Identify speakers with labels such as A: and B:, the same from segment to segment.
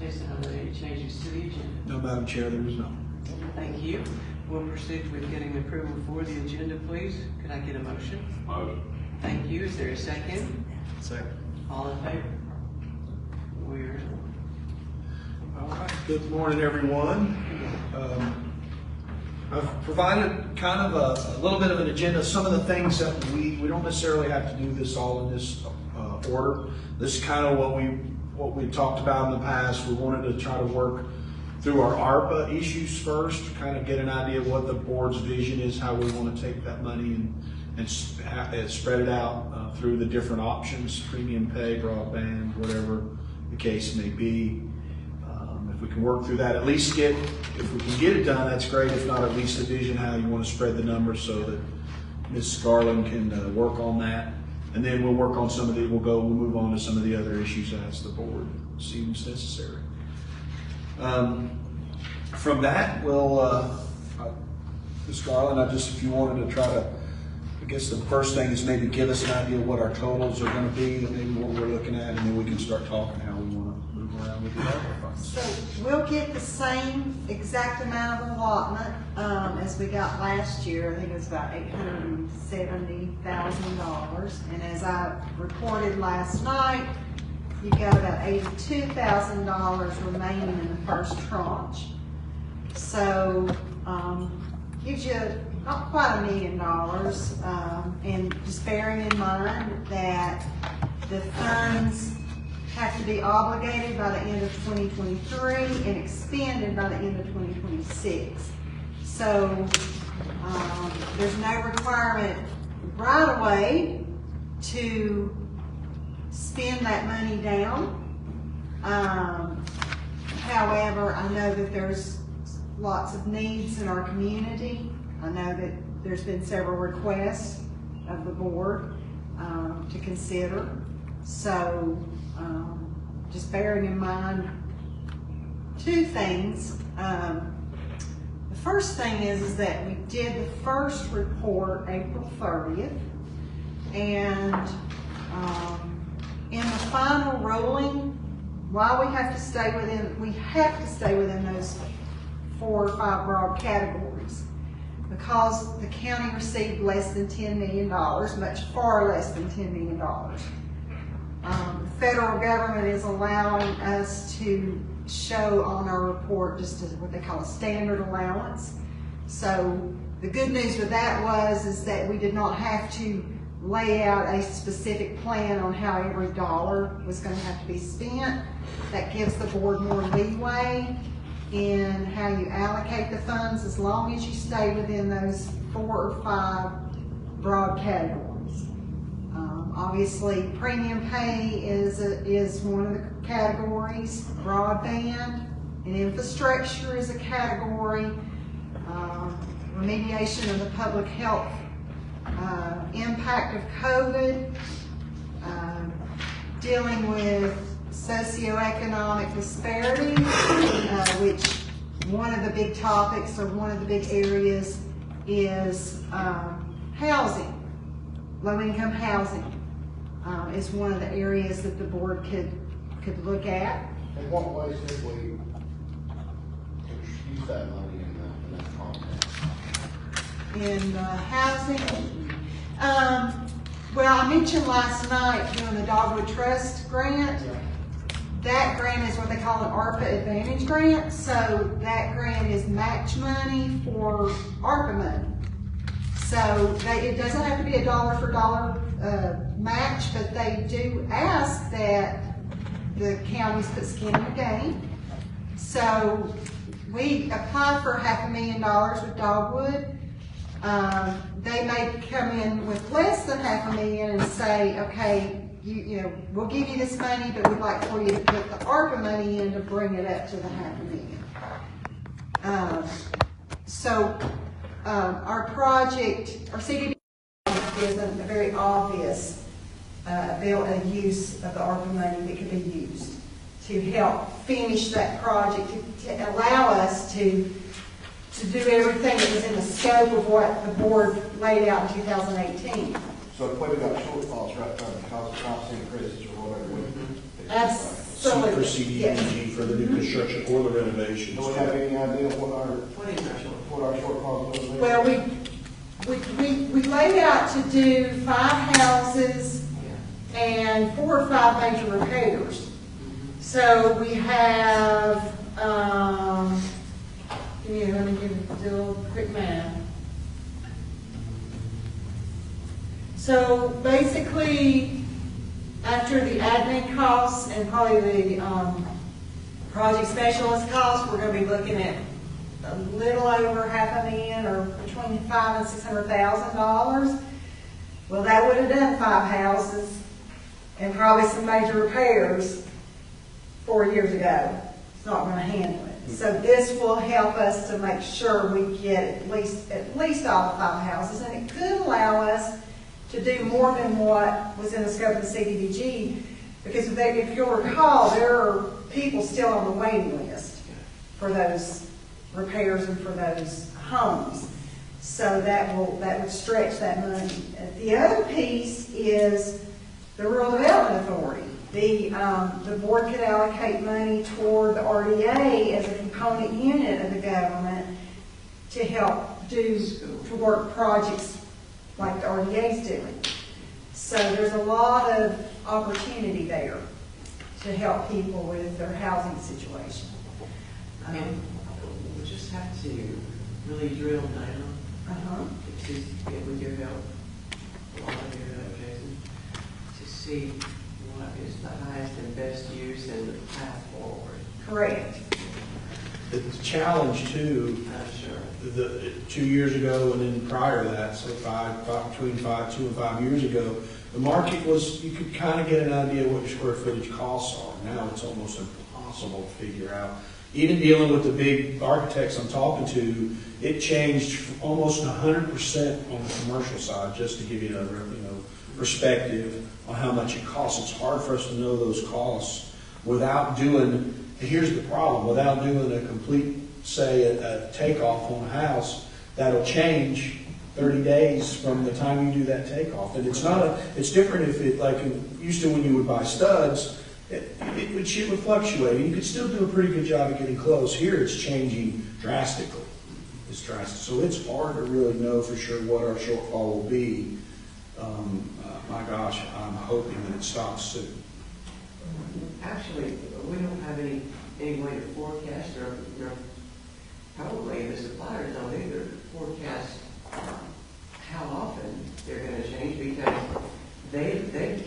A: Jason, are there any changes to the agenda?
B: No, Madam Chair, there is none.
A: Thank you. We'll proceed with getting the approval for the agenda, please. Could I get a motion?
C: Motion.
A: Thank you. Is there a second?
B: Second.
A: All in favor? We're
B: All right. Good morning, everyone. I've provided kind of a little bit of an agenda. Some of the things that we don't necessarily have to do this all in this order. This is kind of what we talked about in the past. We wanted to try to work through our ARPA issues first, to kind of get an idea of what the board's vision is, how we want to take that money and spread it out through the different options, premium pay, broadband, whatever the case may be. If we can work through that, at least if we can get it done, that's great. If not, at least a vision how you want to spread the numbers so that Ms. Garland can work on that. And then we'll work on some of we'll move on to some of the other issues as the board seems necessary. From that, Ms. Garland, if you wanted to try to, I guess the first thing is maybe give us an idea of what our totals are going to be, and maybe what we're looking at, and then we can start talking how we want to move around with the other funds.
D: So we'll get the same exact amount of allotment as we got last year. I think it was about $870,000. And as I reported last night, you got about $82,000 remaining in the first tranche. So gives you not quite $1 million, and just bearing in mind that the funds have to be obligated by the end of 2023 and expended by the end of 2026. So there's no requirement right away to spend that money down. However, I know that there's lots of needs in our community. I know that there's been several requests of the board to consider. So just bearing in mind two things. The first thing is that we did the first report April 30th, and in the final ruling, while we have to stay within those 4 or 5 broad categories, because the county received less than $10 million, much far less than $10 million. The federal government is allowing us to show on our report just as what they call a standard allowance. So the good news with that is that we did not have to lay out a specific plan on how every dollar was going to have to be spent. That gives the board more leeway in how you allocate the funds, as long as you stay within those 4 or 5 broad categories. Obviously, premium pay is one of the categories. Broadband and infrastructure is a category. Remediation of the public health impact of COVID, dealing with socioeconomic disparities, which one of the big topics or one of the big areas is housing. Low-income housing is one of the areas that the board could look at.
E: In what ways did we use that money in that context?
D: In housing, well, I mentioned last night doing the Dogwood Trust grant. That grant is what they call an ARPA Advantage grant. So that grant is match money for ARPA money. So it doesn't have to be a dollar for dollar match, but they do ask that the counties put skin in the game. So we applied for $500,000 with Dogwood. They may come in with less than $500,000 and say, okay, you know, we'll give you this money, but we'd like for you to put the ARPA money in to bring it up to the $500,000. Our project, our CDB is a very obvious use of the ARPA money that could be used to help finish that project, to allow us to do everything that was in the scope of what the board laid out in 2018.
E: So if we've got shortfalls right there because of cost increases or whatever,
D: Absolutely, yes.
B: CDBG for the new construction or the renovations.
E: Do we have any idea
A: What is our short?
E: what our shortfall is?
D: Well, we laid out to do 5 houses
A: Yeah.
D: and 4 or 5 major repairs. So we have, let me do a little quick math. So basically, after the admin costs and probably the project specialist costs, we're going to be looking at a little over $500,000 or between $500,000 and $600,000. Well, that would have done 5 houses and probably some major repairs 4 years ago. It's not going to handle it. So this will help us to make sure we get at least all the 5 houses, and it could allow us to do more than what was in the scope of the CDBG, because if you'll recall, there are people still on the waiting list for those repairs and for those homes. So that would stretch that money. The other piece is the Rural Development Authority. The board could allocate money toward the RDA as a component unit of the government to help to work projects like the RDA is doing. So there's a lot of opportunity there to help people with their housing situation.
A: And we just have to really drill down. With your help, a lot of your help, Jason, to see what is the highest and best use and the path forward.
D: Correct.
B: The challenge too,
A: Sure.
B: 2 years ago and then prior to that, so between 2 and 5 years ago, the market was, you could kind of get an idea what your square footage costs are. Now it's almost impossible to figure out. Even dealing with the big architects I'm talking to, it changed almost 100% on the commercial side, just to give you a perspective on how much it costs. It's hard for us to know those costs without doing, and here's the problem, without doing a complete, say, a takeoff on a house, that'll change 30 days from the time you do that takeoff. And it's different if it, like used to when you would buy studs, it would fluctuate. You could still do a pretty good job of getting close. Here it's changing drastically. It's drastic. So it's hard to really know for sure what our shortfall will be. My gosh, I'm hoping that it stops soon.
A: Actually, we don't have any way to forecast, or probably the suppliers don't either forecast how often they're going to change, because they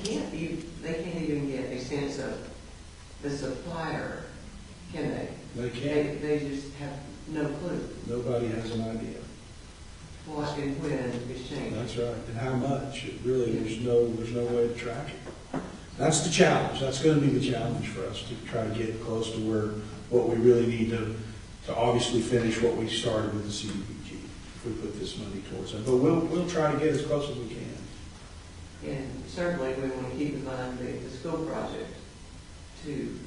A: can't even get a sense of the supplier, can they?
B: They can't.
A: They just have no clue
B: Nobody has an idea.
A: what and when is changing.
B: That's right. And how much? It really, there's no way to track it. That's the challenge. That's going to be the challenge for us, to try to get close to what we really need to obviously finish what we started with the CDBG, if we put this money towards it. But we'll try to get as close as we can.
A: And certainly we want to keep in mind the school project too.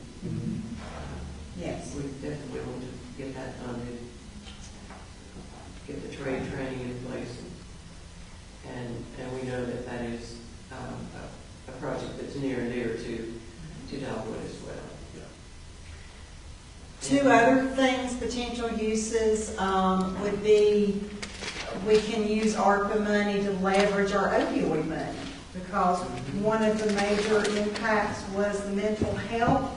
D: Yes.
A: We definitely want to get that funded, get the trade training in place. And we know that is a project that's near and dear to Dogwood as well.
D: Two other things, potential uses, would be, we can use ARPA money to leverage our opioid money, because one of the major impacts was the mental health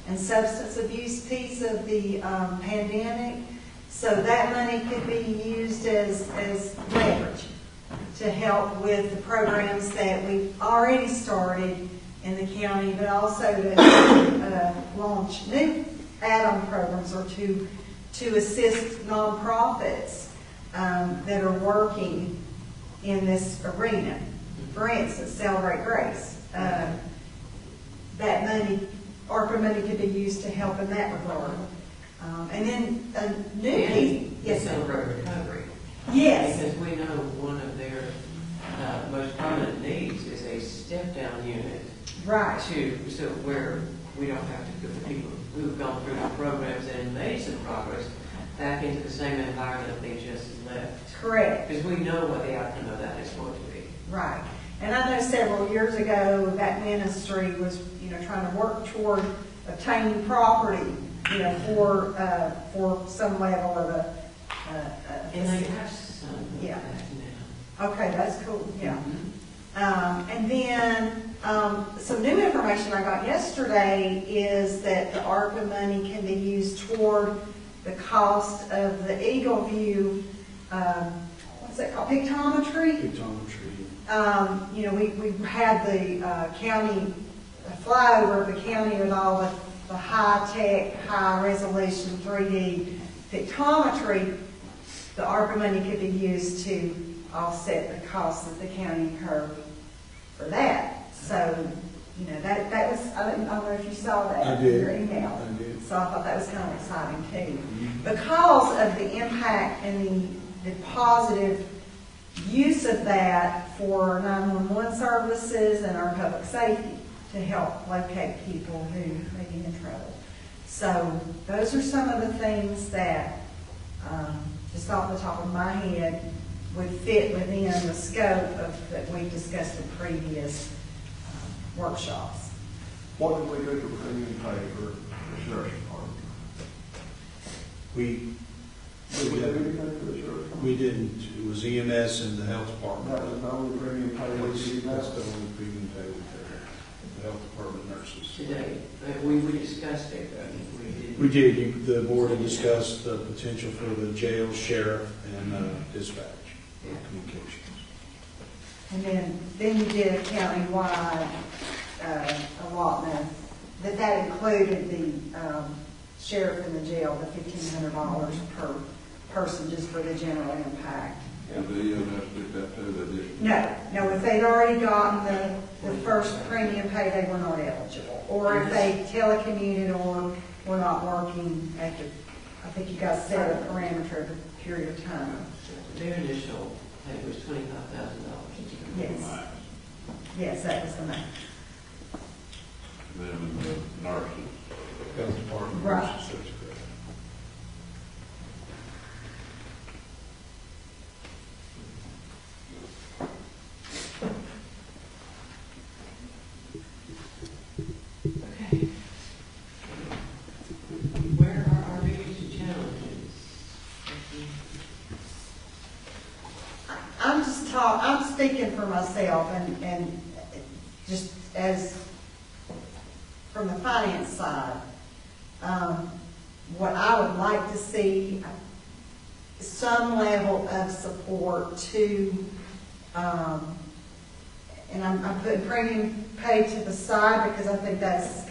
D: and substance abuse piece of the pandemic. So that money could be used as leverage to help with the programs that we've already started in the county, but also to launch new add-on programs, or to assist nonprofits that are working in this arena. For instance, Celebrate Grace. That money, ARPA money, could be used to help in that regard. And then a new piece. Yes,
A: Celebrate Recovery.
D: Yes.
A: Because we know one of their most prominent needs is a step-down unit.
D: Right.
A: So where we don't have to put the people who've gone through the programs and made some progress back into the same environment they just left.
D: Correct.
A: Because we know what the outcome of that is going to be.
D: Right. And I know several years ago that ministry was, trying to work toward obtaining property, you know, for some level of a.
A: And they have some of
D: Yeah.
A: that now.
D: Okay, that's cool, yeah.
A: Mhm.
D: And then, some new information I got yesterday is that the ARPA money can be used toward the cost of the Eagle View, what's that called, pictometry?
B: Pictometry.
D: You know, we had the county, a flyover of the county with all the high-tech, high-resolution 3D pictometry. The ARPA money could be used to offset the costs that the county incurred for that. So, you know, that was, I don't know if you saw that
B: I
D: in
B: did.
D: your email.
B: I did.
D: So I thought that was kind of exciting too. Because of the impact and the positive use of that for 911 services and our public safety to help locate people who may be in trouble. So those are some of the things that, just off the top of my head, would fit within the scope of that we discussed in previous workshops.
E: What did we do for premium pay for the sheriff's department?
B: We
E: Did we do anything for the sheriff's department?
B: we didn't. It was EMS and the health department.
E: That was the only premium pay we did.
B: That's the only premium pay we paid. The health department nurses.
A: Today, we discussed it, we did.
B: We did. The board had discussed the potential for the jail, sheriff, and dispatch
A: Yeah.
B: communications.
D: And then you did a countywide allotment, that included the sheriff in the jail, the $1,500 per person just for the general impact.
C: And the EMS did that too, they did.
D: No, if they'd already gotten the first premium pay, they were not eligible. Or if they telecommuted or were not working after, I think you guys set a parameter of a period of time.
A: Their initial pay was $25,000.
D: Yes. Yes, that was the max.
C: Then the nurses.
B: Health department
D: Right.
B: nurses, that's correct.
A: Okay. Where are our biggest challenges?
D: I'm speaking for myself and just as from the finance side, what I would like to see some level of support to, and I'm putting premium pay to the side because I think that's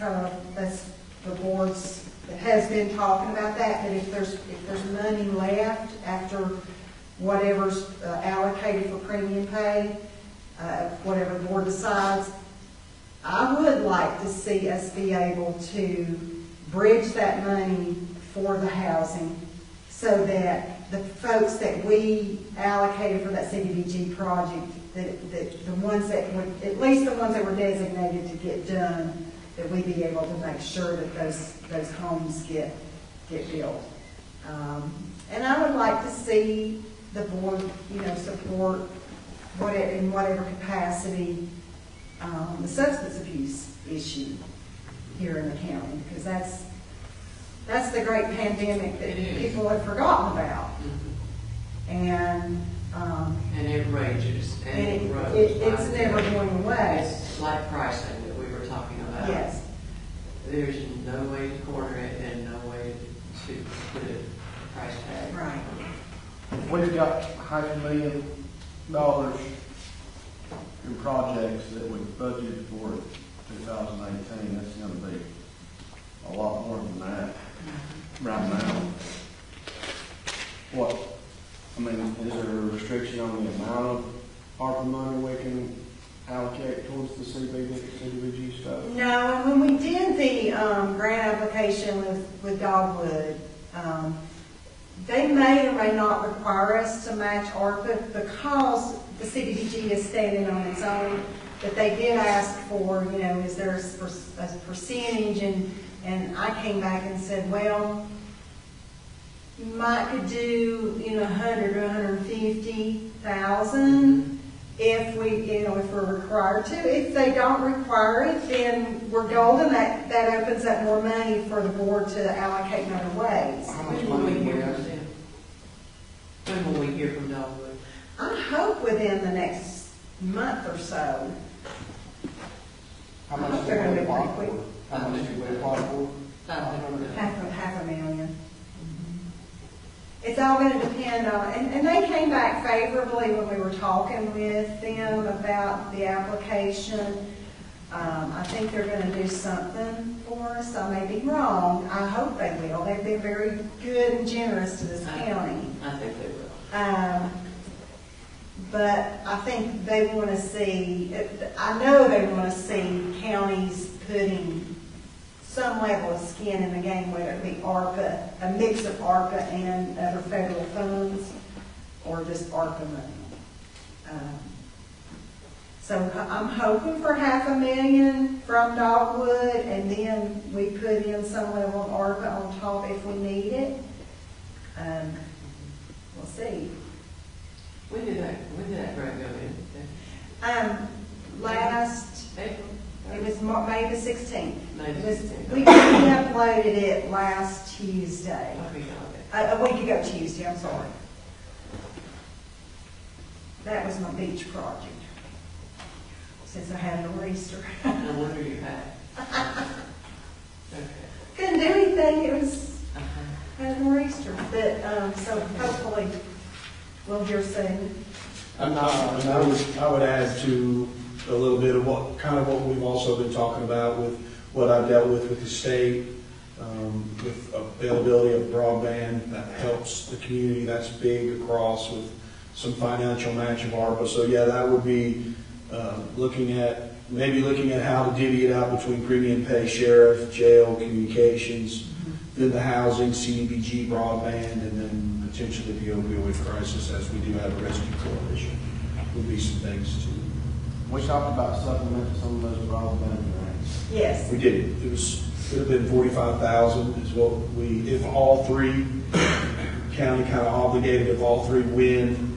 D: the board's, that has been talking about that, but if there's money left after whatever's allocated for premium pay, whatever the board decides, I would like to see us be able to bridge that money for the housing so that the folks that we allocated for that CDBG project, that the ones that would, at least the ones that were designated to get done, that we be able to make sure that those homes get built. And I would like to see the board, support in whatever capacity the substance abuse issue here in the county, because that's the great pandemic that people have forgotten about. And
A: it rages, and it grows.
D: it's never going away.
A: It's like pricing that we were talking about.
D: Yes.
A: There's no way to corner it and no way to put a price tag.
D: Right.
E: We've got $500,000 in projects that we budgeted for 2018. That's going to be a lot more than that right now. Is there a restriction on the amount of ARPA money we can allocate towards the CDBG stuff?
D: No, and when we did the grant application with Dogwood, they may or may not require us to match ARPA because the CDBG is standing on its own. But they did ask for, is there a percentage? And I came back and said, well, you might could do, 100 or 150,000. if we're required to. If they don't require it, then we're golden. That opens up more money for the board to allocate in other ways.
E: How much
A: When will
E: money
A: we
E: do we
A: hear
E: have?
A: from them? When will we hear from Dogwood?
D: I hope within the next month or so.
E: How
D: I
E: much
D: hope
E: do
D: they're gonna
E: we
D: be
E: apply
D: pretty
E: for?
D: quick.
E: How much do we apply for?
D: Half a million. It's all gonna depend on, and they came back favorably when we were talking with them about the application. I think they're gonna do something for us. I may be wrong. I hope they will. They've been very good and generous to this county.
A: I think they will.
D: But I think they want to see, I know they want to see counties putting some level of skin in the game, whether it be ARPA, a mix of ARPA and other federal funds, or just ARPA money. So I'm hoping for $500,000 from Dogwood, and then we put in some level of ARPA on top if we need it. We'll see.
A: When did that grant go in?
D: Last,
A: April?
D: it was May the 16th.
A: May the
D: It was-
A: 16th.
D: We uploaded it last Tuesday.
A: Okay, okay.
D: A week ago Tuesday, I'm sorry. That was my beach project, since I had a nor'easter.
A: No wonder you had. Okay.
D: Couldn't do anything, it was,
A: Uh-huh.
D: had a nor'easter, but, so hopefully we'll hear soon.
B: And I would add to a little bit of what we've also been talking about with what I've dealt with the state, with availability of broadband that helps the community. That's big across with some financial match of ARPA. So yeah, that would be looking at how to divvy it out between premium pay, sheriff, jail, communications, then the housing, CDBG, broadband, and then potentially the opioid crisis, as we do have a rescue coalition, would be some things too.
E: We talked about supplementing some of those broadband grants.
D: Yes.
B: We did. It would have been 45,000 is what if all three, county kind of obligated, if all three win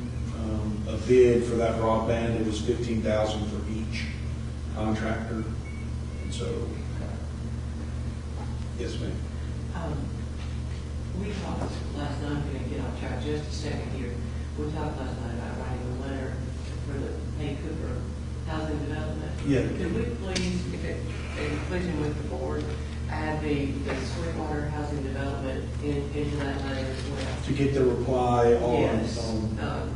B: a bid for that broadband, it was 15,000 for each contractor. And so, yes, ma'am.
A: We talked last night, I'm going to get off track just a second here. We talked last night about writing a letter for the Hay Cooper Housing Development.
B: Yeah.
A: Could we please, if it is pleasing with the board, add the Sweetwater Housing Development into that letter as well?
B: To get the reply on.
A: Yes,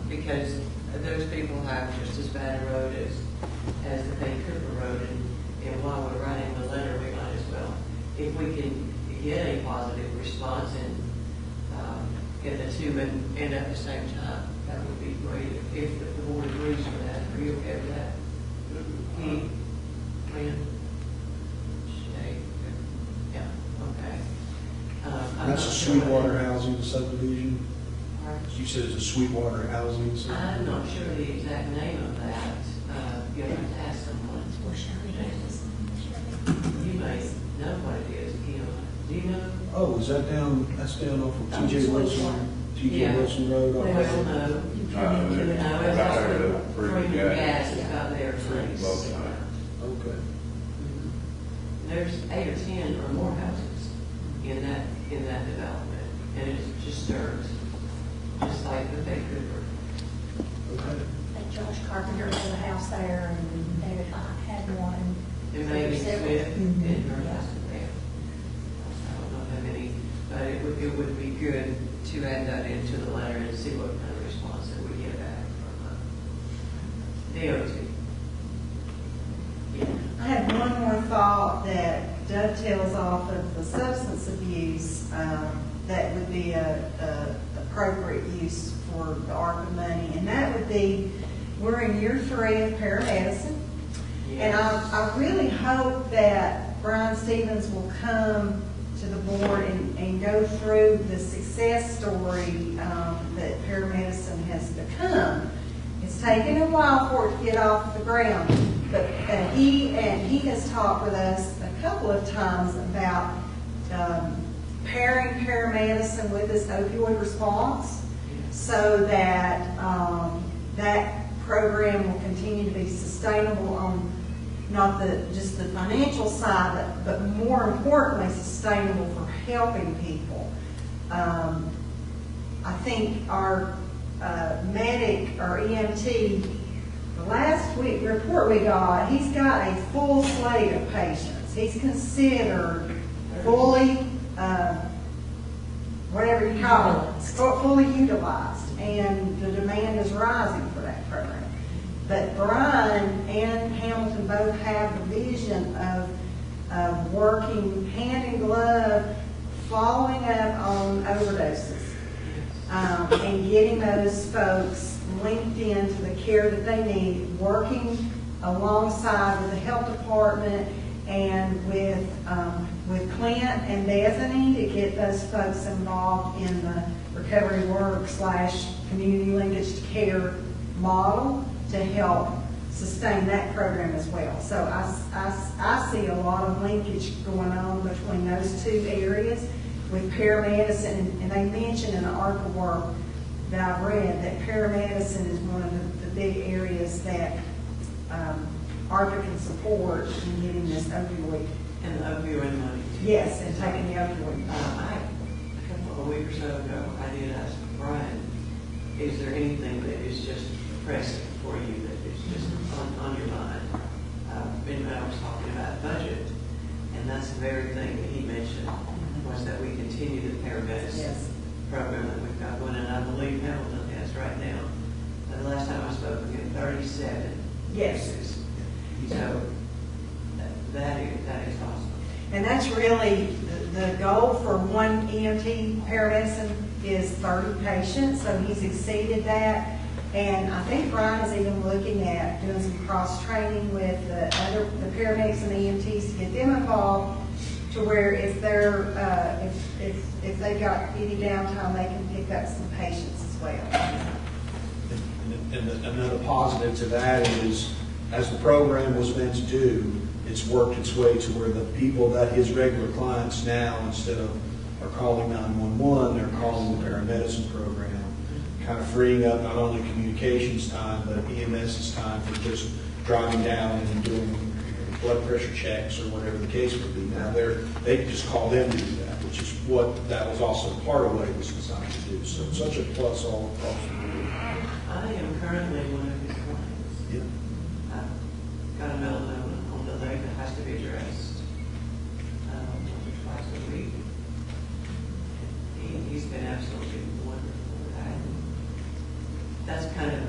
A: because those people have just as bad a road as the Hay Cooper Road, and while we're writing the letter, we might as well, if we can get a positive response and get the two and at the same time, that would be great if the board agrees with that. Are you okay with that? Lynn? Shay? Yeah, okay.
B: That's a Sweetwater Housing subdivision.
A: Pardon?
B: You said it's a Sweetwater Housing subdivision.
A: I'm not sure the exact name of that. You'll have to ask someone. You may know what it is, Kim. Do you know?
B: Oh, is that that's down off of T.J.
A: Yeah.
B: Wilson Road?
A: Well, no. No, it's also Freeman Gas is out there.
C: Both sides.
B: Okay.
A: There's 8 or 10 or more houses in that development, and it just serves, just like the Bay Cooper.
B: Okay.
F: And Josh Carpenter had a house there, and David had one.
A: And maybe
F: Several.
A: Smith
F: Mhm.
A: and her husband there. I don't know how many, but it would be good to add that into the letter and see what kind of response that we get back from DOT. Yeah.
D: I had one more thought that dovetails off of the substance abuse, that would be a appropriate use for the ARPA money, and that would be, we're in year 3 of paramedicine, and I really hope that Brian Stevens will come to the board and go through the success story that paramedicine has become. It's taken a while for it to get off the ground, but he has talked with us a couple of times about pairing paramedicine with this opioid response, so that that program will continue to be sustainable on not just the financial side, but more importantly, sustainable for helping people. I think our medic, our EMT, the last week report we got, he's got a full slate of patients. He's considered fully, whatever you call it, fully utilized, and the demand is rising for that program. But Brian and Hamilton both have the vision of working hand in glove, following up on overdoses, and getting those folks linked into the care that they need, working alongside with the health department and with Clint and Bethany to get those folks involved in the recovery work / community linkage to care model to help sustain that program as well. So I see a lot of linkage going on between those two areas with paramedicine, and they mentioned in the article work that I've read that paramedicine is one of the big areas that ARPA can support in getting this opioid.
A: And the opioid money.
D: Yes, and taking the opioid.
A: A couple of weeks or so ago, I did ask Brian, is there anything that is just pressing for you that is just on your mind? And I was talking about budget, and that's the very thing that he mentioned, was that we continue the paramedicine program that we've got going, and I believe Hamilton has right now. The last time I spoke, we had 37 cases. So that is awesome.
D: And that's really the goal for one EMT paramedicine is 30 patients, so he's exceeded that. And I think Brian is even looking at doing some cross-training with the paramedics and EMTs to get them involved, to where if they're if they've got any downtime, they can pick up some patients as well.
B: And another positive to that is, as the program was meant to do, it's worked its way to where the people that his regular clients now, instead of are calling 911, they're calling the paramedicine program, kind of freeing up not only communications time, but EMS's time for just driving down and doing blood pressure checks or whatever the case would be. Now they can just call them to do that, which is what that was also part of what it was designed to do. So it's such a plus all across the board.
A: I am currently one of his clients.
B: Yeah.
A: I've got a melanoma on the leg that has to be addressed once or twice a week. He's been absolutely wonderful. That's kind of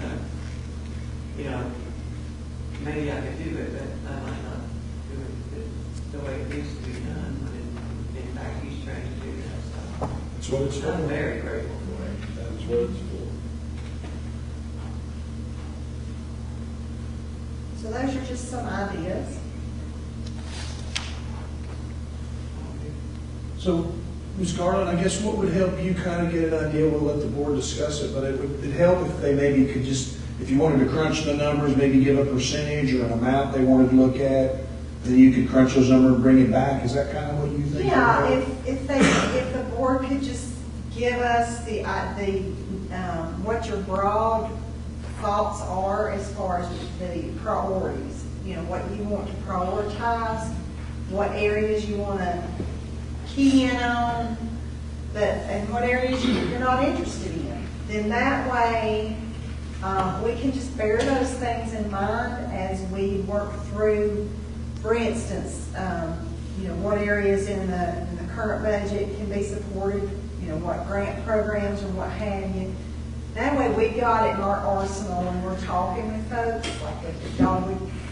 A: maybe I could do it, but I might not do it the way it needs to be done. When in fact, he's trying to do that stuff.
B: That's what it's for.
A: I'm very grateful for it.
B: That's what it's for.
D: So those are just some ideas.
B: So, Ms. Garland, I guess what would help you kind of get an idea, we'll let the board discuss it, but it'd help if they maybe could just, if you wanted to crunch the numbers, maybe give a percentage or an amount they wanted to look at, then you could crunch those numbers and bring it back. Is that kind of what you think?
D: Yeah, if the board could just give us what your broad thoughts are as far as the priorities, what you want to prioritize, what areas you want to key in on, and what areas you're not interested in. Then that way, we can just bear those things in mind as we work through, for instance, what areas in the current budget can be supported, what grant programs or what have you. That way we got it in our arsenal when we're talking with folks. Like if y'all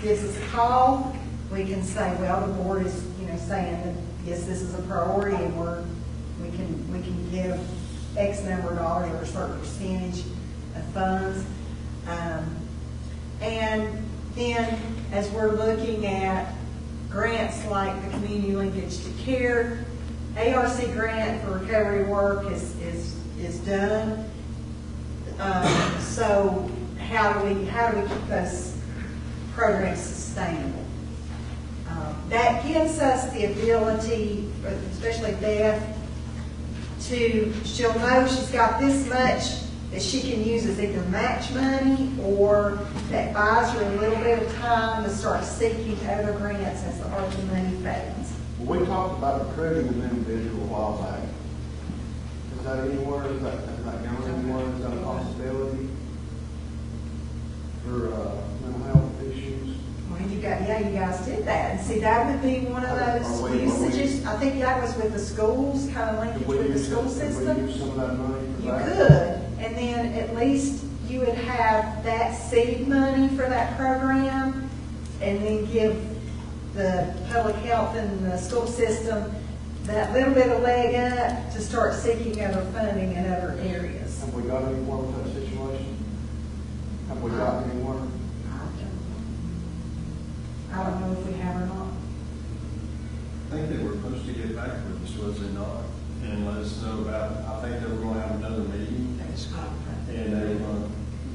D: gives us a call, we can say, well, the board is, saying that yes, this is a priority, and we can give X number of dollars or a certain percentage of funds. And then as we're looking at grants like the community linkage to care, ARC grant for recovery work is done. So how do we keep those programs sustainable? That gives us the ability, especially Beth, she'll know she's got this much that she can use as either match money or that buys her a little bit of time to start seeking other grants as the ARPA money fades.
E: Well, we talked about recruiting an individual a while back. Is that anywhere, is that going anywhere, is that a possibility for, mental health issues?
D: Well, you guys did that, and see, that would be one of
E: Are
D: those
E: we-
D: usages, I think that was with the schools, kind of linkage with the school
E: Could
D: system.
E: we use some of that money for
D: You
E: that?
D: could, and then at least you would have that seed money for that program, and then give the public health and the school system that little bit of leg up to start seeking other funding in other areas.
E: Have we got anywhere with that situation? Have we got anywhere?
D: I don't know if we have or not.
G: I think they were supposed to get back with us, was they not? And let us know about, I think they were going to have another meeting, and they were going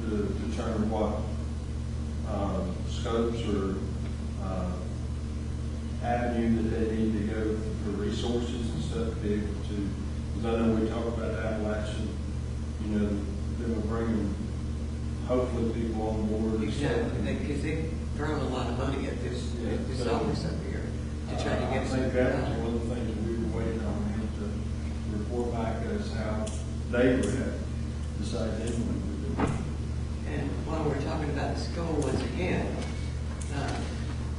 G: to determine what scopes or avenue that they need to go for resources and stuff to be able to, because I know we talked about the Appalachian, you know, they were bringing hopefully people on board. and stuff.
A: Exactly, because they've thrown a lot of money at this office up here to try to
G: I
A: get
G: think that was one of the things we were waiting on him to report back as how they would have decided they wanted to do it.
A: And while we're talking about the school, once again,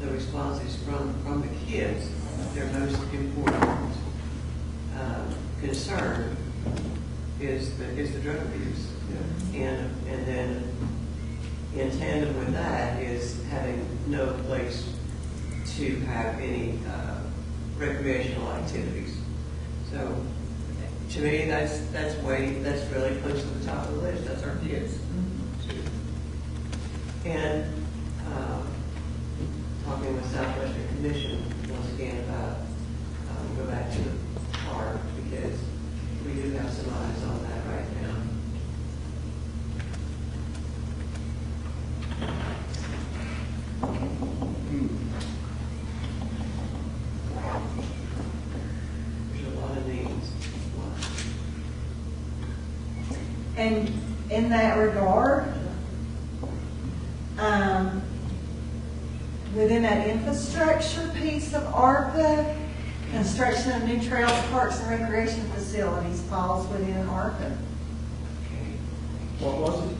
A: the responses from the kids, their most important concern is the drug abuse. And then in tandem with that is having no place to have any recreational activities. So to me, that's really close to the top of the list. That's our kids. And talking with Southwestern Commission once again about go back to the park because we do have some eyes on that right now. There's a lot of needs.
D: And in that regard, within that infrastructure piece of ARPA, construction of new trails, parks, and recreation facilities falls within ARPA.
E: What was it?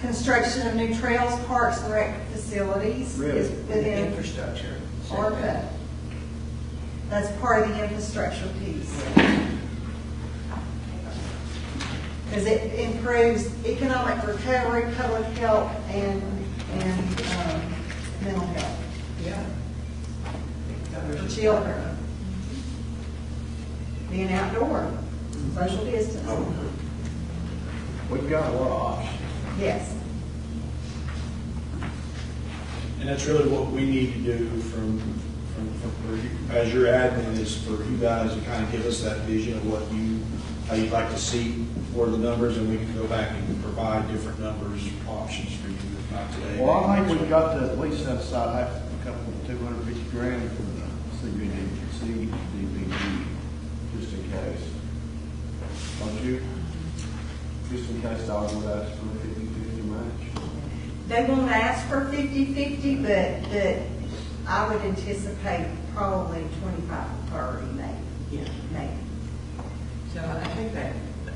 D: Construction of new trails, parks, and rec facilities
E: Really?
D: is within
A: Infrastructure.
D: ARPA. That's part of the infrastructure piece. Because it improves economic recovery, public health, and mental health
A: Yeah.
D: for children. Being outdoor, social distancing.
E: We've got a lot of options.
D: Yes.
B: And that's really what we need to do from for you, as your admin, is for you guys to kind of give us that vision of what how you'd like to see for the numbers, and we can go back and provide different numbers, options for you, if not today.
E: Well, I think we've got to at least set aside half, a couple of $250,000 for the CDBG, just in case. Don't you? Just in case I would ask for a 50-50 match.
D: They won't ask for 50-50, but I would anticipate probably 25-30 maybe.
A: Yeah.
D: Maybe.
A: So I think that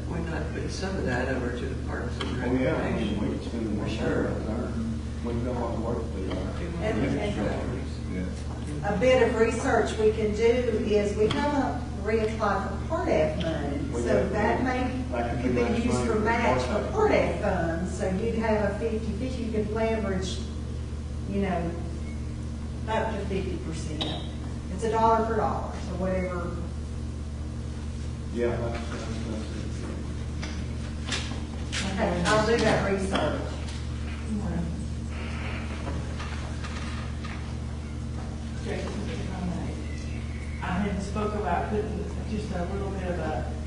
A: why not put some of that over to the parks and
E: Oh, yeah, I
A: recreation?
E: mean, we could spend more
A: For
E: time
A: sure.
E: right there. We've got a lot of work to do there.
D: And-
C: Yeah.
D: A bit of research we can do is we haven't reapplied for Part F money.
E: We
D: So
E: did.
D: that
E: That
D: could be
E: match
D: used
E: money
D: for match for
E: Part
D: Part
E: F.
D: F funds. So you'd have a 50-50, you could leverage, up to 50%. It's $1 for $1, so whatever.
E: Yeah, that's it.
D: Okay, I'll do that research.
H: I had spoke about putting just a little bit of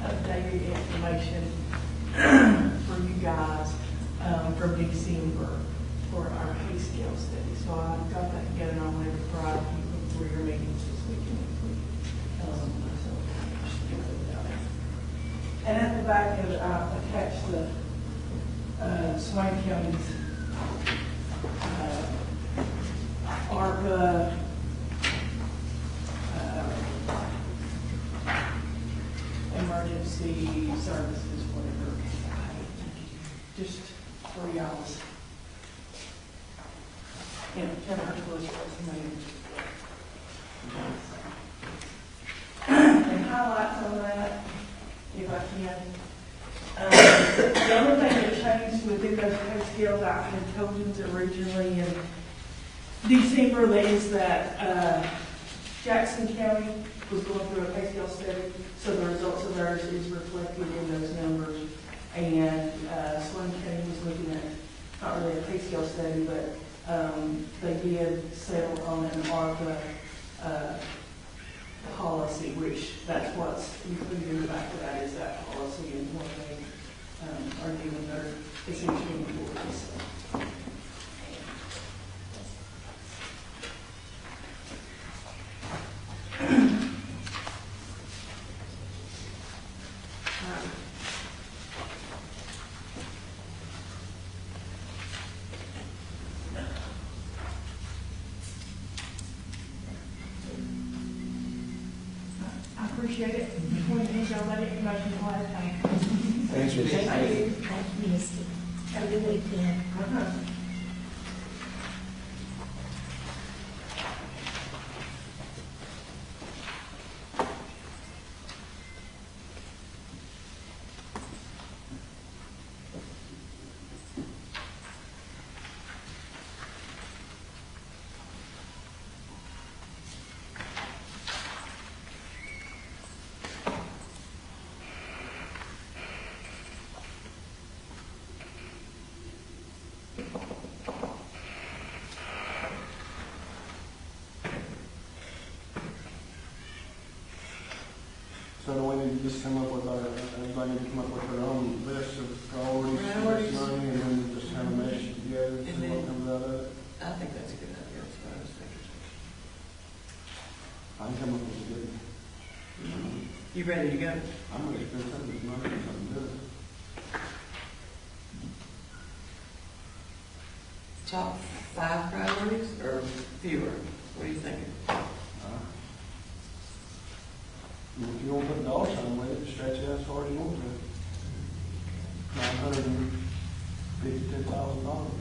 H: updated information for you guys from December for our pay scale study. So I got that together and I'm going to provide you for your meetings this week and next week. And at the back of it, I attached Swain County's ARPA emergency services, whatever. Just for y'all's, kind of close and highlights on that, if I can. The only thing that changed within those pay scales I had told you originally in December is that Jackson County was going through a pay scale study, so the results of theirs is reflected in those numbers. And Swain County was looking at, not really a pay scale study, but they did settle on an ARPA policy, which that's what's included in the back of that is that policy and what they are doing their essential employees. I appreciate it. Just wanted to hand y'all that information while I have time.
B: Thanks, Miss.
F: Thank you. Thank you, Misty. Have a good weekend.
E: So do we need to just come up with our, everybody need to come up with their own list of priorities,
A: Priorities.
E: money, and then just kind of mesh it together and
A: And
E: see what
A: then-
E: comes out of it?
A: I think that's a good idea, that's what I was thinking.
E: I can come up with a good,
A: You ready to go?
E: I'm ready to spend some of this money on something good.
A: Top 5 priorities or fewer? What are you thinking?
E: If you want to put dollar sign with it, stretch it as far as you want to. $952,000.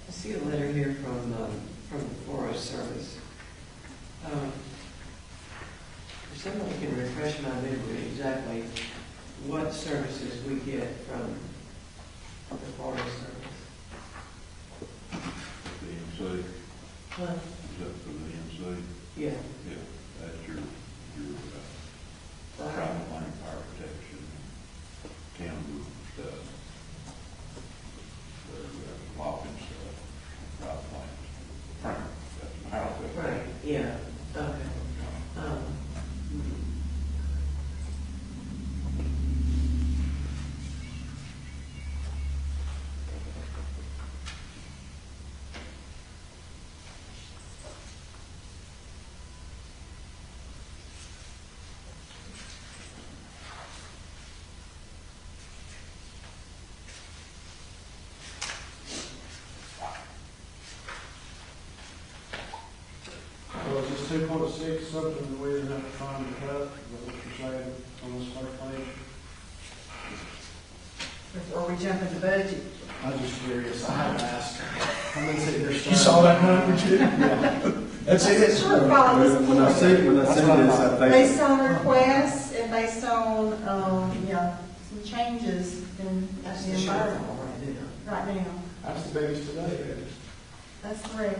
A: I see a letter here from the Forest Service. If someone can refresh my memory exactly what services we get from the Forest Service.
C: The MC,
A: Huh?
C: is that for the MC?
A: Yeah.
C: Yeah, that's your
A: Well,
C: private line fire protection, town stuff. Lopping stuff, private lines, front, that's my house.
A: right, yeah, okay.
E: 6, something that we didn't have to find to cut, is that what you're saying on this first page?
D: Before we jump into budget.
E: I'm just curious, I haven't asked. I'm gonna sit here.
B: You saw that number too?
E: Yeah.
B: That's it.
D: Sure, follow this
C: When I see this, I think.
D: Based on requests and based on, some changes in
A: That's
D: the
A: the
D: environment
A: shortfall
D: right now.
E: That's the biggest today.
D: That's correct.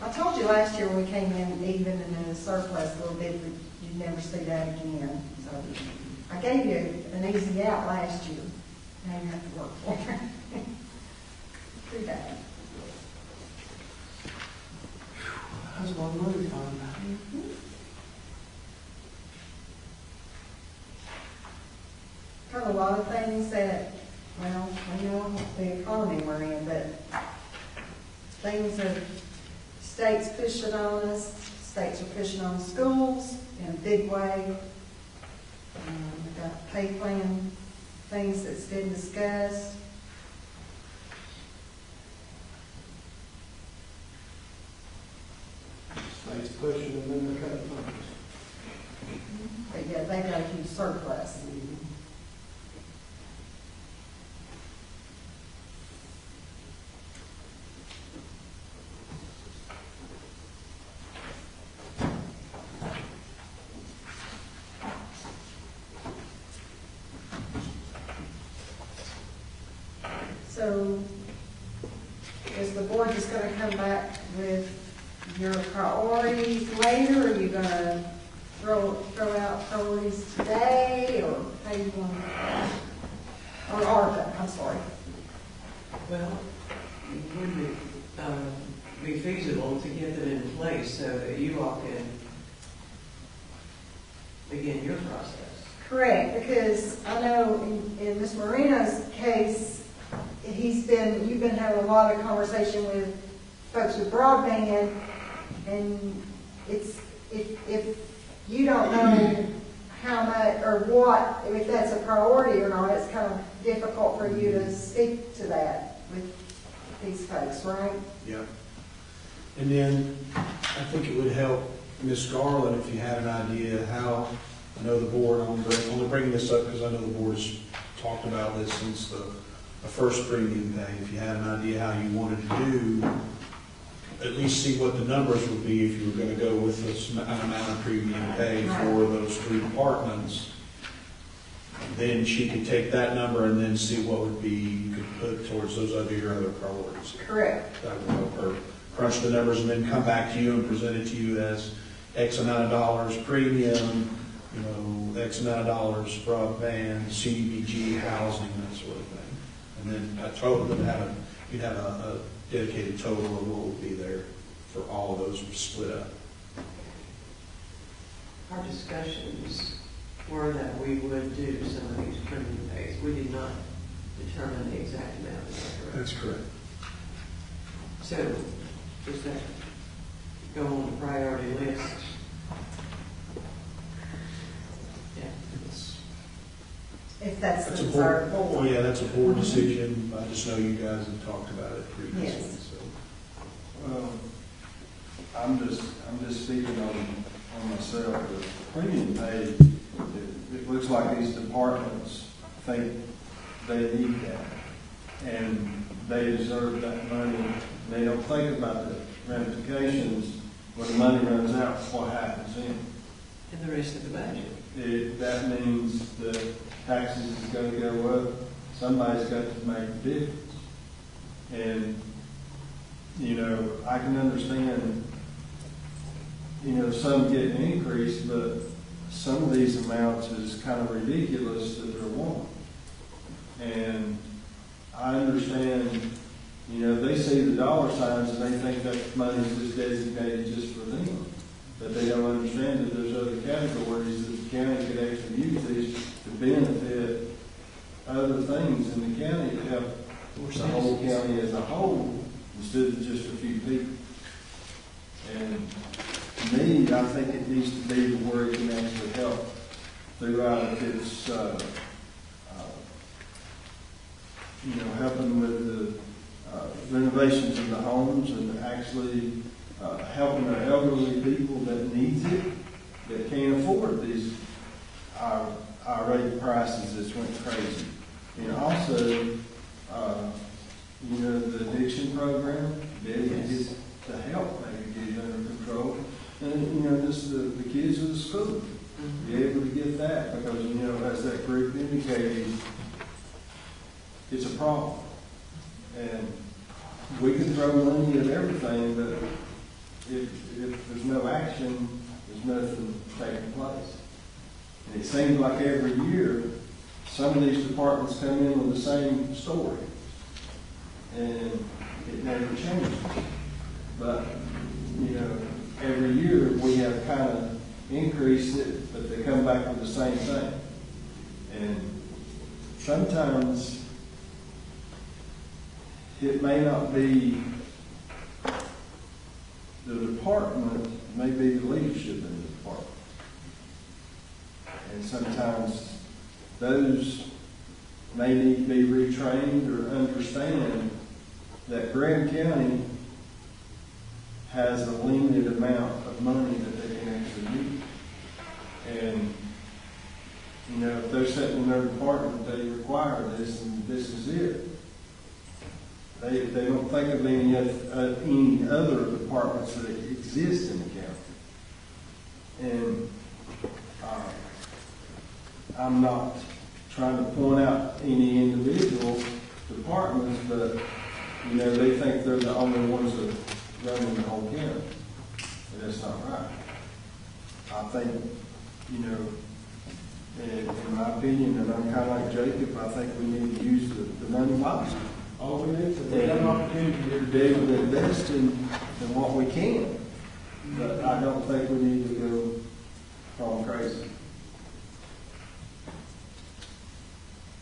D: I told you last year when we came in even and in a surplus a little bit, that you'd never see that again. So I gave you an easy out last year. Now you have to work for it. Too bad.
E: That's one movie fund.
D: Kind of a lot of things that, well, I know the economy we're in, but things that states pushing on us, states are pushing on schools in a big way. We've got pay plan, things that's been discussed.
E: State's pushing and then they're cutting funds.
D: But yeah, they got a huge surplus. So is the board just gonna come back with your priorities later, or are you gonna throw out priorities today, or how you want, or ARPA, I'm sorry.
A: Well, wouldn't it be feasible to get them in place so that you all can begin your process?
D: Correct, because I know in Ms. Marino's case, you've been having a lot of conversation with folks with broadband, and it's, if you don't know how much or what, if that's a priority or not, it's kind of difficult for you to speak to that with these folks, right?
B: Yeah. And then I think it would help Ms. Garland if you had an idea how, I know the board, I'm only bringing this up because I know the board's talked about this since the first premium pay. If you had an idea how you wanted to do, at least see what the numbers would be if you were going to go with this amount of premium pay for those 3 departments. Then she could take that number and then see what would be, you could put towards those your other priorities.
D: Correct.
B: That would help her crunch the numbers and then come back to you and present it to you as X amount of dollars premium, X amount of dollars broadband, CDBG, housing, that sort of thing. And then a total, you'd have a dedicated total of what would be there for all of those split up.
A: Our discussions were that we would do some of these premium pays. We did not determine the exact amount. Is that correct?
B: That's correct.
A: So, does that go on the priority list? Yeah.
D: If that's
B: That's
D: the
B: a board.
D: desired board.
B: Oh, yeah, that's a board decision. I just know you guys have talked about it previously.
D: Yes.
C: Well, I'm just speaking on myself. The premium pay, it looks like these departments think they need that, and they deserve that money. They don't think about the ramifications when the money runs out. What happens then?
A: And the rest of the budget.
C: That means the taxes is going to go up. Somebody's got to make a difference, and I can understand, some get an increase, but some of these amounts is kind of ridiculous that they're wanting. And I understand, they see the dollar signs and they think that money is just designated just for them. But they don't understand that there's other categories that the county could actually use these to benefit other things in the county to help the whole county as a whole, instead of just a few people. And to me, I think it needs to be where it can actually help throughout its, helping with the renovations of the homes and actually helping our elderly people that needs it, that can't afford these our rate prices that's went crazy. And also, you know, the addiction program, Debbie gets to help maybe get it under control. And, you know, just the kids of the school, be able to get that, because, you know, as that group indicated, it's a problem. And we can throw money at everything, but if there's no action, there's nothing taking place. And it seems like every year, some of these departments come in with the same story, and it never changes. But, you know, every year we have kind of increased it, but they come back with the same thing. And sometimes it may not be the department, it may be the leadership in the department. And sometimes those may need to be retrained or understand that Graham County has a limited amount of money that they can actually use. And, you know, if they're sitting in their department, they require this and this is it. They don't think of any other departments that exist in the county. And I'm not trying to point out any individual departments, but, you know, they think they're the only ones that run in the whole county. And that's not right. I think, you know, in my opinion, and I'm kind of like Jacob, I think we need to use the money wisely.
E: All we need is an opportunity
C: to be able to invest in what we can. But I don't think we need to go all crazy.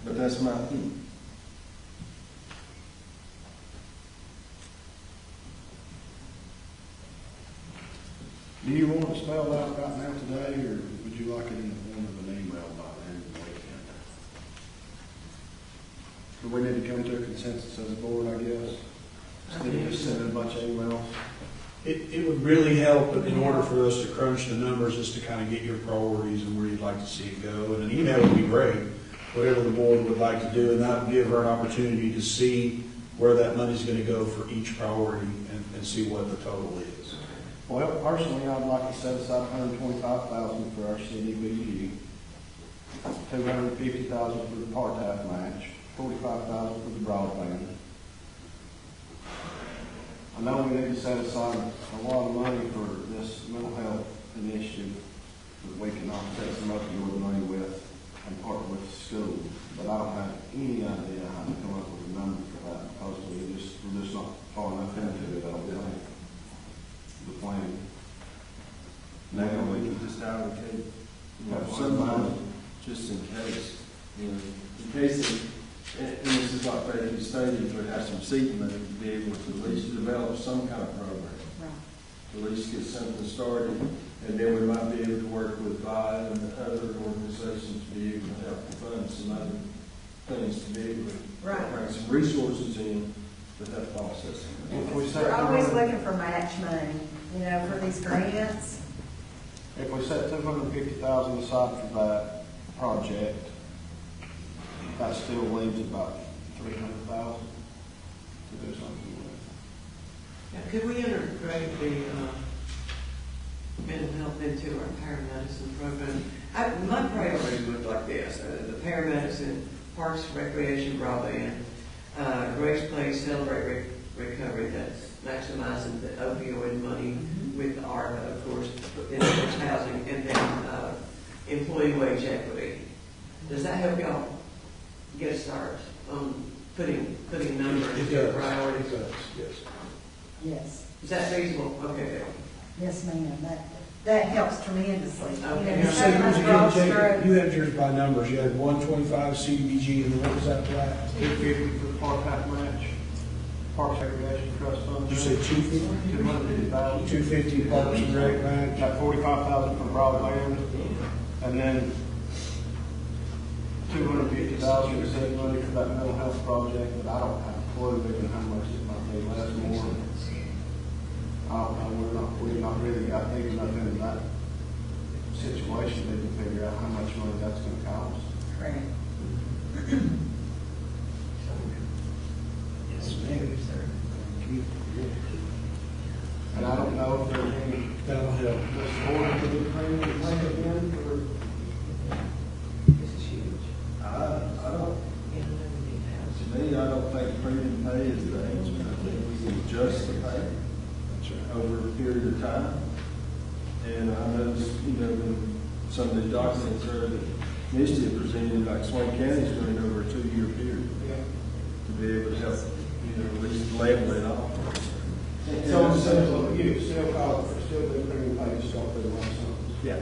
C: But that's my opinion.
E: Do you want it spelled out right now today, or would you like it in the form of an email by the end of the weekend? Do we need to come to a consensus as a board, I guess? Instead of just sending a bunch of emails?
B: It would really help in order for us to crunch the numbers, just to kind of get your priorities and where you'd like to see it go. And an email would be great, whatever the board would like to do, and that would give her an opportunity to see where that money's going to go for each priority and see what the total is.
E: Well, personally, I'd like to set aside $125,000 for our CDBG, $250,000 for the part-time match, $45,000 for the broadband. I know we need to set aside a lot of money for this mental health initiative that we can offset some opioid money with and partner with the school, but I don't have any idea how to come up with a number for that, because we're just not far enough into it, I don't think. The plan.
C: Now we can just allocate, you know, some money just in case, you know, in case and this is like Becky stated, we have some seed money to be able to at least develop some kind of program. Right. At least get something started, and then we might be able to work with VIDE and other organizations to be able to help fund some other things to be able to bring some resources in to help process it.
D: We're always looking for match money, you know, for these grants.
E: If we set $250,000 aside for that project, that still leaves about $300,000 to do something with.
A: Now, could we integrate the mental health into our paramedicine program? My priorities look like this: the paramedicine, parks, recreation, broadband, Grace Place, Celebrate Recovery. That's maximizing the opioid money with ARPA, of course, in-place housing, and then employee wage equity. Does that help y'all get a start on putting numbers into your priorities?
B: It does, yes.
D: Yes.
A: Is that feasible? Okay.
D: Yes, ma'am. That helps tremendously.
A: Okay.
D: You know, so much broad strokes.
B: You had yours by numbers. You had 125 CDBG, and what was that for that?
E: 250 for the part-time match, Parks Recreation Trust Fund.
B: Did you say 250?
E: 250,000.
B: 250 Parks and Rec match.
E: Got 45,000 for broadband, and then 250,000 is set money for that mental health project, but I don't have a clue even how much it might be, less more. we're not really got big enough in that situation to figure out how much money that's gonna cost.
D: Correct.
B: Yes, ma'am.
E: And I don't know if there's any,
B: That'll help.
E: this board for the premium pay again for,
A: This is huge.
C: I don't, to me, I don't think premium pay is the answer. I think we can adjust the pay over a period of time. And I noticed, in some of the documents there that Misty had presented, like Swain County's doing it over a 2-year period to be able to help, at least level it off.
E: so it says, look, you still call it, for still do premium pay, you still put a lump sum.
C: Yeah.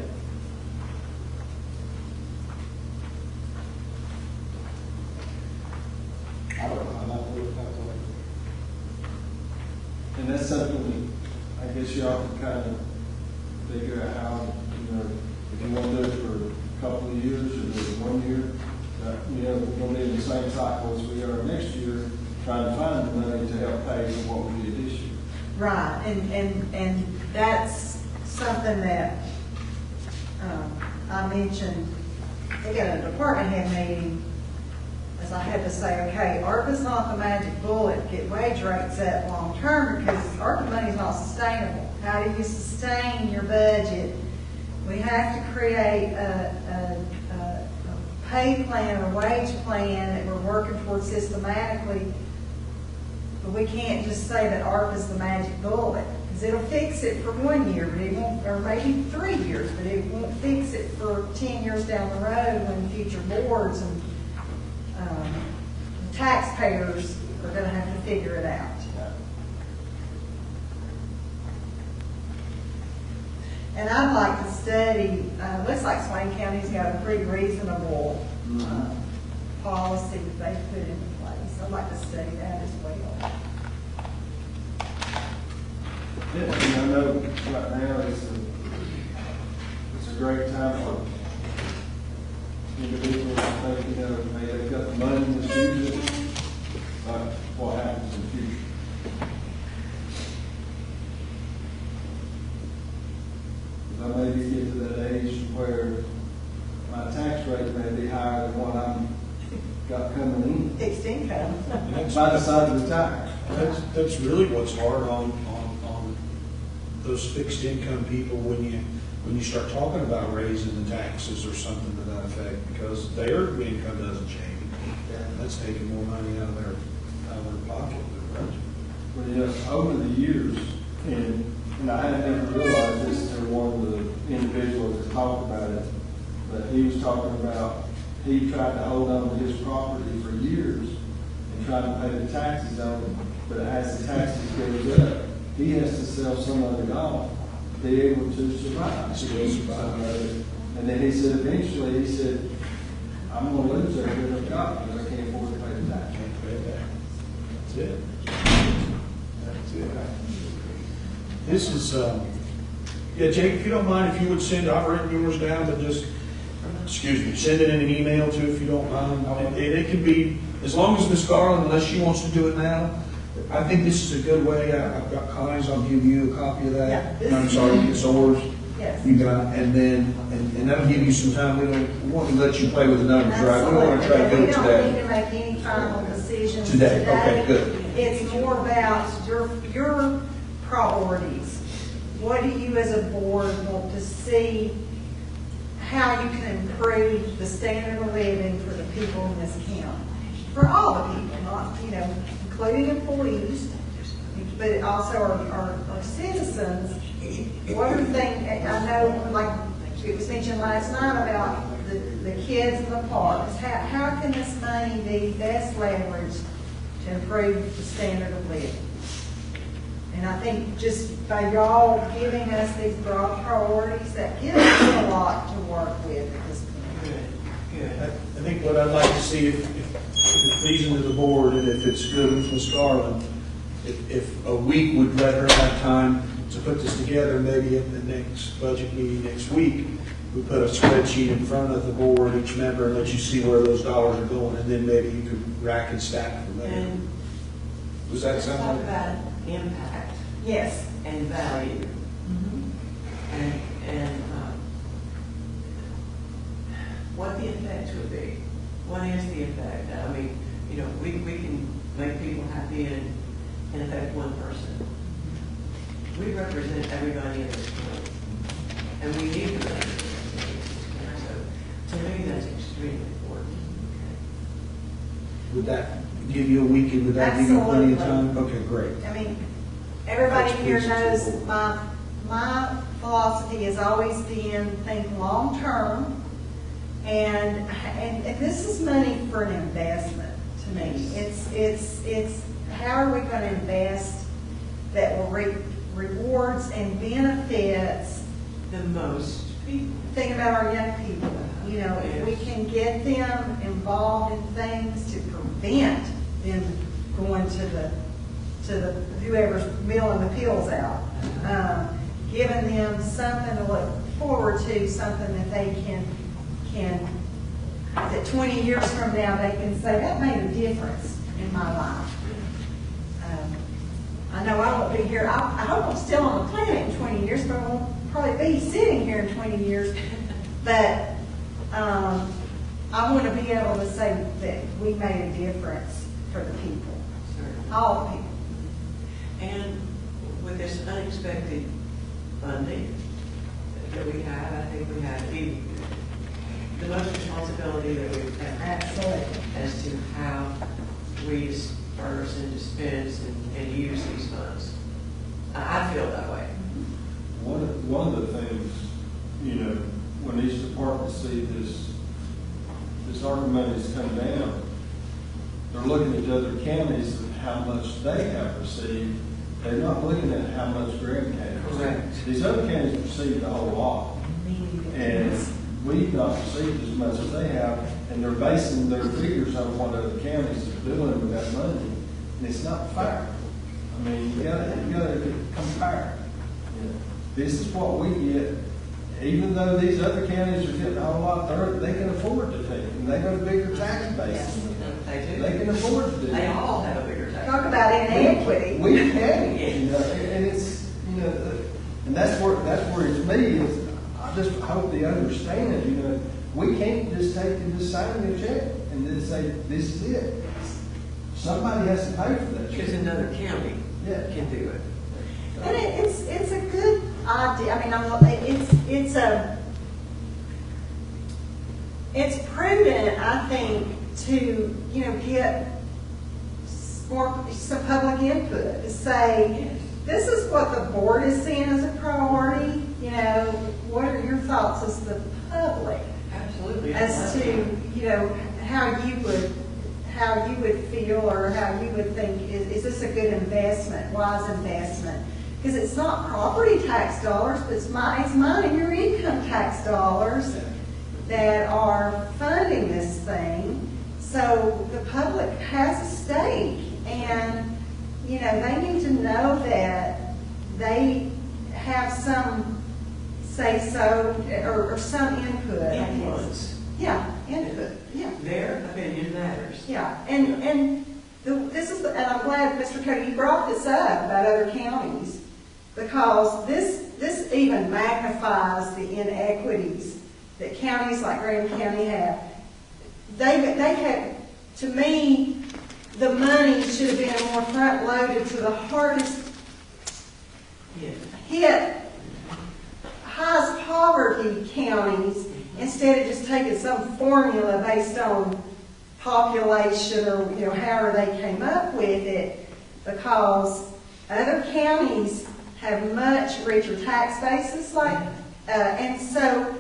E: I don't know how that works out.
C: And that's something that I guess y'all can kind of figure out how, if you want to do it for a couple of years or do it 1 year, we're going to be in the same cycle as we are next year, trying to find the money to help pay for what we did this year.
D: Right, and that's something that, I mentioned, we got a department head meeting, as I had to say, okay, ARPA's not the magic bullet to get wage rates up long term, because ARPA money's not sustainable. How do you sustain your budget? We have to create a pay plan or wage plan that we're working towards systematically. But we can't just say that ARPA is the magic bullet, because it'll fix it for 1 year, but it won't, or maybe 3 years, but it won't fix it for 10 years down the road when future boards and taxpayers are going to have to figure it out. And I'd like to study, looks like Swain County's got a pretty reasonable policy that they put into place. I'd like to study that as well.
C: Yeah, I know right now it's a great time for individuals to think, hey, they've got the money in the future, but what happens in the future? I maybe get to that age where my tax rate may be higher than what I'm got coming in.
D: Fixed income.
C: If I decide to retire.
B: That's really what's hard on those fixed income people when you start talking about raising the taxes or something to that effect, because their income doesn't change. That's taking more money out of their pocket.
C: Well, yes, over the years, and I had never realized this until one of the individuals that talked about it, but he was talking about, he tried to hold on to his property for years and tried to pay the taxes on it, but as the taxes goes up, he has to sell some of it off to be able to survive.
B: Still survive.
C: And then he said, eventually, he said, I'm going to lose everything I've got because I can't afford to pay the tax.
B: Can't pay that. That's it. That's it. This is, yeah, Jake, if you don't mind, if you would send, I've written yours down, but just, send it in an email too, if you don't mind. And it can be, as long as Ms. Garland, unless she wants to do it now, I think this is a good way. I've got Connie's, I'll give you a copy of that.
D: Yeah.
B: I'm sorry, it's yours.
D: Yes.
B: You got, and then, and that'll give you some time. We want to let you play with the numbers, right? We don't want to try to do it
D: We don't
B: today.
D: need to make any final decisions
B: Today,
D: today.
B: okay, good.
D: It's more about your priorities. What do you as a board want to see, how you can improve the standard of living for the people in this county? For all the people, not, including employees, but also our citizens. What are things, I know, like it was mentioned last night about the kids in the parks. How can this money be best leveraged to improve the standard of living? And I think just by y'all giving us these broad priorities, that gives us a lot to work with at this point.
A: Good.
B: I think what I'd like to see, if it's pleasing to the board, and if it's good with Ms. Garland, if a week would let her have time to put this together, maybe at the next budget meeting next week, we put a spreadsheet in front of the board, each member, and let you see where those dollars are going, and then maybe you could rack and stack from there.
A: And
B: Does that
A: let's
B: sound
A: talk
B: like?
A: about impact.
D: Yes,
A: and value. And what the effect would be. What is the effect? I mean, you know, we can make people happy and affect one person. We represent everybody in this county, and we need to represent everybody in this county. So to me, that's extremely important.
B: Would that give you a week, and would that give you plenty of time? Okay, great.
D: I mean, everybody
B: That's
D: here
B: pleasing
D: knows
B: to the board.
D: my philosophy has always been think long-term, and this is money for an investment to me. It's how are we going to invest that will reap rewards and benefits
A: The most people.
D: think about our young people. You know, if we can get them involved in things to prevent them going to the whoever's milling the pills out, giving them something to look forward to, something that they can that 20 years from now they can say that made a difference in my life. I know I won't be here. I hope I'm still on the planet in 20 years, but I won't probably be sitting here in 20 years. But I want to be able to say that we made a difference for the people,
A: Certainly.
D: all the people.
A: And with this unexpected funding that we have, I think we have the most responsibility that we've ever had
D: Absolutely.
A: as to how we disperse and dispense and use these funds. I feel that way.
C: One of the things, you know, when each department see this ARPA money's come down, they're looking at other counties and how much they have received. They're not looking at how much Graham County received.
A: Correct.
C: These other counties received a whole lot, and we've not received as much as they have, and they're basing their figures on what other counties are doing with that money, and it's not fair. I mean, you gotta compare. This is what we get, even though these other counties are getting a whole lot, they can afford to take it, and they got a bigger tax base.
A: They do.
C: They can afford to do
A: They
C: it.
A: all have a bigger tax.
D: Talk about inequity.
C: We can, you know, and it's, you know, and that's where it's me, is I just hope they understand, you know, we can't just take and just sign a check and then say, this is it. Somebody has to pay for that
A: Because
C: check.
A: another county
C: Yeah.
A: can do it.
D: And it's a good idea. I mean, it's prudent, I think, to, you know, get some public input to say, this is what the board is seeing as a priority. You know, what are your thoughts as the public
A: Absolutely.
D: as to, you know, how you would feel or how you would think, is this a good investment, wise investment? Because it's not property tax dollars, but it's mine and your income tax dollars that are funding this thing. So the public has a stake, and, you know, they need to know that they have some say-so or some input. I guess.
A: Influence.
D: Yeah, input, yeah.
A: Their opinion matters.
D: Yeah, and and I'm glad, Mr. Cody, you brought this up about other counties, because this even magnifies the inequities that counties like Graham County have. They have, to me, the money should have been more front-loaded to the hardest
A: Yeah.
D: hit, highest poverty counties, instead of just taking some formula based on population or, you know, however they came up with it, because other counties have much richer tax bases, and so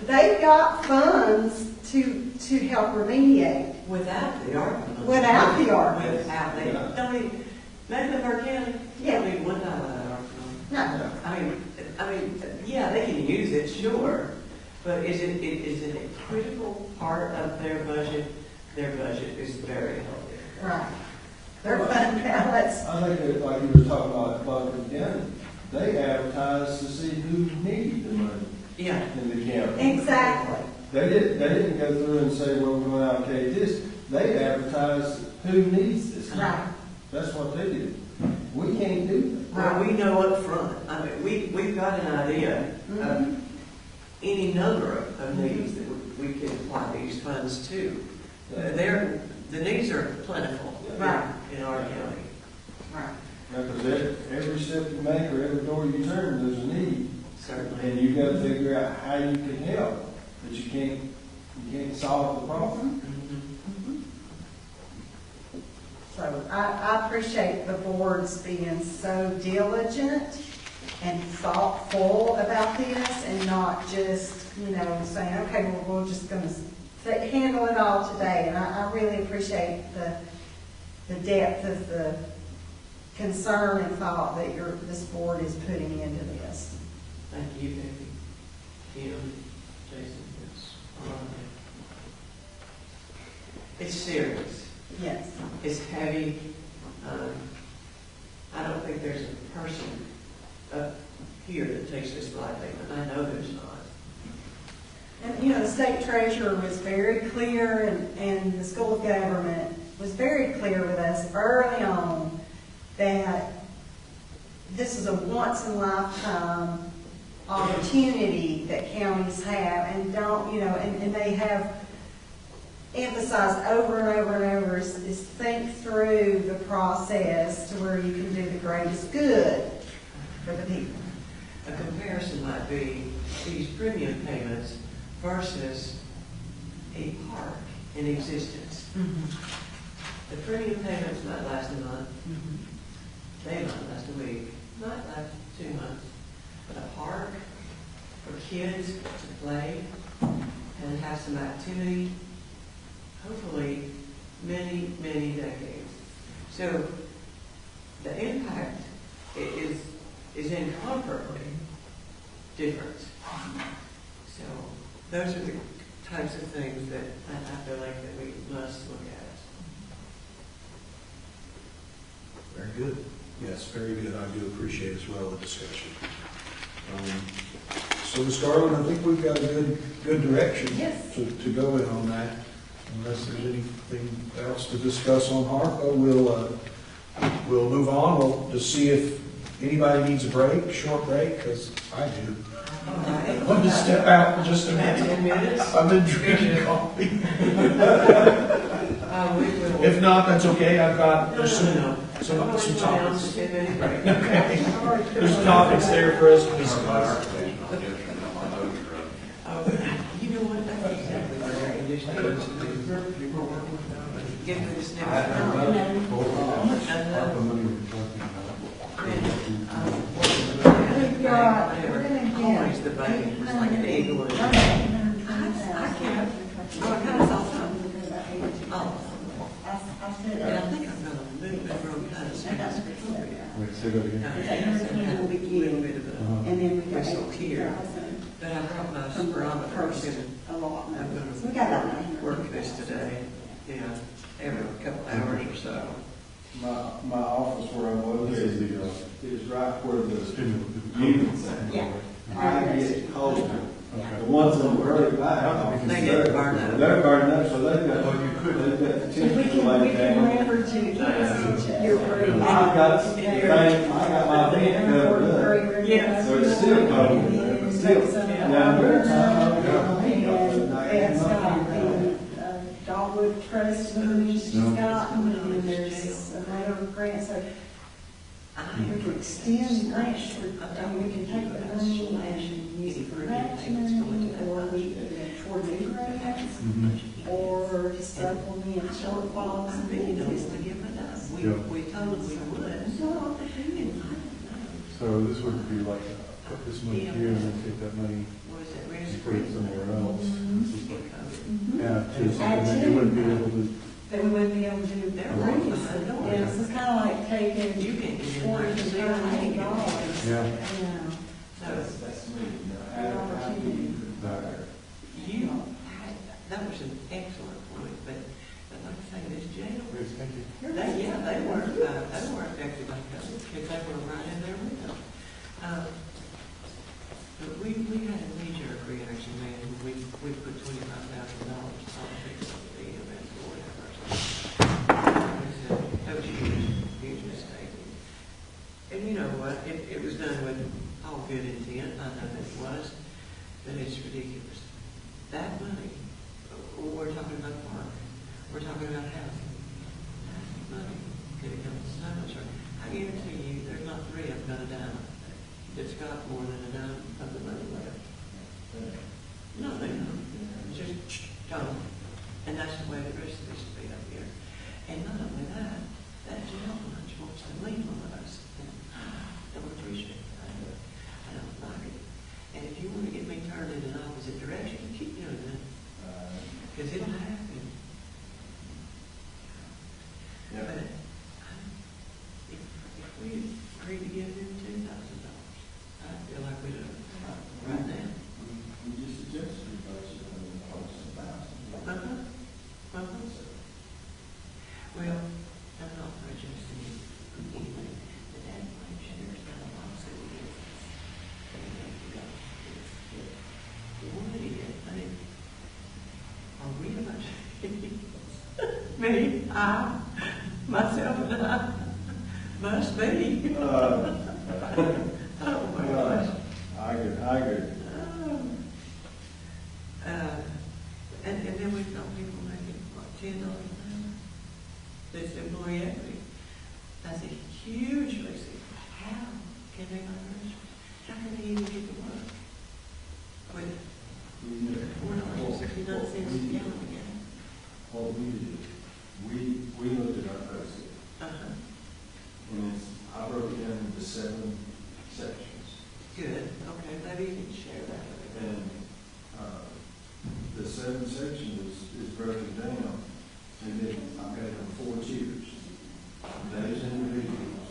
D: they've got funds to help remediate.
A: Without the ARPA money.
D: Without the ARPA.
A: Without, they don't need, Mecklenburg County, they don't need $1 of that ARPA money.
D: No.
A: I mean, yeah, they can use it, sure, but is it a critical part of their budget? Their budget is very healthy.
D: Right. Their fund balance.
C: I think that, like you were talking about Buncombe County, they advertised to see who needed the money
A: Yeah.
C: in the county.
D: Exactly.
C: They didn't go through and say, well, we're going to allocate this. They advertised who needs this.
D: Right.
C: That's what they did. We can't do
A: Well, we know up front. I mean, we've got an idea of any number of needs that we can apply these funds to. The needs are plentiful
D: Right.
A: in our county.
D: Right.
C: that. Because every step you make or every door you turn, there's a need.
A: Certainly.
C: And you gotta figure out how you can help, but you can't solve the problem.
A: Mhm.
D: So I appreciate the boards being so diligent and thoughtful about this and not just, saying, okay, well, we're just gonna handle it all today. And I really appreciate the depth of the concern and thought that this board is putting into this.
A: Thank you, Becky. Kim, Jason, it's serious.
D: Yes.
A: It's heavy. I don't think there's a person up here that takes this lightly, and I know there's not.
D: And, the state treasurer was very clear, and the School of Government was very clear with us early on that this is a once-in-a-lifetime opportunity that counties have, and and they have emphasized over and over and over is think through the process to where you can do the greatest good for the people.
A: A comparison might be these premium payments versus a park in existence. The premium payments might last a month, they might last a week, might last 2 months. But a park for kids to play and have some activity, hopefully many, many decades. So the impact is incomparably different. So those are the types of things that I feel like that we must look at.
B: Very good. Yes, very good. I do appreciate as well the discussion. So, Ms. Garland, I think we've got a good direction
D: Yes.
B: to go in on that. Unless there's anything else to discuss on HARPA, we'll move on. We'll just see if anybody needs a break, short break, because I do.
A: All right.
B: I'm going to step out in just a
A: About
B: minute.
A: 10 minutes?
B: I've been drinking coffee.
A: We will.
B: If not, that's okay. I've got,
A: No.
B: some
A: I'm going to
B: topics.
A: announce a 10-minute break.
B: Okay. There's topics there for us to discuss.
A: You know what, that's exactly what air conditioning is. Give me the snippet. Always the baby was like an eagle. I can't. Oh, I kind of saw something. Oh. And I think I'm gonna move it from kind of space.
E: Wait, say that again.
A: A little bit of a
D: And then we got
A: whistle here. But I brought my spirometer. I'm gonna work this today. Yeah, every couple hours or so.
C: My office where I'm located is right where the units at.
D: Yeah.
C: I get cold. The ones on the very back.
A: They get burned up.
C: They're burning up, so they've got the temperature laid down.
D: Your breathing.
C: I got my vent covered up.
A: Yes.
C: So it's still cold. It's still down there.
D: It's got the Dogwood Trust money she's gotten, and there's another grant, so we can extend grants, we can take the money and use it for match money, or we can toward new grants, or to supplement shortfalls
A: I
D: and
A: think
D: things.
A: it's to give it up.
E: Yeah.
A: We told them we would.
D: No,
E: So this would be like, put this money here and then take that money
A: Was it
E: and put it somewhere else. This is like,
A: really?
E: yeah, just, and then you wouldn't be able to,
D: that we wouldn't be able to do
A: They're
D: grants.
A: right.
D: Yeah, so it's kind of like taking
A: You can't get in
D: $40
A: there.
D: to $30
E: yeah,
A: So
D: an opportunity.
A: that was an excellent point, but like I say, this jail,
E: Great, thank you.
A: they weren't affected like that, because they were right in there with them. But we had a knee-jerk reaction, man, when we put $25,000 on fix the EMS or whatever. That was a huge mistake. guarantee you, there's not three of them got a dime that's got more than a dime of the money left. No, they don't. It's just gone. And that's the way the rest of this will be up here. And not only that, that jail lunch wants to lean on us. And I don't appreciate that. I don't like it. And if you want to get me turned in an opposite direction, keep doing that. Because it'll happen.
C: Yeah.
A: But if we agree to give them $2,000, I feel like we do right now.
C: We just adjusted your budget $100,000.
A: Well, I'm not prejudicing you anyway. The dad claims there's not a lawsuit against us. What idiot, I mean, are we a bunch of me, I, myself and I, must be. Oh my gosh.
C: I agree.
A: And then we've got people making, what, $10 an hour? This employee equity. That's a huge risk. How can they not earn? How can they even get to work? With $4.69 a gallon again.
C: What we did, we looked at our budget, and I broke it down into 7 sections.
A: Good, okay, maybe you can share that with me.
C: And the 7 sections is broken down, and then I gave them 4 tiers. Those individuals,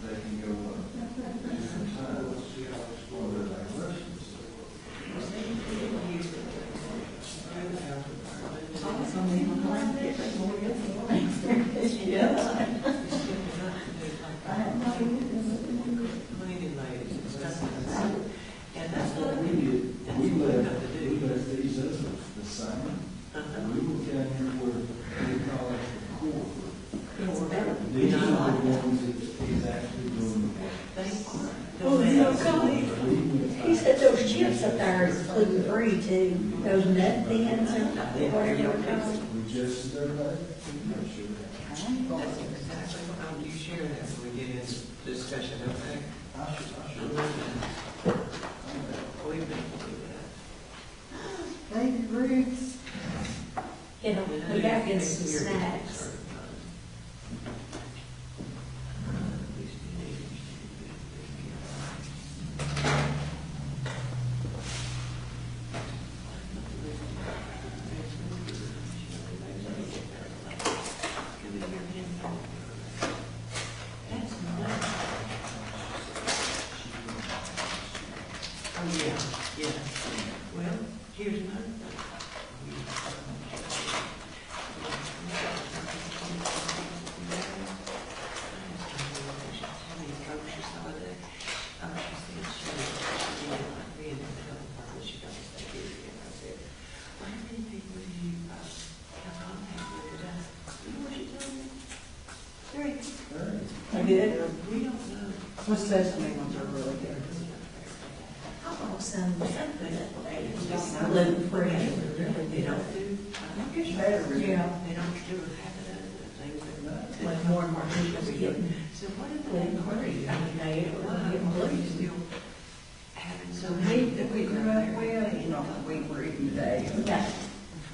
C: they can go up different times for their questions.
A: Cleaning ladies and stuff like that. And that's what
C: We did, we left these others the same. We went down here where we call it the core. These are the ones that actually doing the work.
A: they are.
F: Oh, yeah, he said those chips up there is gluten-free too, those nut thins or whatever they're called.
C: We just, their pay, make sure that.
A: That's exactly what you share that when we get into discussion, okay?
C: I should.
A: We've been through that.
D: Baby Ruth's.
F: You know, we got to get some snacks.
A: Oh, yeah. Well, here's another thing.
F: Are good?
A: We don't know.
D: What's sesame ones are really good.
F: I bought some gluten-free.
A: They don't do.
D: Better.
F: Yeah.
A: They don't do half of things that.
F: Like more and more people getting
A: So what if they
F: gluten-free. I mean, they are getting
A: Why are you
F: gluten.
A: still having
D: So
A: so
D: meat
A: many
D: that we grew up with, you know, that we were eating today,
F: Yeah.
D: it's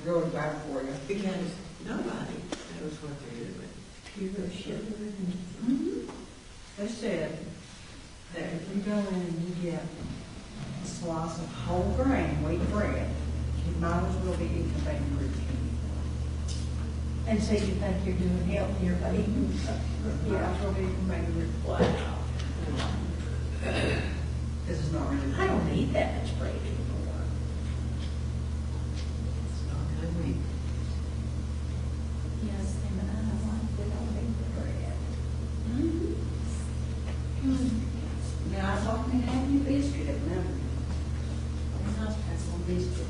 D: really bad for you.
A: Because nobody knows what they're doing.
F: Pure sugar and.
D: They said that if you go in and you get a slice of whole grain wheat bread, you might as well be eating a baby Ruth.
F: And so you think you're doing healthier by eating.
D: You might as well be eating baby Ruth.
F: Wow.
D: This is not really.
F: I don't eat that much bread anymore.
A: It's not good meat.
F: Yes, and I don't like that I eat the bread.
D: Now, I thought we had any biscuit at now.
F: I'm not some biscuit.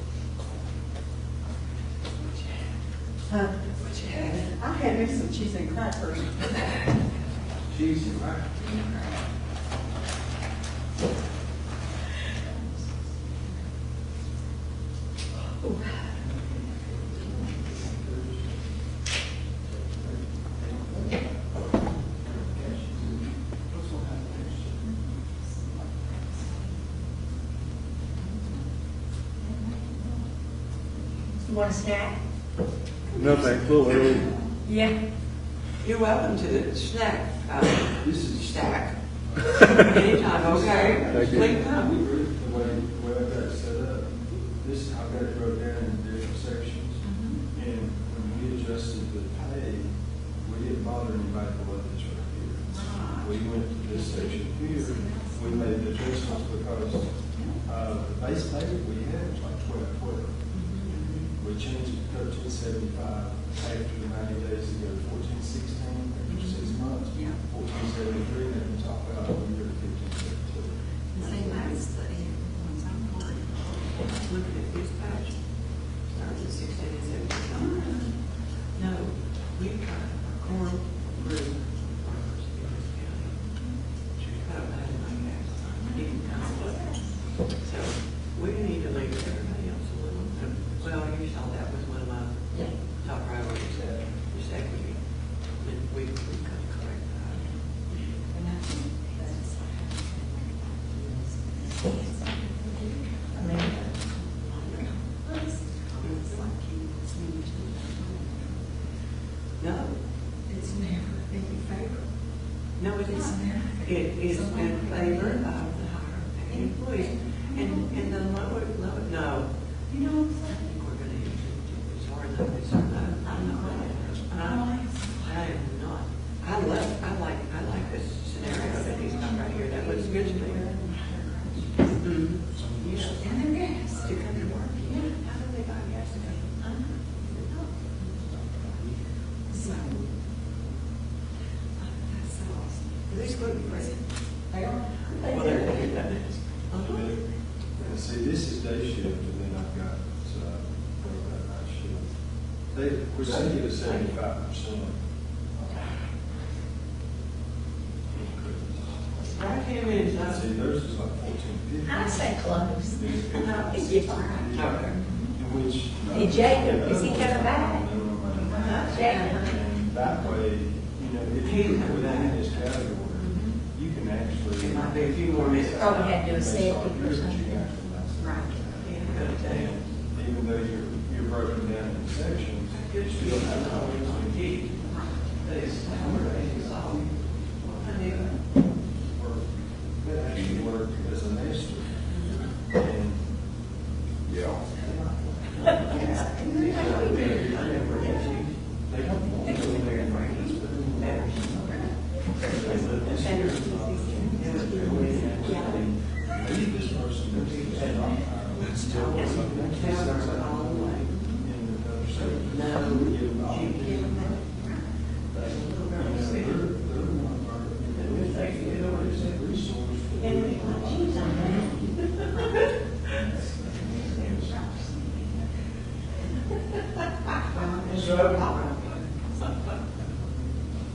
D: Huh?
A: What you have?
D: I had me some cheese and crackers.
C: Cheesy, right?
F: Want a snack?
E: No, thanks, a little early.
F: Yeah.
A: You're welcome to the snack,
G: This is
A: stack. Anytime, okay?
E: Thank you.
A: Please come.
G: the way I've got it set up. This, I've got it broke down in different sections. And when we adjusted the pay, we didn't bother anybody below this right here. We went to this section here, we made the adjustments because, the base pay we had was like 12. We changed it to 1375 after the 90 days ago, 1416 after 6 months. 1473, and then top out over here to 1572.
A: Looking at this patch, starts at 16 and 17. No, we got a corn group workers in this county. I don't have my gas. You can kind of look. So we need to leave everybody else alone. Well, you saw that was one of my top priorities, is equity. And we got to correct that.
F: I mean,
A: No,
F: it's never been in favor.
A: no, it isn't. It is in favor of the higher paid employees. And the lower, no. You know, I think we're gonna use it. It's hard enough, it's hard enough. I'm not. I am not. I like this scenario that he's got right here. That looks good to me. Mm-hmm. Yeah.
F: And their gas.
A: To come to work. Yeah. How do they buy gas to come?
F: So, that's awesome.
A: These could be great.
F: They are.
A: Well, they're good at it.
G: And see, this is day shift, and then I've got, night shift. We're saying it is 75%.
A: Right here is,
G: See, theirs is like 1450.
F: I say close. No, it's different.
A: okay.
G: Which.
F: Hey, Jacob, is he coming back? Jacob.
G: And that way, you know, if you put that in this category, you can actually.
A: It might be a few more minutes.
F: Oh, we had to do a set or
G: Here's what you
F: something.
G: can actually.
F: Right.
G: And even though you're broken down in sections, you still have to always compete.
A: That is, we're ready to solve.
G: Actually work as a master. And
E: Yeah.
G: they don't want to go there and practice, but they're maybe this person is still something in the other side.
A: No.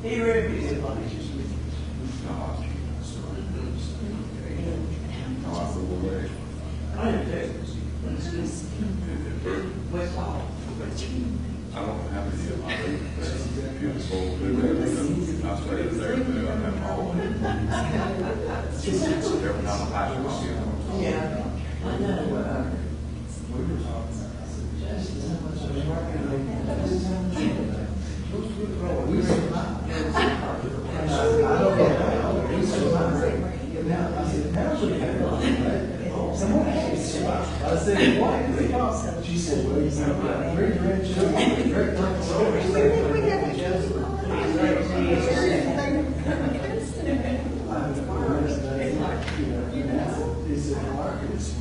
A: He really is like. I am too. West Hall.
I: I don't have any of my room, but it's beautiful. I stayed there too, I have all. Every time I pass it, I'll get one.
A: Yeah. I know,
G: We were talking
C: I said, why? She said, well, you know, great grandchildren, great it's a market, you know,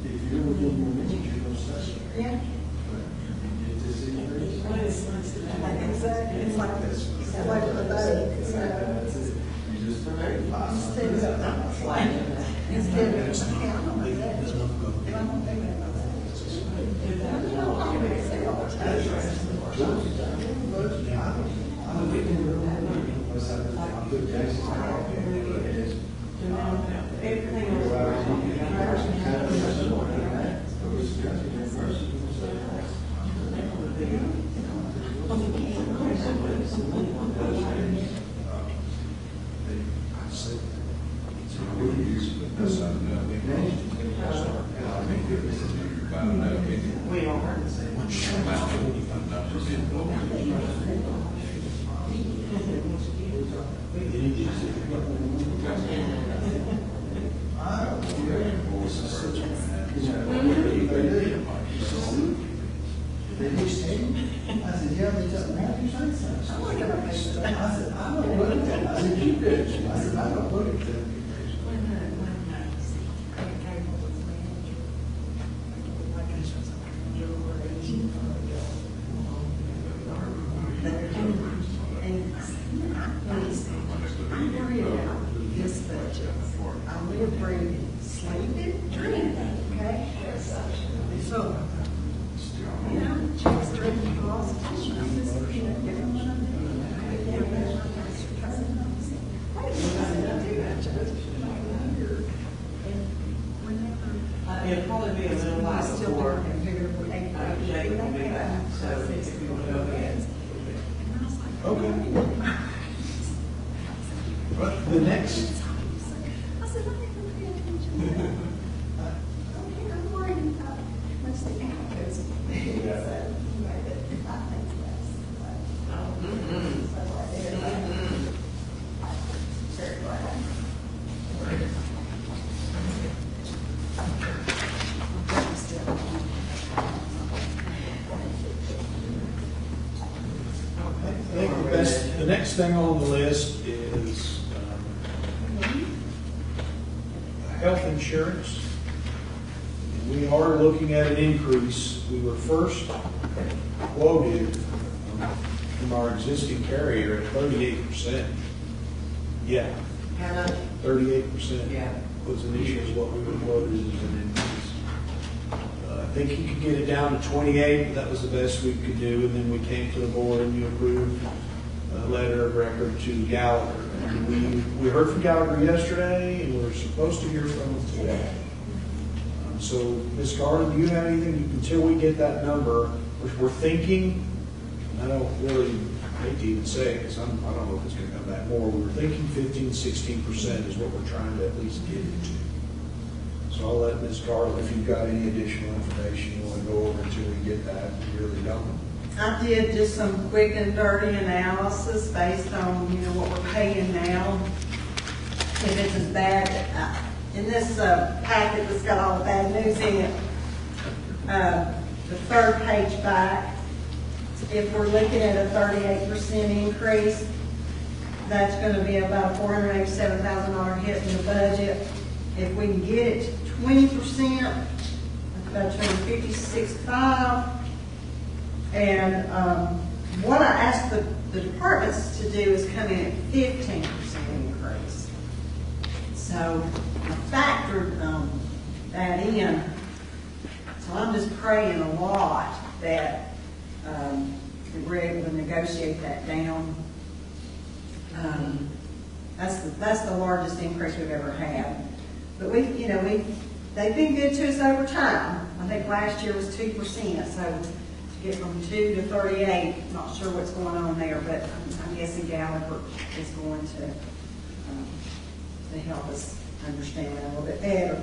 C: if you're within your means, you're going to stay.
F: Yeah.
C: Get this increase.
F: Exactly. It's like this. It's like the buddy. It's like-
C: That's it. You just
F: Instead of just counting on that. And I'm gonna do that.
B: because,
A: We all heard the same.
J: I said, yeah, they just, why did you say so? I said, I don't put it there. I said, you did. I said, I don't put it there.
D: I'm worried about this budget. I live, breathe, sleep it, dream it, okay? So, you know, checks are in the closet. I'm just, you know, every one of them.
A: It'll probably be a little while before Jake will be back, so if you want to go ahead.
B: okay. But the next,
D: I said, I haven't paid attention. I'm worried about much the outgoes. So, anyway, but I think that's very glad.
B: I think the next thing on the list is health insurance. We are looking at an increase. We were first quoted from our existing carrier at 38%. Yeah,
A: How much?
B: 38%.
A: Yeah.
B: Was initially what we were quoted as an increase. I think you could get it down to 28, but that was the best we could do, and then we came to the board and you approved a letter of record to Gallagher. And we heard from Gallagher yesterday, and we're supposed to hear from them today. So, Ms. Garland, do you have anything, until we get that number, which we're thinking, I don't really hate to even say it, because I don't know if it's going to come back more, we were thinking 15-16% is what we're trying to at least get it to. So I'll let Ms. Garland, if you've got any additional information you want to go over until we get that, we really don't.
D: I did just some quick and dirty analysis based on, you know, what we're paying now. If it's as bad, in this packet that's got all the bad news in it, the third page back, if we're looking at a 38% increase, that's going to be about a $487,000 hit in the budget. If we can get it to 20%, that's about $256,500. And what I asked the departments to do is come in at 15% increase. So I factored that in. So I'm just praying a lot that we're able to negotiate that down. That's the largest increase we've ever had. But they've been good to us over time. I think last year was 2%. So to get from 2 to 38, not sure what's going on there, but I'm guessing Gallagher is going to help us understand that a little bit better.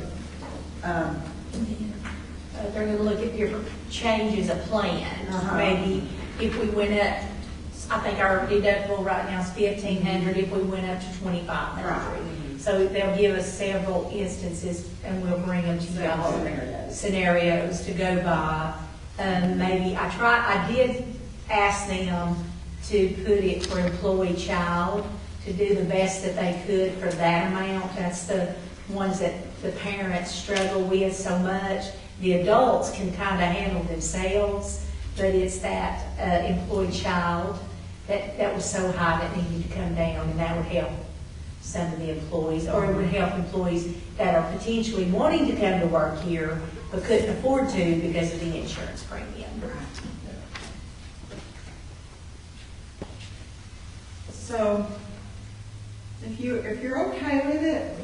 F: They're going to look at different changes of plan. Maybe if we went up, I think our deductible right now is $1,500. If we went up to $2,500, so they'll give us several instances, and we'll bring them to y'all scenarios to go by. Maybe I did ask them to put it for employee child to do the best that they could for that amount. That's the ones that the parents struggle with so much. The adults can kind of handle themselves, but it's that employee child that was so high that needed to come down, and that would help some of the employees, or it would help employees that are potentially wanting to come to work here but couldn't afford to because of the insurance premium.
D: So if you're okay with it,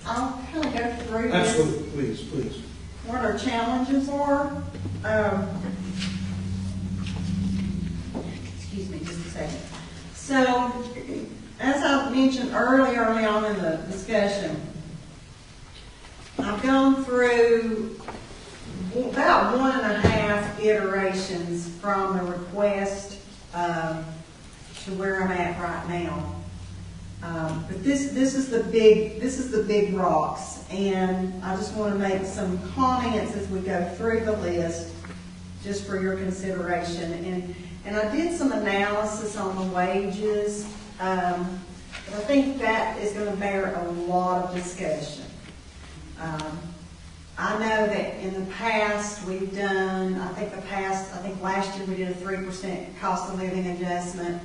D: I'll kind of go through this.
B: Absolutely, please.
D: What our challenges are. Excuse me just a second. So, as I mentioned early on in the discussion, I've gone through about 1.5 iterations from the request to where I'm at right now. But this is the big rocks, and I just want to make some comments as we go through the list, just for your consideration. And I did some analysis on the wages, but I think that is going to bear a lot of discussion. I know that in the past we've done, I think last year we did a 3% cost of living adjustment.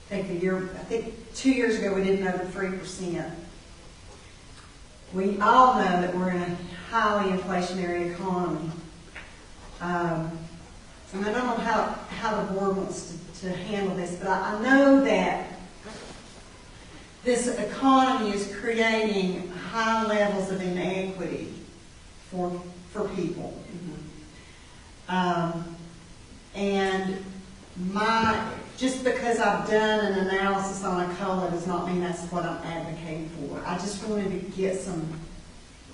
D: I think 2 years ago we did another 3%. We all know that we're in a highly inflationary economy. And I don't know how the board wants to handle this, but I know that this economy is creating high levels of inequity for people. And just because I've done an analysis on a COLA does not mean that's what I'm advocating for. I just wanted to get some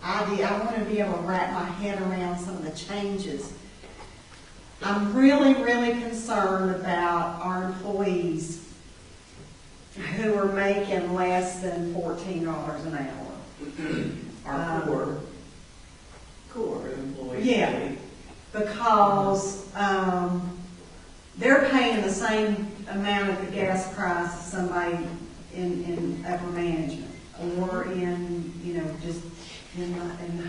D: idea. I want to be able to wrap my head around some of the changes. I'm really, really concerned about our employees who are making less than $14 an hour.
A: Our core employees.
D: Yeah, because they're paying the same amount of the gas price as somebody in upper management or in, just in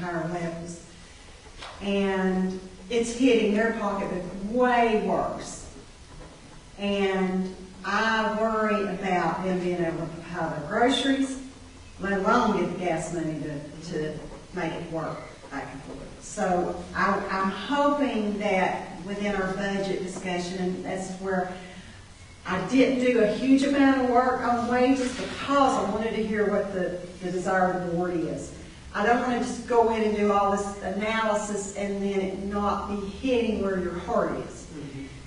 D: higher levels. And it's hitting their pocketbook way worse. And I worry about them being able to buy their groceries, let alone get the gas money to make it work back and forth. So I'm hoping that within our budget discussion, and that's where I didn't do a huge amount of work on wages because I wanted to hear what the desire of the board is. I don't want to just go in and do all this analysis and then it not be hitting where your heart is.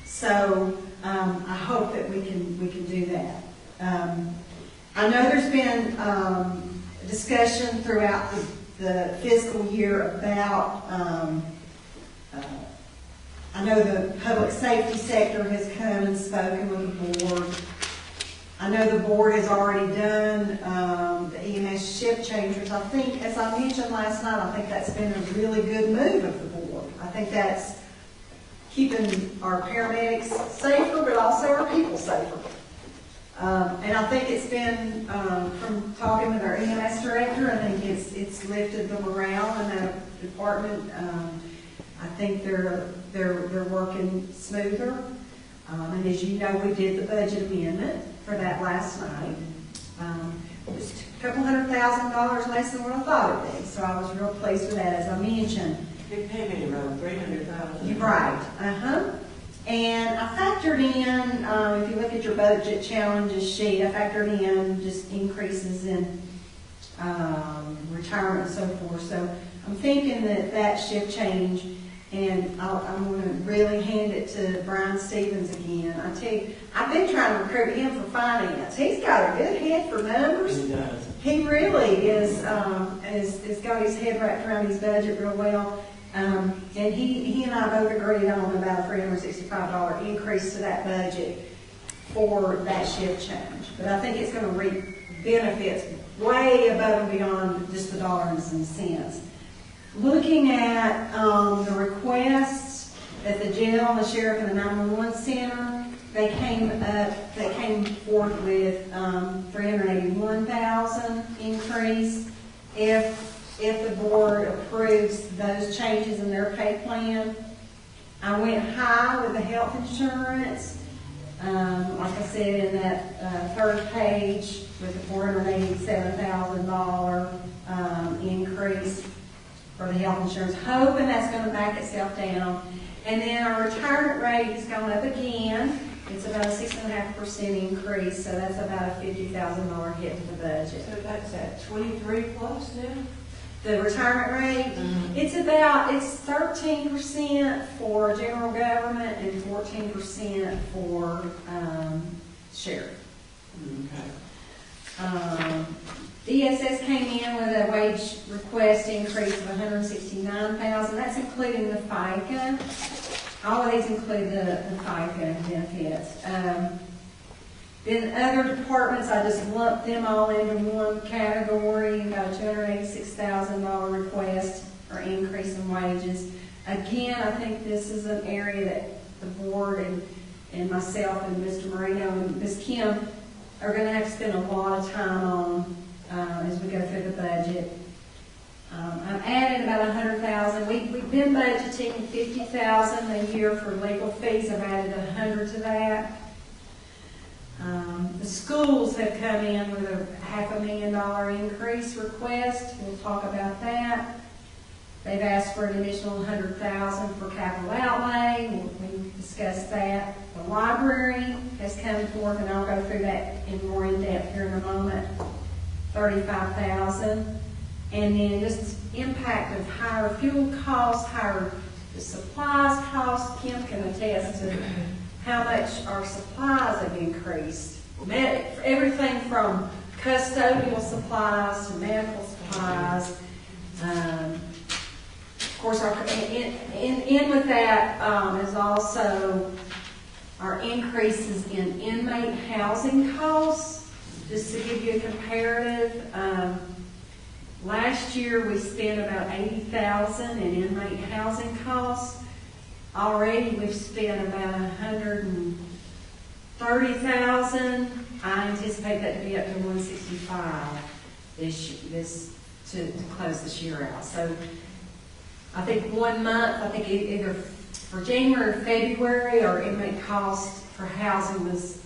D: So I hope that we can do that. I know there's been discussion throughout the fiscal year about, I know the public safety sector has come and spoken with the board. I know the board has already done the EMS shift changes. I think, as I mentioned last night, I think that's been a really good move of the board. I think that's keeping our paramedics safer, but also our people safer. And I think it's been, from talking with our EMS director, I think it's lifted the morale in that department. I think they're working smoother. And as you know, we did the budget amendment for that last night. Just a couple $100,000 less than what I thought it'd be. So I was real pleased with that, as I mentioned.
A: They pay me around $300,000.
D: You're right. And I factored in, if you look at your budget challenges sheet, I factored in just increases in retirement and so forth. So I'm thinking that shift change, and I'm going to really hand it to Brian Stevens again. I tell you, I've been trying to recruit him for finance. He's got a good head for numbers.
A: He does.
D: He really is got his head wrapped around his budget real well. And he and I both agreed on about a $365 increase to that budget for that shift change. But I think it's going to reap benefits way above and beyond just the dollars and cents. Looking at the requests at the jail, the sheriff, and the 911 center, they came forth with $381,000 increase if the board approves those changes in their pay plan. I went high with the health insurance. Like I said, in that third page with the $487,000 increase for the health insurance, hoping that's going to back itself down. And then our retirement rate has gone up again. It's about a 6.5% increase, so that's about a $50,000 hit to the budget.
H: So that's at 23 plus now?
D: The retirement rate, it's 13% for general government and 14% for sheriff.
A: Okay.
K: DSS came in with a wage request increase of $169,000. That's including the FICA. All of these include the FICA benefits. Then other departments, I just lumped them all into one category. Got a $286,000 request for increase in wages. Again, I think this is an area that the board and myself and Mr. Marino and Ms. Kim are going to have to spend a lot of time on as we go through the budget. I've added about $100,000. We've been budgeting $50,000 a year for legal fees. I've added $100,000 to that. The schools have come in with a $500,000 increase request. We'll talk about that. They've asked for an additional $100,000 for capital outlay. We discussed that. The library has come forth, and I'll go through that in more in depth here in a moment. $35,000. And then just impact of higher fuel costs, higher supplies costs. Kim can attest to how much our supplies have increased. Everything from custodial supplies to medical supplies. Of course, in with that is also our increases in inmate housing costs. Just to give you a comparative, last year we spent about $80,000 in inmate housing costs. Already we've spent about $130,000. I anticipate that to be up to $165,000 to close this year out. So I think 1 month, I think either for January or February, our inmate cost for housing was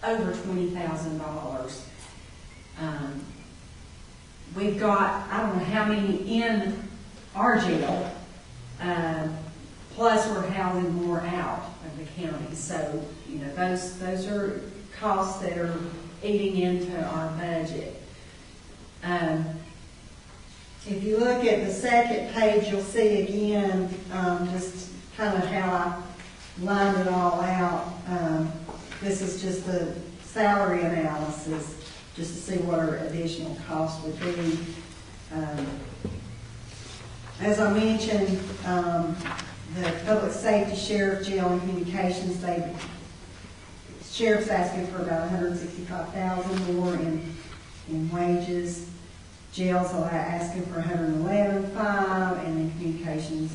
K: over $20,000. We've got, I don't know how many in our jail, plus we're housing more out of the county. So, you know, those are costs that are eating into our budget. If you look at the second page, you'll see again just kind of how I lined it all out. This is just the salary analysis, just to see what our additional costs would be. As I mentioned, the public safety, sheriff, jail, and communications, sheriff's asking for about $165,000 more in wages. Jail's asking for $111,500, and then communications,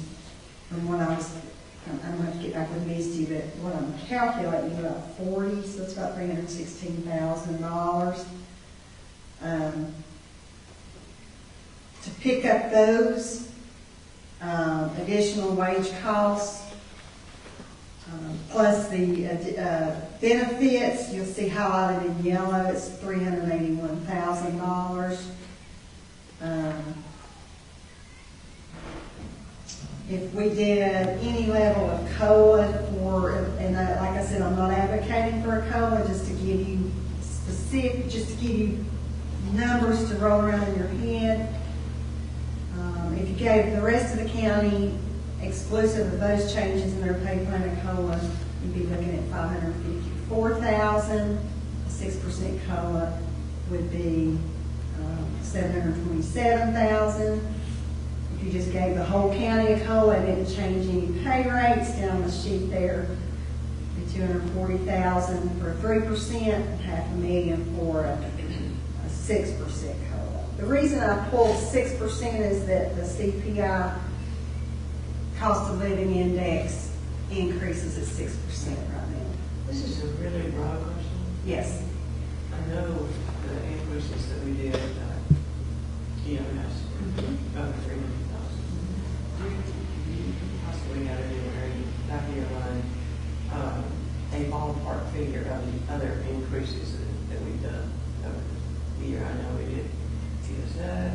K: from what I'm going to have to get back with Misty, but what I'm calculating is about 40, so it's about $316,000. To pick up those additional wage costs, plus the benefits, you'll see highlighted in yellow, it's $381,000. If we did any level of COLA like I said, I'm not advocating for a COLA, just to give you specific, just to give you numbers to roll around in your head. If you gave the rest of the county, exclusive of those changes in their pay plan and COLA, you'd be looking at $554,000. A 6% COLA would be $727,000. If you just gave the whole county a COLA and didn't change any pay rates, down the sheet there, $240,000 for a 3% and $500,000 for a 6% COLA. The reason I pulled 6% is that the CPI cost of living index increases at 6% right now.
A: This is a really broad question.
K: Yes.
A: I know the increases that we did EMS, about $300,000. Do you possibly have anywhere back in your mind a ballpark figure of the other increases that we've done over the year? I know we did TSS,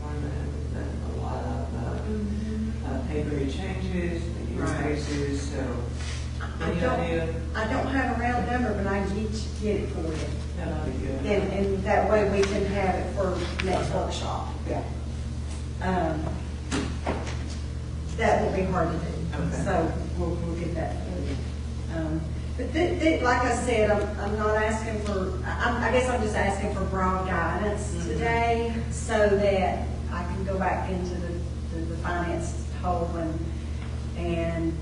A: we've done a lot of pay grade changes, the increases, so
K: I don't have a round number, but I can get it for you.
A: That'll be good.
K: And that way we can have it for next workshop.
A: Yeah.
K: That will be hard to do.
A: Okay.
K: So we'll get that for you.
D: But like I said, I'm not asking for, I guess I'm just asking for broad guidance today so that I can go back into the finance hole and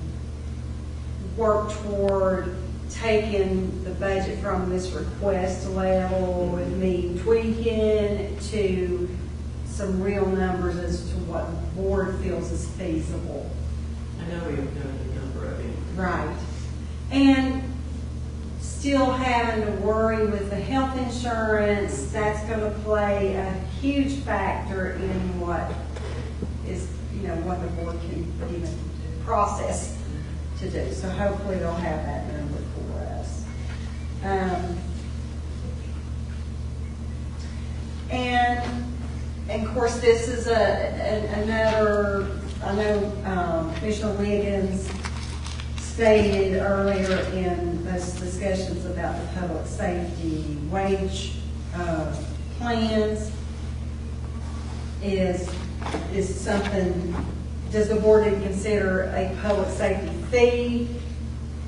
D: work toward taking the budget from this request level and me tweaking to some real numbers as to what the board feels is feasible.
A: I know we've done a number of it.
D: Right. And still having to worry with the health insurance, that's going to play a huge factor in what is, what the board can even process to do. So hopefully they'll have that number for us. And of course, this is another, I know Commissioner Wiggins stated earlier in those discussions about the public safety wage plans is something, does the board even consider a public safety fee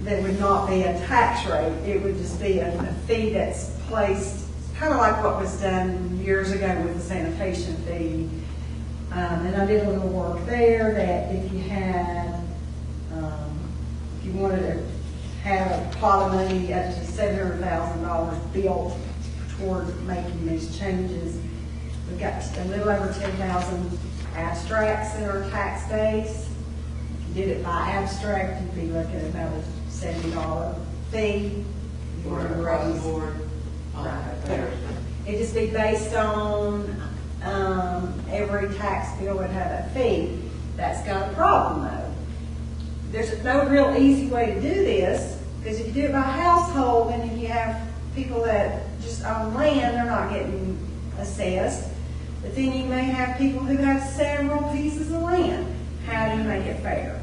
D: that would not be a tax rate? It would just be a fee that's placed, kind of like what was done years ago with the sanitation fee. And I did a little work there that if you had, if you wanted to have a pot of money up to $700,000 built toward making these changes, we've got a little over 10,000 abstracts in our tax base. If you did it by abstract, you'd be looking at about a $70 fee.
A: For across the board.
D: Right. It'd just be based on every tax bill would have a fee. That's got a problem though. There's no real easy way to do this, because if you do it by household, and if you have people that just own land, they're not getting assessed. But then you may have people who have several pieces of land. How do you make it fair?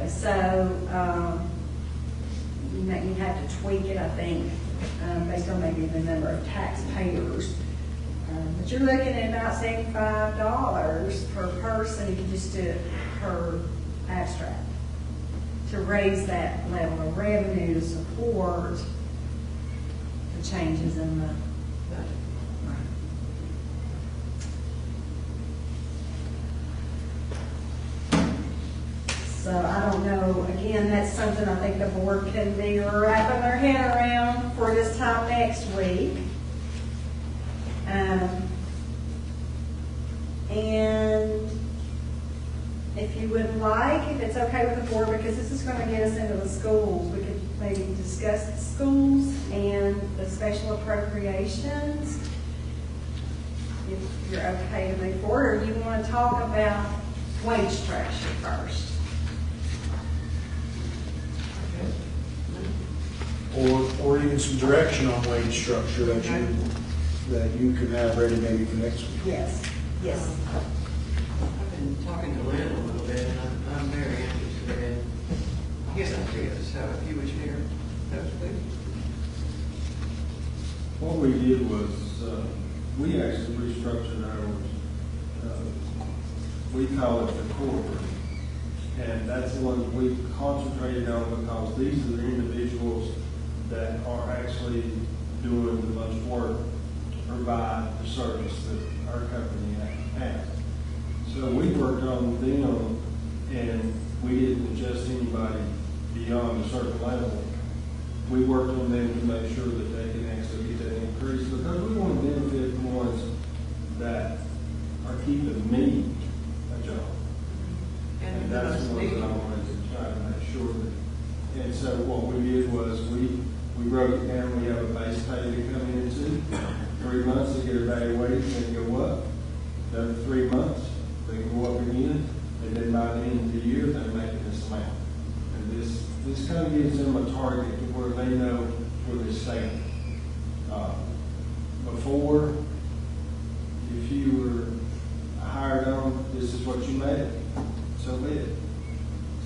D: So you have to tweak it, I think, based on maybe the number of taxpayers. But you're looking at about $75 per person if you just do it per abstract, to raise that level of revenue to support the changes in the budget. So I don't know, again, that's something I think the board can be wrapping their head around for this time next week. And if you would like, if it's okay with the board, because this is going to get us into the schools, we could maybe discuss the schools and the special appropriations. If you're okay to move forward, or you want to talk about wage structure first.
B: Or even some direction on wage structure that you can have ready maybe for next week.
D: Yes. Yes.
A: I've been talking to Lynn a little bit, and I'm very interested in, I guess I'll tell you this, how if you would share those, please.
C: What we did was, we actually restructured ours. We call it the corporate. And that's the one we concentrated on because these are the individuals that are actually doing the most work to provide the service that our company has. So we worked on them, and we didn't adjust anybody beyond a certain level. We worked on them to make sure that they can actually get that increase, because we want to benefit the ones that are keeping me a job. And that's the ones that I wanted to try to make sure that. And so what we did was we wrote it down. We have a base pay to come into 3 months, they get evaluated, and go up. Another 3 months, they can go up again, and then by the end of the year, they're making this amount. And this kind of gives them a target to where they know where they stand. Before, if you were hired on, this is what you made, so be it.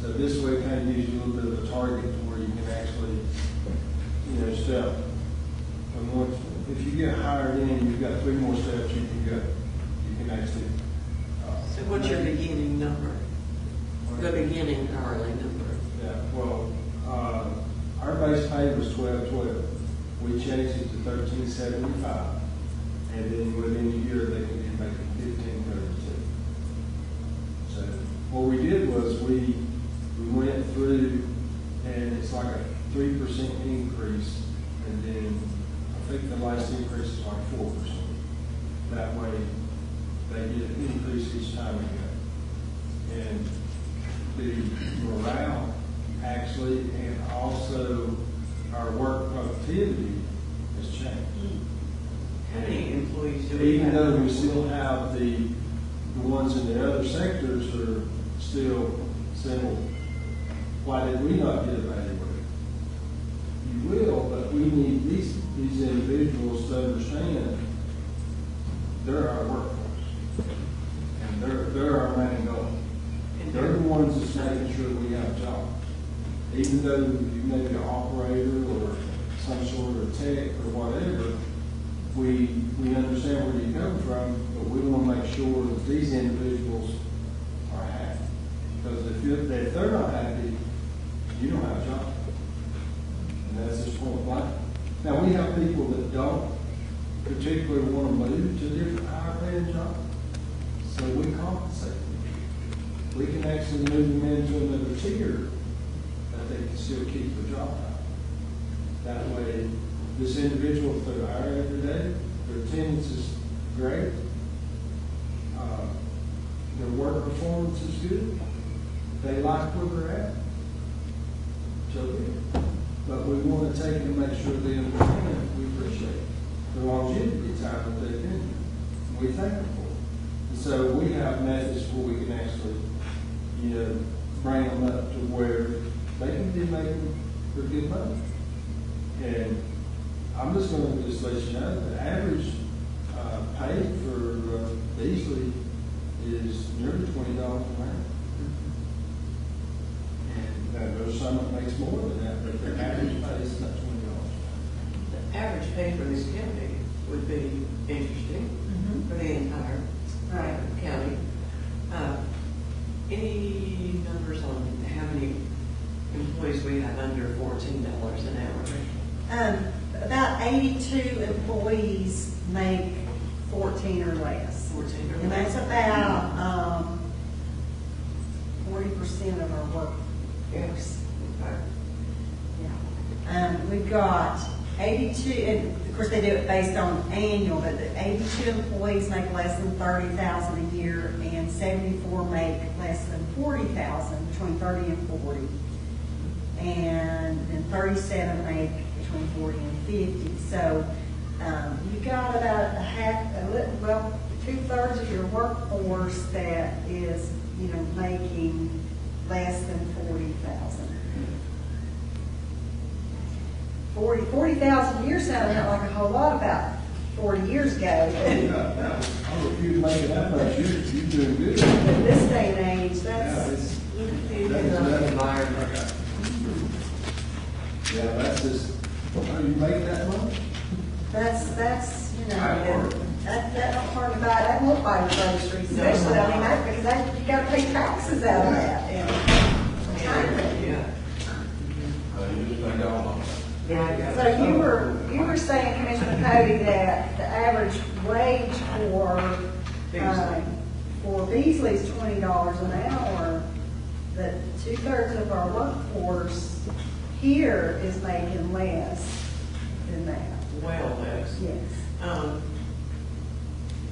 C: So this way kind of gives you a little bit of a target to where you can actually, step. And once, if you get hired in, you've got 3 more steps you can go. You can actually.
A: So what's your beginning number? The beginning hourly number?
C: Yeah, well, our base pay was $12.12. We changed it to $13.75, and then within a year, they could be making $15.32. So what we did was we went through, and it's like a 3% increase, and then I think the last increase is like 4%. That way, they get an increase each time we go. And the morale, actually, and also our work productivity has changed.
A: How many employees do we have?
C: Even though we still have the ones in the other sectors are still saying, why did we not get evaluated? You will, but we need these individuals to understand they're our workforce. And they're our main goal. They're the ones that's making sure we have jobs. Even though you may be an operator or some sort of tech or whatever, we understand where you come from, but we want to make sure that these individuals are happy. Because if they're not happy, you don't have a job. And that's just point blank. Now, we have people that don't particularly want to move to different higher paying jobs, so we compensate them. We can actually move them into another tier that they can still keep their job out. That way, this individual, if they're hired every day, their attendance is great, their work performance is good, they like where they're at, so good. But we want to take and make sure they understand we appreciate the longevity time that they've been here. We thank them for it. And so we have methods where we can actually, bring them up to where they can be making pretty good money. And I'm just going to just let you know the average pay for Beasley is nearly $20 an hour. And there's some that makes more than that, but the average pay is not $20.
A: The average pay for this county would be interesting for the entire county. Any numbers on how many employees we have under $14 an hour?
D: About 82 employees make 14 or less.
A: 14 or
D: And
A: less.
D: that's about 40% of our workforce.
A: Okay.
D: Yeah. We've got 82, and of course they do it based on annual, but the 82 employees make less than $30,000 a year, and 74 make less than $40,000, between 30 and 40, and 37 make between 40 and 50. So you've got about two-thirds of your workforce that is, making less than $40,000. 40,000 a year sounded like a whole lot about 40 years ago.
C: I don't know if you're making that much, you're doing good.
D: In this day and age, that's.
C: Yeah, that's just, you make that much?
D: That's, that don't hard to buy, that won't buy your groceries, especially, because you gotta pay taxes out of that. And
A: Yeah.
I: You just think all of
D: So you were saying, Commissioner Cody, that the average wage for Beasley is $20 an hour, that two-thirds of our workforce here is making less than that.
A: Well less.
D: Yes.
A: Have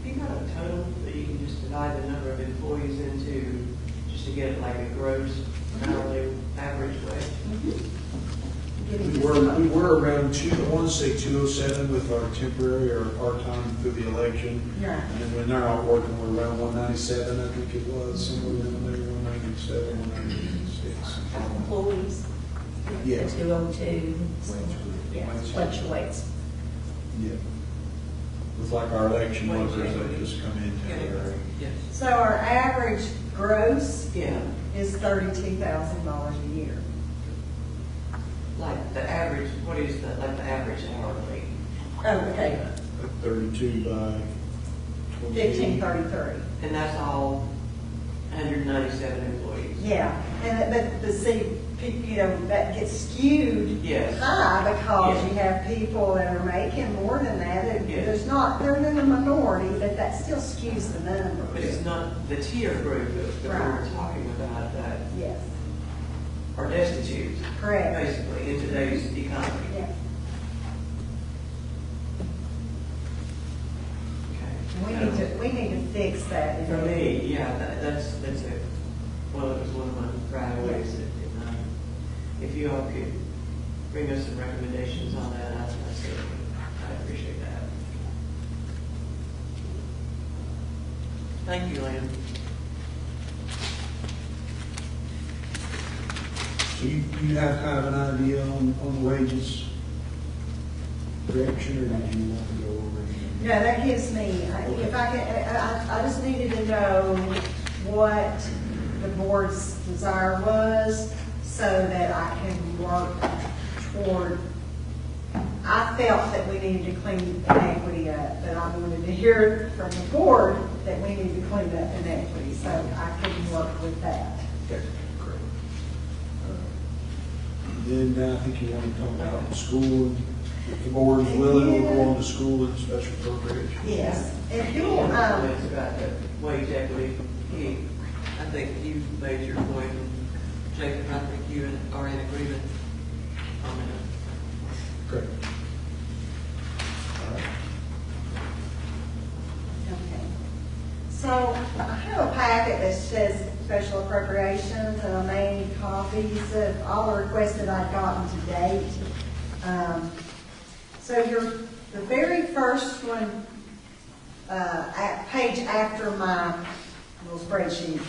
A: you got a total that you can just divide the number of employees into, just to get like a gross hourly average wage?
B: We were around 207 with our temporary or part-time through the election.
D: Right.
B: And then when they're not working, we're around 197, I think it was, somewhere around there, 197, 196.
F: Employees.
B: Yeah.
F: 202. Yeah, fluctuates.
B: Yeah. With like our election workers, they just come in temporary.
A: Yes.
D: So our average gross
A: Yeah,
D: is $32,000 a year.
A: like the average, what is the average hourly?
D: Oh, okay,
B: 32 by 28.
D: 1533.
A: And that's all 197 employees?
D: Yeah, but see, you know, that gets skewed
A: Yes.
D: high because
A: Yes.
D: you have people that are making more than that.
A: Yes.
D: There's not, they're in the minority, but that still skews the
A: But
D: numbers.
A: it's not the tier group that we're
D: Right.
A: talking about that
D: Yes,
A: are destitute,
D: correct.
A: basically, in today's economy.
D: Yeah.
A: Okay.
D: We need to fix that.
A: For me, yeah, that's it. Well, it was one of my priorities. If you all could bring us some recommendations on that, I'd appreciate that. Thank you, Lynn.
B: So you have kind of an idea on the wages direction, or did you want to go over anything?
D: No, that gives me, if I can, I just needed to know what the board's desire was so that I can work toward, I felt that we needed to clean inequity up, but I wanted to hear from the board that we needed to clean up inequity, so I can work with that.
B: Okay, great. Then I think you want to talk about the school, and if the board's willing, we'll go on to school and special appropriations.
D: Yes, if you'll,
A: Comments about the wage equity. I think you made your point, and Jacob, I think you are in agreement on that.
B: Great. All right.
D: okay. So I have a packet that says special appropriations, and I made copies of all the requests that I've gotten to date. So the very first one, page after my little spreadsheet,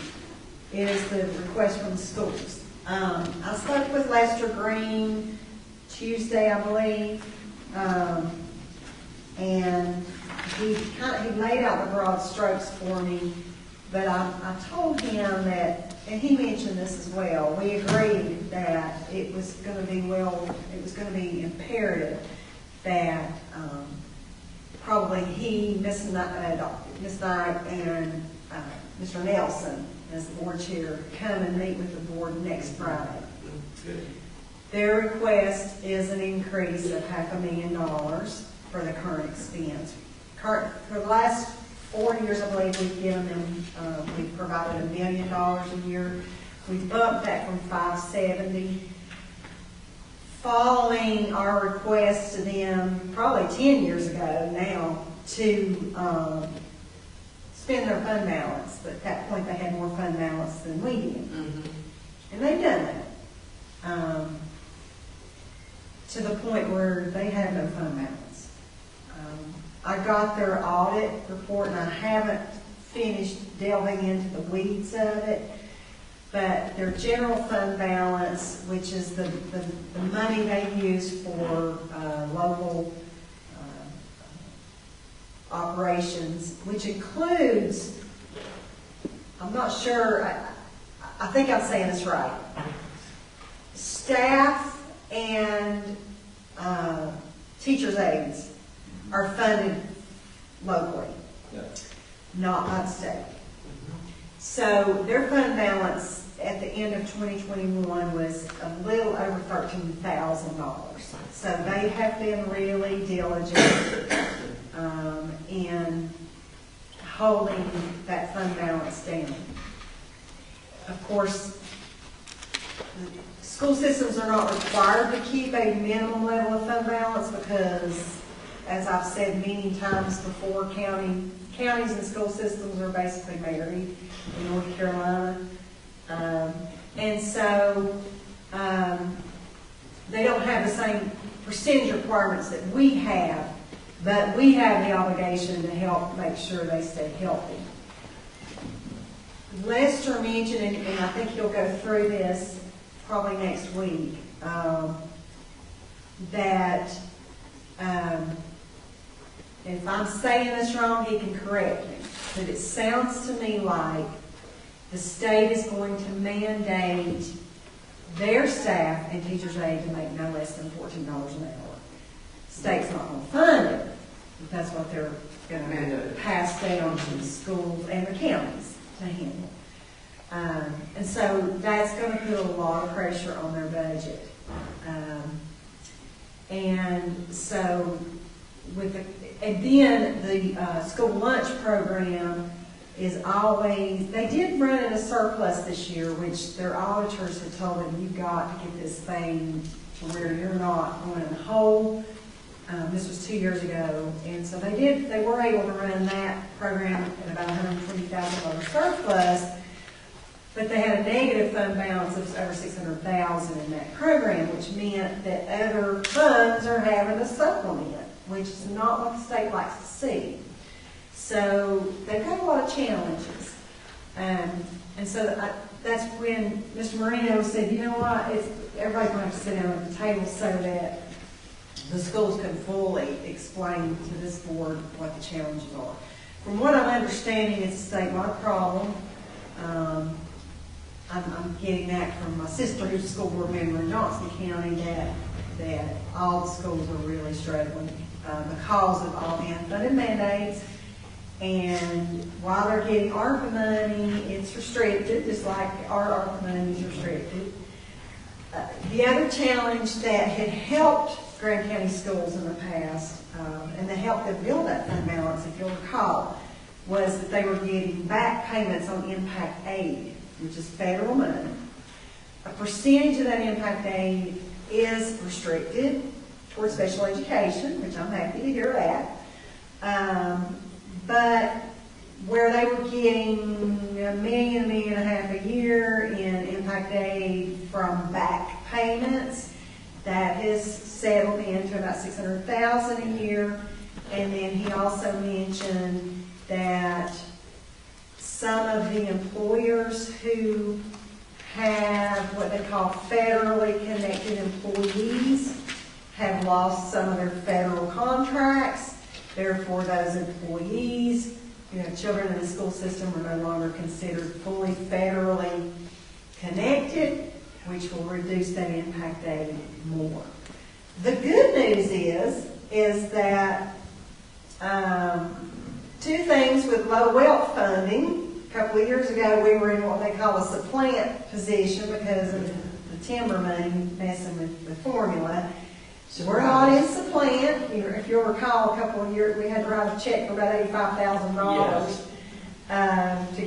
D: is the request from the schools. I spoke with Lester Green Tuesday, I believe, and he laid out the broad strokes for me, but I told him that, and he mentioned this as well, we agreed that it was going to be imperative that probably he, Ms. Knight, and Mr. Nelson, as the board chair, come and meet with the board next Friday.
A: Good.
D: Their request is an increase of $500,000 for the current expense. For the last 4 years, I believe we've given them, we've provided $1 million a year. We've bumped that from $570,000. Following our request to them probably 10 years ago now to spend their fund balance, but at that point they had more fund balance than we did.
A: Mm-hmm.
D: And they've done that. To the point where they have no fund balance. I got their audit report and I haven't finished delving into the weeds of it, but their general fund balance, which is the money they use for local operations, which includes, I'm not sure, I think I'm saying this right, staff and teachers' aides are funded locally, not by the state. So their fund balance at the end of 2021 was a little over $13,000. So they have been really diligent in holding that fund balance down. Of course, school systems are not required to keep a minimum level of fund balance because, as I've said many times before, counties and school systems are basically married in North Carolina. And so they don't have the same percentage requirements that we have, but we have the obligation to help make sure they stay healthy. Lester mentioned, and I think he'll go through this probably next week, that if I'm saying this wrong, he can correct me, but it sounds to me like the state is going to mandate their staff and teachers' aid to make no less than $14 an hour. State's not going to fund it, but that's what they're going to pass down to the schools and the counties to handle. And so that's gonna put a lot of pressure on their budget. And so and then the school lunch program is always, they did run in a surplus this year, which their auditors had told them, you've got to get this thing to where you're not going in the hole. This was 2 years ago, and so they were able to run that program at about $120,000 surplus, but they had a negative fund balance of over $600,000 in that program, which meant that other funds are having to supplement, which is not what the state likes to see. So they've got a lot of challenges. And so that's when Mr. Marino said, you know what, everybody's going to have to sit down at the table so that the schools can fully explain to this board what the challenges are. From what I'm understanding, it's a statewide problem. I'm getting that from my sister, who's a school board member in Johnson County, that all the schools are really struggling because of all the unfunded mandates. And while they're getting ARPA money, it's restricted, just like our ARPA money is restricted. The other challenge that had helped Graham County schools in the past, and that helped them build that fund balance, if you'll recall, was that they were getting back payments on impact aid, which is federal money. A percentage of that impact aid is restricted towards special education, which I'm happy to hear that. But where they were getting $1.5 million a year in impact aid from back payments, that has settled into about $600,000 a year. And then he also mentioned that some of the employers who have what they call federally connected employees have lost some of their federal contracts. Therefore, those employees who have children in the school system are no longer considered fully federally connected, which will reduce that impact aid more. The good news is that two things with low wealth funding. A couple of years ago, we were in what they call a supplant position because of the timber money messing with the formula. So we're not in supplant. If you'll recall, a couple of years, we had to write a check for about $85,000 to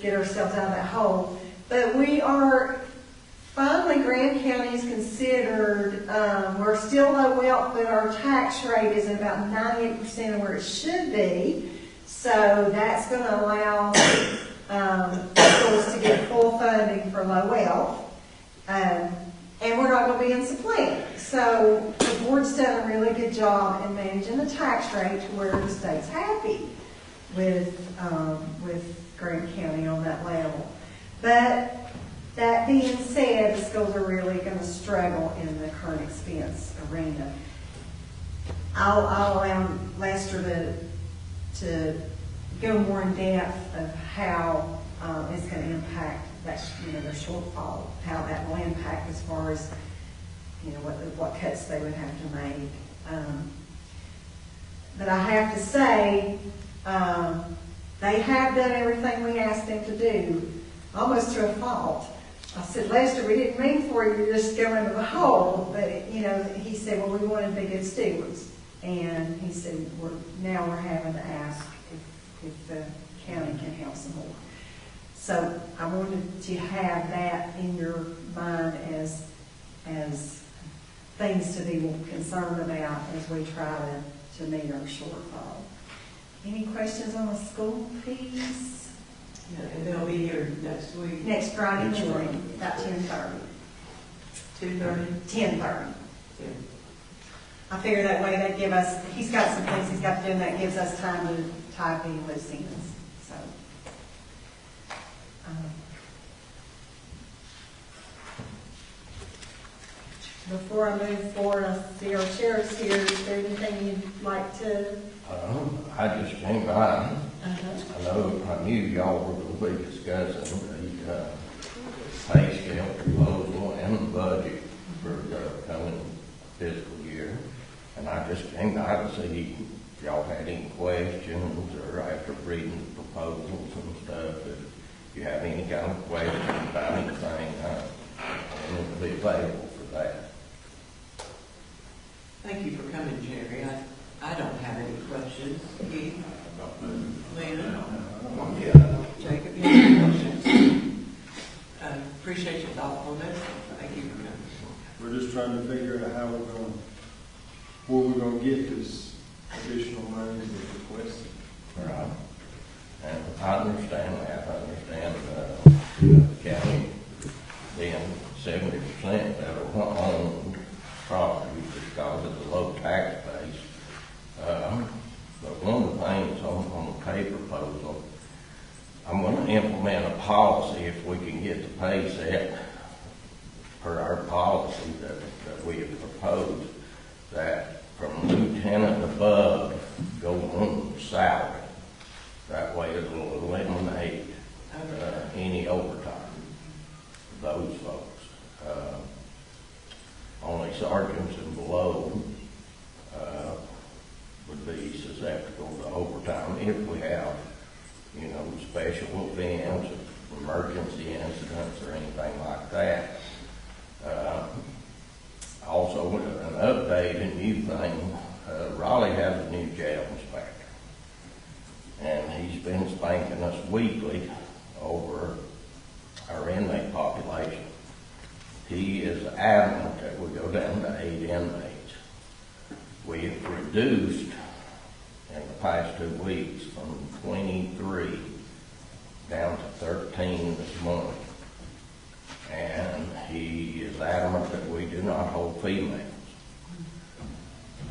D: get ourselves out of that hole. But we are, finally, Graham County is considered, we're still low wealth, but our tax rate is at about 98% of where it should be. So that's going to allow schools to get full funding for low wealth. And we're not going to be in supplant. So the board's done a really good job in managing the tax rate to where the state's happy with Graham County on that level. But that being said, the schools are really going to struggle in the current expense arena. I'll allow Lester to go more in depth of how it's going to impact that, their shortfall, how that will impact as far as, what cuts they would have to make. But I have to say, they have done everything we asked them to do, almost to a fault. I said, Lester, we didn't mean for you to just go into the hole, but he said, well, we wanted to be good stewards. And he said, now we're having to ask if the county can help some more. So I wanted to have that in your mind as things to be concerned about as we try to meet our shortfall. Any questions on the school piece?
A: Yeah, and they'll be here next week.
D: Next Friday morning, about 10:30.
A: 2:30?
D: 10:30.
A: Yeah.
D: I figure that way they give us, he's got some things he's got to do, and that gives us time to type any loose ends. So, before I move forward, I see our sheriff's here. Is there anything you'd like to?
L: I just came by. I knew y'all were going to be discussing the pay scale proposal and the budget for the coming fiscal year. And I just came by to see if y'all had any questions or after reading the proposals and stuff, if you have any kind of question about anything, and it'll be available for that.
A: Thank you for coming, Jerry. I don't have any questions. Keith? Lynn? Jacob, you have any questions? Appreciate your thoughtfulness. Thank you for coming.
C: We're just trying to figure out where we're gonna get this additional money that's requested.
L: Right. And I understand that. I understand the county being 70% that are owned property because of the low tax base. But one of the things on the pay proposal, I'm going to implement a policy if we can get the pay set per our policy that we have proposed, that from lieutenant above go on salary. That way it'll eliminate any overtime for those folks. Only sergeants and below would be susceptible to overtime if we have, special events, emergency incidents, or anything like that. Also, an update, a new thing, Raleigh has a new jail inspector. And he's been spanking us weekly over our inmate population. He is adamant that we go down to 8 inmates. We have reduced in the past 2 weeks from 23 down to 13 this morning. And he is adamant that we do not hold females.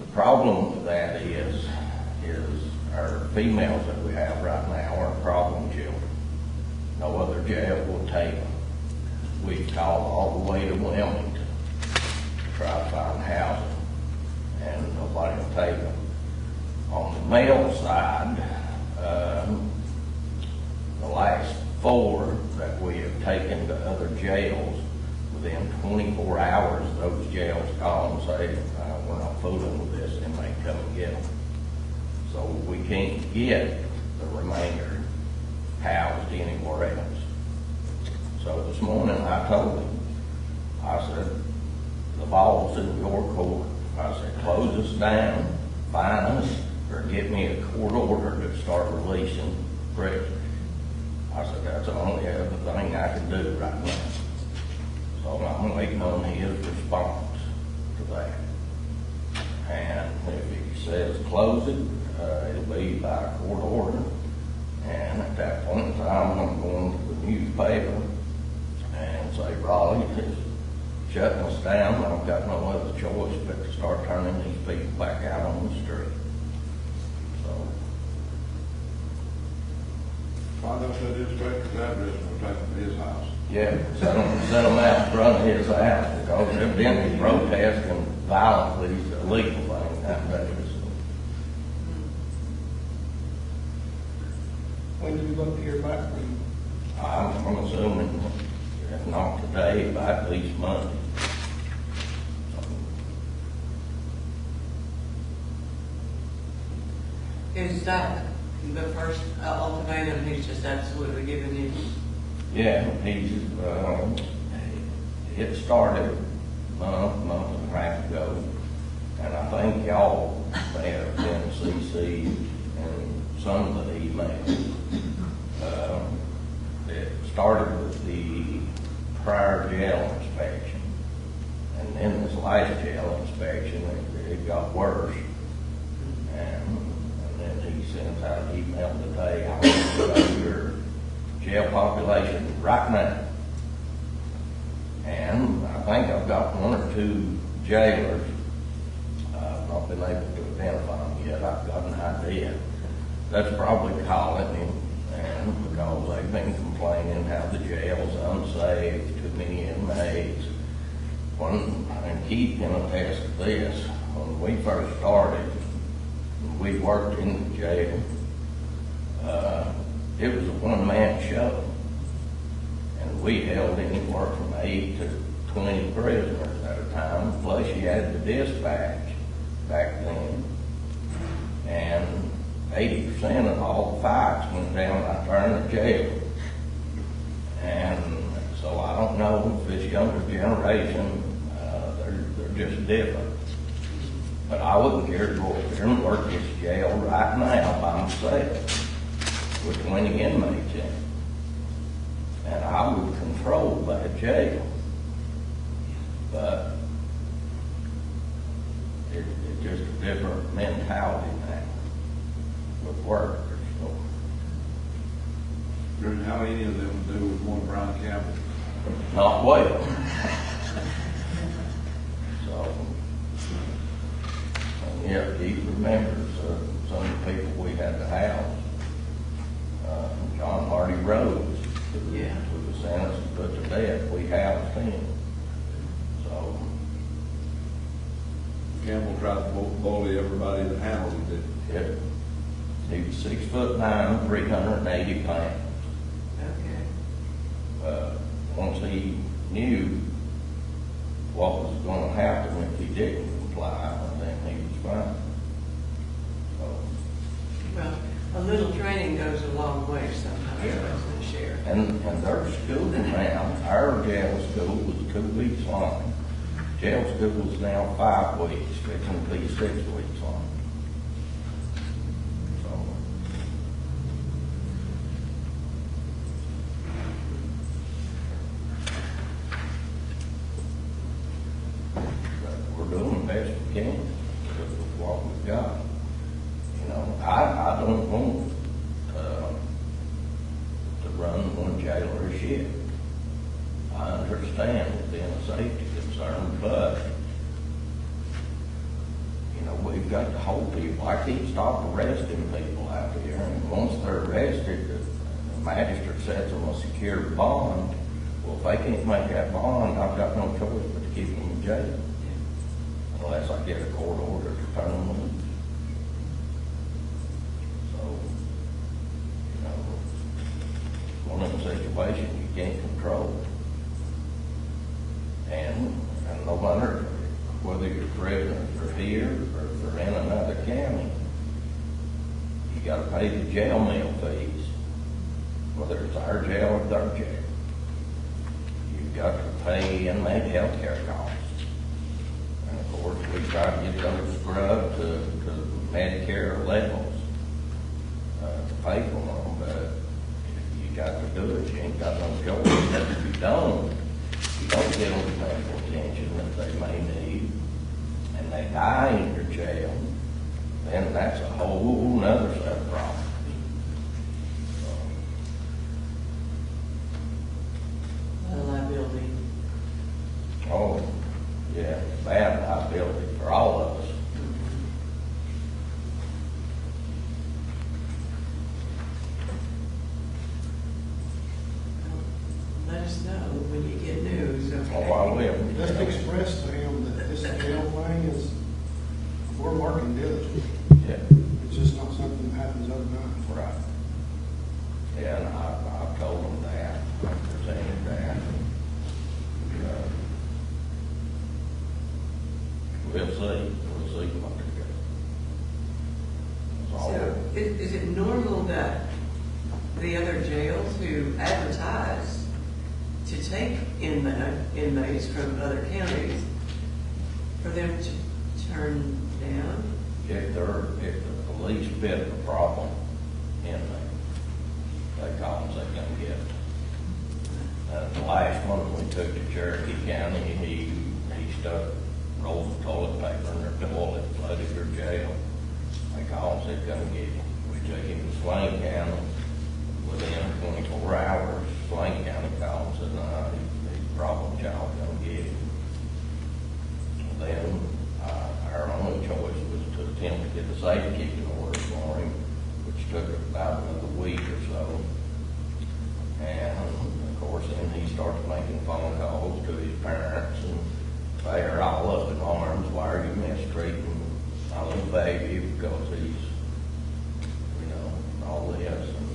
L: The problem with that is our females that we have right now are problem children. No other jail will take them. We've called all the way to Wilmington to try to find housing, and nobody will take them. On the male side, the last 4 that we have taken to other jails, within 24 hours, those jails call and say, we're not fooling with this, and they come and get them. So we can't get the remainder housed anywhere else. So this morning I told him, I said, the ball's in your court. I said, close us down, fine us, or get me a court order to start releasing prisoners. I said, that's the only other thing I can do right now. So I'm waiting on his response to that. And if he says close it, it'll be by court order. And at that point in time, I'm going to the newspaper and say, Raleigh is shutting us down. I've got no other choice but to start turning these people back out on the street. So.
I: Find out that inspector's address and we'll take him to his house.
L: Yeah, set them out in front of his house because evidently protesting violently is a legal thing nowadays.
B: When do we look to hear back from you?
L: I'm assuming, if not today, by at least Monday.
A: Is that the first ultimatum he's just absolutely given you?
L: Yeah, it started a month and a half ago, and I think y'all may have been CC'd in some of the emails. It started with the prior jail inspection, and then this last jail inspection, it got worse. And then he sent out an email today, I want to know your jail population right now. And I think I've got 1 or 2 jailers. I've not been able to identify them yet. I've got an idea. That's probably calling him, and because they've been complaining how the jail's unsafe, too many inmates. And Keith can attest to this. When we first started, we worked in the jail. It was a one-man show, and we held anywhere from 8 to 20 prisoners at a time. Plus, you had the dispatch back then, and 80% of all the fights went down right there in the jail. And so I don't know if this younger generation, they're just different. But I wouldn't care to go up there and work this jail right now by myself with 20 inmates in it. And I would control that jail. But it's just a different mentality now with workers. So,
I: Drew, how many of them do with one Brian Campbell?
L: not well. So, and yeah, he remembers some of the people we had to house. John Hardy Rose,
A: Yeah.
L: who was sentenced and put to death, we housed him. So,
I: Campbell tried to bully everybody that handled him, did he?
L: yeah, he was 6'9", 380 pounds.
A: Okay.
L: Once he knew what was going to happen if he didn't comply, then he was fine. So,
A: Well, a little training goes a long way sometimes, doesn't it, Sheriff?
L: and their school now, our jail school was 2 weeks long. Jail school is now 5 weeks, fixing to be 6 weeks long. So, but we're doing the best we can with what we've got. You know, I don't want to run one jailer shit. I understand within a safety concern, but you know, we've got to hold people. I can't stop arresting people out here, and once they're arrested, the magistrate sets them a secure bond. Well, if they can't make that bond, I've got no choice but to keep them in jail, unless I get a court order to turn them loose. So, you know, one of the situations you can't control. And no matter whether your prisoners are here or if they're in another county, you gotta pay the jail meal fees, whether it's our jail or their jail. You've got to pay inmate health care costs. And of course, we try to get those scrubbed to Medicare levels, to pay for them, but you got to do it. You ain't got no choice. If you don't get them the medical attention that they may need, and they die in your jail, then that's a whole nother set of problems.
A: A liability.
L: Oh, yeah, bad liability for all of us.
A: Let us know when you get news, okay?
L: Oh, I will.
J: Just express to him that this jail thing is, we're working diligently.
L: Yeah,
J: It's just not something that happens overnight.
L: right. Yeah, and I've told them that, I presented that. We'll see what they get. That's all.
A: So, is it normal that the other jails who advertise to take inmates from other counties, for them to turn down?
L: If the least bit of a problem in they call them, they come get it. The last one we took to Cherokee County, he stuck rolls of toilet paper in their toilet, flooded their jail. They called and said, come get him. We took him to Swain County. Within 24 hours, Swain County called and said, no, he's a problem child, come get him. Then our only choice was to attempt to get the safekeeping order for him, which took about another week or so. And of course, then he started making phone calls to his parents, and they are all up in arms. Why are you mistreating my little baby because he's, you know, all this? And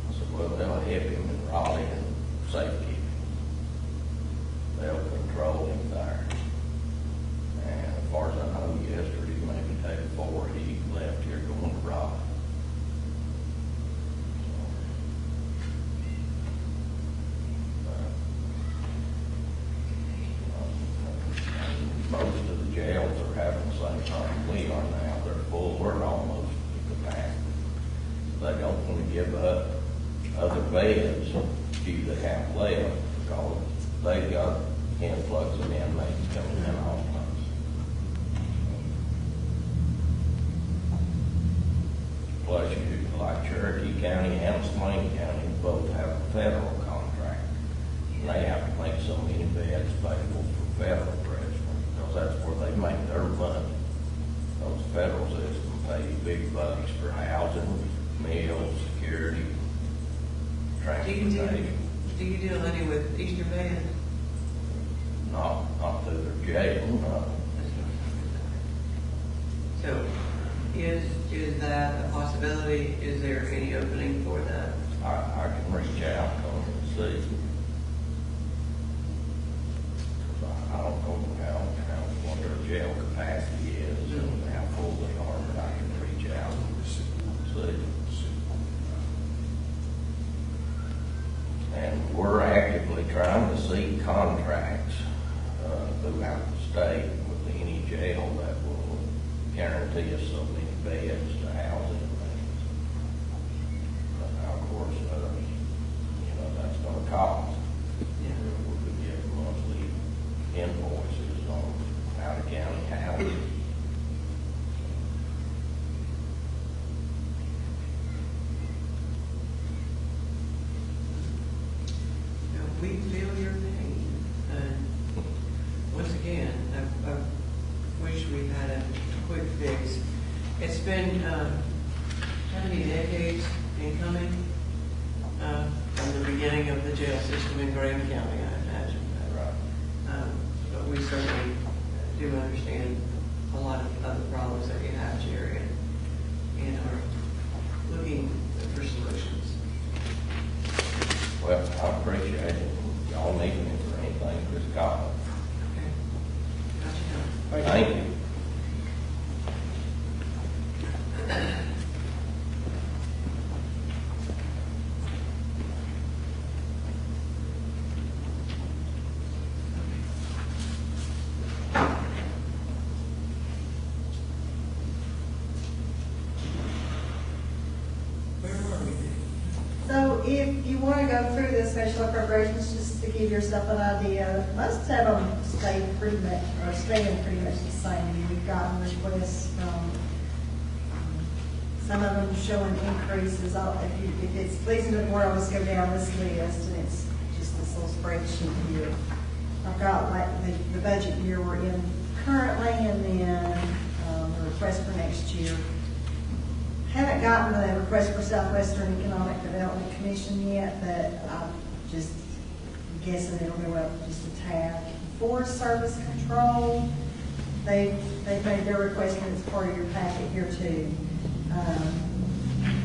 L: I said, well, they'll help him in Raleigh and safekeeping. They'll control him there. And as far as I know, yesterday, maybe the day before, he left here going to Raleigh. don't want to give up other beds due to have left, because they've got influx of inmates coming in all months. Plus, you, like Cherokee County and Swain County, both have a federal contract, and they have to make so many beds available for federal prisoners, because that's where they make their money. Those federal systems pay you big bucks for housing, meals, security, transportation.
A: Do you deal any with Eastern Band?
L: Not through their jail, no.
A: So, is that a possibility? Is there any opening for that?
L: I can reach out to them and see. I don't know what their jail capacity is and how full they are, but I can reach out and see. And we're actively trying to seek contracts throughout the state with any jail that will guarantee us so many beds to house inmates. But now, of course, that's going to cost.
A: Yeah.
L: We could get monthly invoices on out-of-county housing.
A: Now, we feel your pain. Once again, I wish we had a quick fix. It's been how many decades in coming from the beginning of the jail system in Graham County, I imagine.
L: Right.
A: But we certainly do understand a lot of other problems that you have, Jerry, and are looking for solutions.
L: Well, I appreciate it. Y'all need me for anything, just call.
A: Okay. Gotcha.
L: Thank you.
A: Where were we?
D: So if you want to go through the special appropriations, just to give yourself an idea, most of them stay pretty much, or staying pretty much the same. We've gotten requests from, some of them showing increases. If it's pleasing to the board, I'll just go down this list, and it's just this little spreadsheet here. I've got like the budget year we're in currently, and then the request for next year. Haven't gotten the request for Southwestern Economic Development Commission yet, but I'm just guessing it'll go up just a tad. Forest Service Control, they've made their request, and it's part of your packet here too.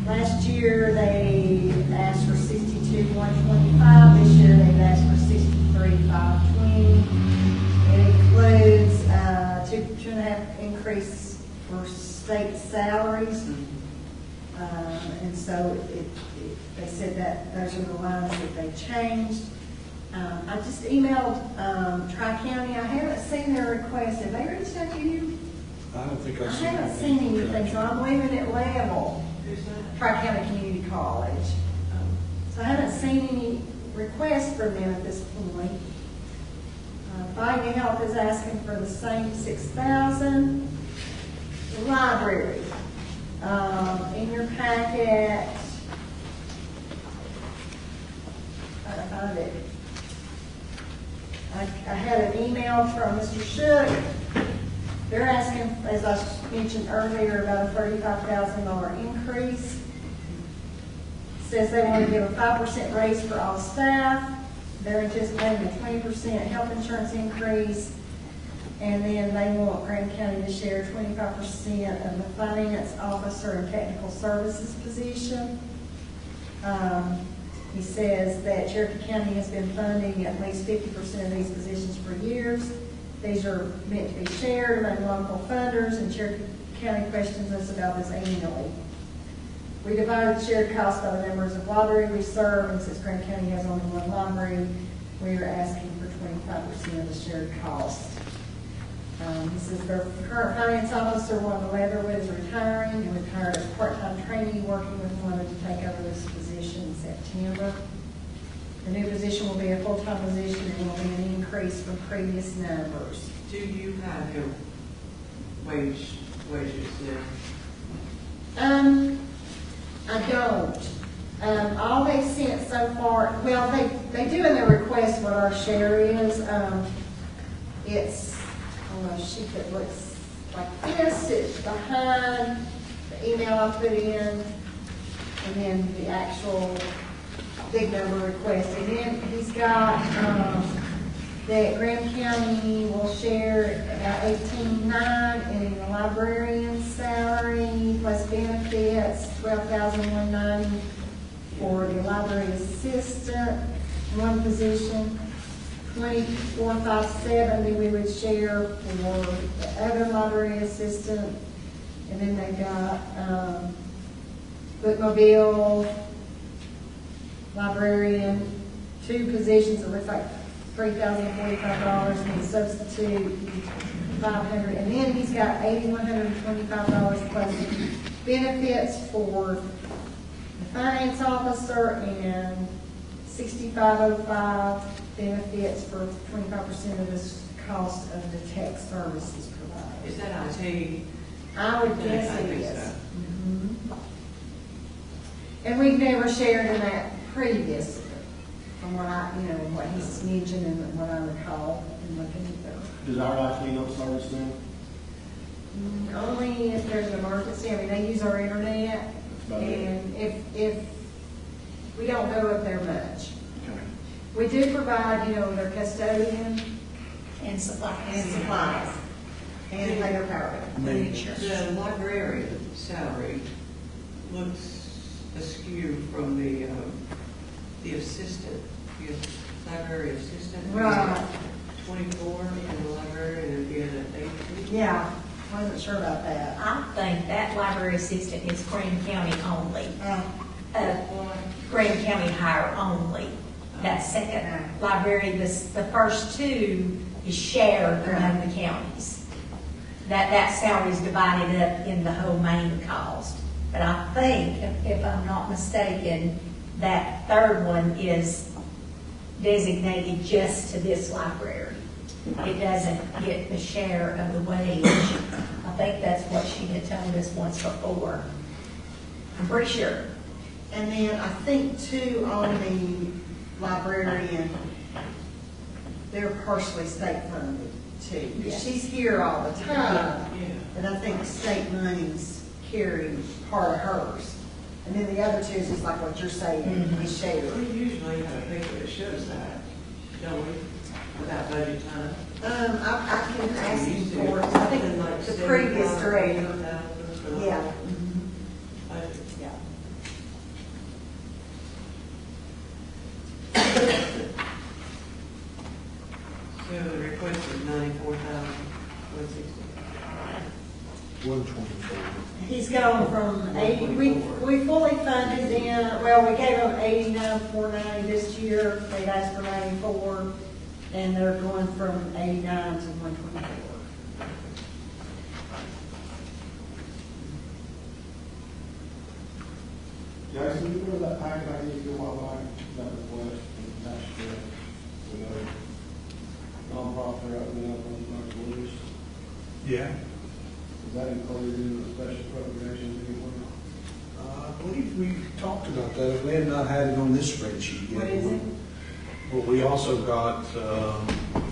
D: Last year they asked for $62,125. This year they've asked for $63,520. It includes 2.5% increase for state salaries. And so they said that those are the lines that they changed. I just emailed Tri-County. I haven't seen their request. Have they reached out to you?
B: I don't think I've
D: I
B: seen
D: haven't
B: anything.
D: seen anything, so I'm leaving it level.
A: Who's that?
D: Tri-County Community College. So I haven't seen any requests from them at this point. Finding Health is asking for the same $6,000. The library. In your packet, I found it. I had an email from Mr. Shook. They're asking, as I mentioned earlier, about a $35,000 increase. Says they want to give a 5% raise for all staff. They're anticipating a 20% health insurance increase. And then they want Graham County to share 25% of the finance officer and technical services position. He says that Cherokee County has been funding at least 50% of these positions for years. These are meant to be shared among local funders, and Cherokee County questions us about this annually. We divided the shared cost by the numbers of library we serve, and since Graham County has only one library, we are asking for 25% of the shared cost.
K: This is their current finance officer, one of the Leatherwood is retiring, and we've hired a part-time trainee working with one to take over this position in September. The new position will be a full-time position and will be an increase from previous numbers.
A: Do you have your wages now?
K: I don't. All they've sent so far, well, they do in their request what our share is. It's on a sheet that looks like this. It's behind the email I put in, and then the actual big number request. And then he's got, that Graham County will share about $18,900 in the librarian's salary plus benefits, $12,190 for the library assistant, one position, $24,570 we would share for the other library assistant, and then they got bookmobile, librarian, two positions, it looks like $3,045, and substitute $500, and then he's got $8,125 plus benefits for the finance officer and $6,505 benefits for 25% of this cost of the tech services provided.
A: Is that IT?
K: I would guess
A: I
K: it
A: think
K: is.
A: so.
K: Mhm. And we've never shared in that previously, from what what he's mentioned and what I recall in looking at them.
C: Does our IT don't service them?
K: Only if there's an emergency. I mean, they use our internet,
C: about it.
K: and if we don't go up there much.
C: Okay.
K: We do provide, their custodian
F: And supplies.
K: and supplies, and pay their power bill.
A: The librarian salary looks askew from the assistant, the library assistant.
K: Right.
A: 24, and the librarian would be at 18.
K: Yeah, wasn't sure about that.
F: I think that library assistant is Graham County only,
K: Uh,
F: Graham County hire only. That second library, the first two is shared among the counties. That salary is divided up in the whole main cost. But I think, if I'm not mistaken, that third one is designated just to this library. It doesn't get the share of the wage. I think that's what she had told us once before. I'm pretty sure.
K: And then I think too, on the librarian, they're partially state funded too.
F: Yes.
K: She's here all the time,
A: Yeah.
K: and I think state monies carry part of hers. And then the other two is just like what you're saying, is shared.
A: We usually have a paper that shows that, don't we, without budget time?
K: I can ask him for it. I think the previous director. Yeah.
A: Budget.
K: Yeah.
A: So the request is $94,160.
B: 124.
K: He's gone from 80, we fully funded them, well, we gave them 89,490 this year, they'd asked for 94, and they're going from 89 to 124.
J: Jason, you remember that packet I gave you a while back, that request from Nashville? We know nonprofit they're opening up on the list.
B: Yeah.
J: Is that included in the special appropriations anywhere?
B: I believe we talked about that. We had not had it on this spreadsheet yet.
K: What is it?
B: But we also got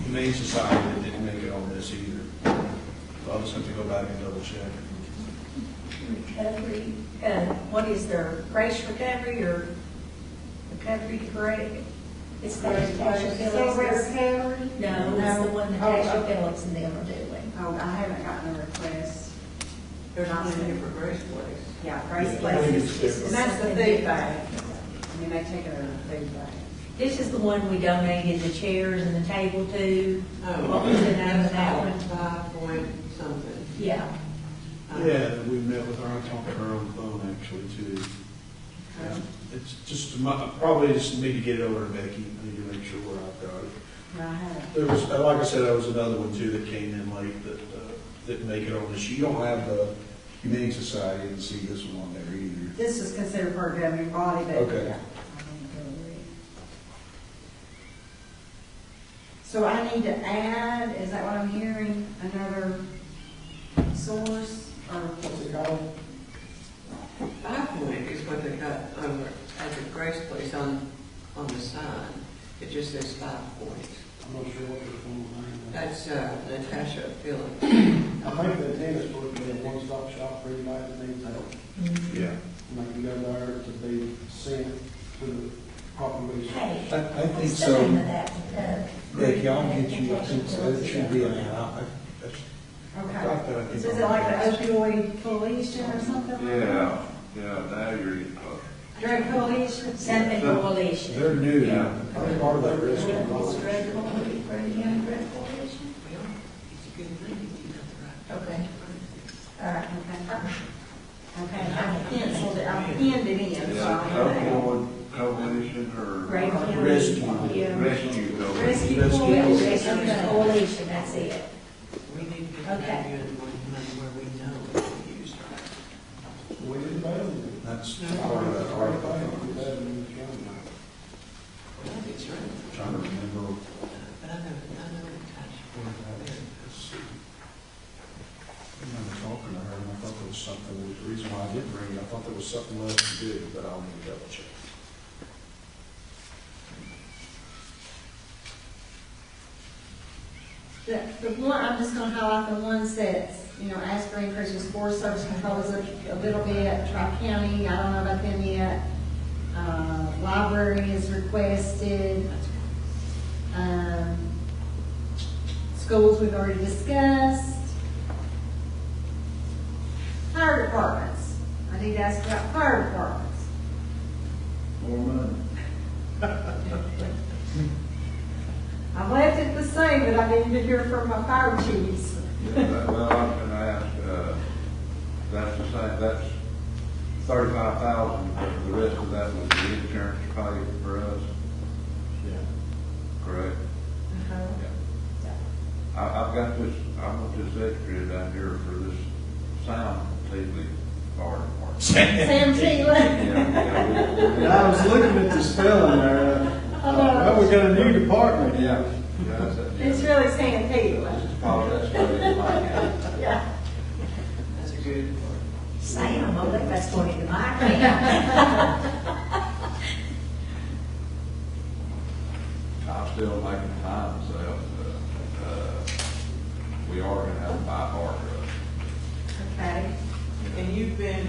B: Humane Society that didn't make it on this either. So I'll just have to go back and double check.
F: Recovery, what is their Grace Recovery or Recovery Great? It's their Tasha
K: Silver
F: Phillips.
K: recovery?
F: No, it's the one that Tasha Phillips and them are doing.
K: Oh, I haven't gotten a request.
A: There's one in here for Grace Place.
K: Yeah, Grace
B: Yeah, I
K: Place
B: think
K: is,
B: it's different.
K: and that's the food bag. I mean, they take it out of the food bag.
F: This is the one we donated the chairs and the table to.
A: Oh,
F: What was the name of that one?
A: 5 point something.
F: Yeah.
B: Yeah, we met with her. I talked to her on the phone actually too. It's just, probably just need to get it over to Becky, I need to make sure where I've got it.
K: Right.
B: There was, like I said, there was another one too that came in late that, didn't make it on this. You don't have the Humane Society, and see this one on there either.
D: This is considered part of governing body, but.
B: Okay.
D: Yeah. So I need to add, is that what I'm hearing, another source or?
J: What's it called?
A: 5 Point is what they got over at the Grace Place on the sign. It just says 5 Points.
J: I'm not sure what they're calling it.
A: That's Natasha Phillips.
J: I think the tennis court is a one-stop shop for anybody that needs help.
B: Yeah.
J: And they can go there to be sent to the proper resource.
F: Hey,
B: I think
F: what's the
B: so.
F: name of that?
B: Becky, I'll get you, I think so. It should be an I
D: Okay.
B: thought that I think.
D: So is it like the opioid coalition or something?
I: Yeah, now you're getting close.
D: Drug coalition?
F: Something coalition.
B: They're new.
I: Yeah.
B: They're part of that risk.
F: Drug coalition, County Drug Coalition?
A: Well, it's a good thing if you got the right.
F: Okay. All right.
D: Okay, I canceled it, I pinned it in, so I have that.
I: Opioid coalition or
F: Great County.
B: Rescue.
F: Yeah.
I: rescue coalition.
D: Rescue
B: Rescue.
D: coalition.
F: Rescue coalition, that's it.
A: We need to get
F: Okay.
A: that good money where we know it's used right.
J: We didn't pay them.
B: That's part of that article.
A: Well, it's right.
B: Trying to remember.
A: But I know Natasha.
B: Let's see. I remember talking to her, and I thought there was something, the reason why I didn't bring it, I thought there was something left to do, but I'll need to double check.
D: The one, I'm just gonna highlight the ones that, ask for increases, Forest Service controls a little bit, Tri-County, I don't know about them yet. Library is requested. Schools we've already discussed. Fire departments, I need to ask about fire departments.
C: More money.
D: I've left it the same, but I need to hear from my fire chiefs.
I: Well, I'm gonna ask, that's the same, that's 35,000, but the rest of that was the insurance pay for us,
C: Yeah.
I: correct? I've got this, I want this extra down here for this sound TV fire department.
D: Sam Teelan.
C: And I was looking at the spelling there. Well, we got a new department.
I: Yeah. Yeah, that's it.
D: It's really Sam Teelan.
I: Apologize for it, like,
D: Yeah.
A: That's a good part.
F: Sam, I think that's going into my account.
I: I'm still making time myself. We are gonna have a buy
D: Okay.
A: And you've been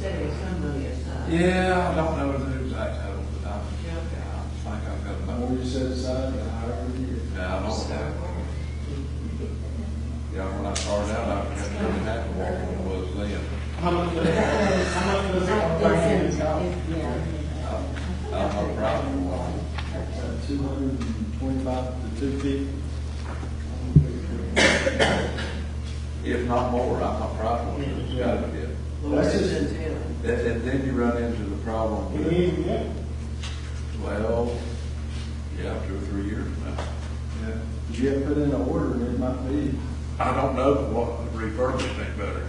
A: setting some money aside.
I: Yeah, I don't know the exact total, but I
A: Yeah.
I: think I've got
C: The
I: about,
C: more you set aside, the higher you get.
I: yeah, I don't
A: So,
I: know. Yeah, when I started out, I didn't have to walk what it was then.
J: How much does it bring in college?
I: I don't know, probably.
C: 225 to 250.
I: If not more, I'm not proud of it, it's gotta be it.
A: Lord,
C: That's
A: it's
C: just-
A: entailed.
I: And then you run into the problem
J: We
I: with,
J: need, yeah.
I: well, yeah, 2 or 3 years now.
C: Yeah. If you have put in an order, it might be.
I: I don't know what refurbishment better.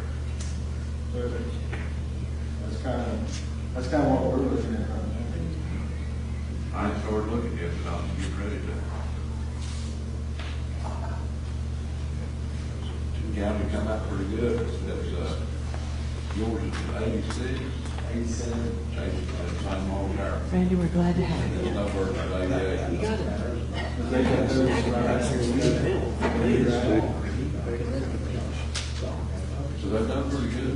C: That's kind of what we're looking at right
I: I ain't started looking yet, but I'm getting ready to. County come out pretty good. It's, yours is 86,
C: 87.
I: Jason's the same old there.
H: Randy, we're glad to have you.
I: There's no word for 88.
A: You got it.
C: But they got those
I: So they've done pretty good.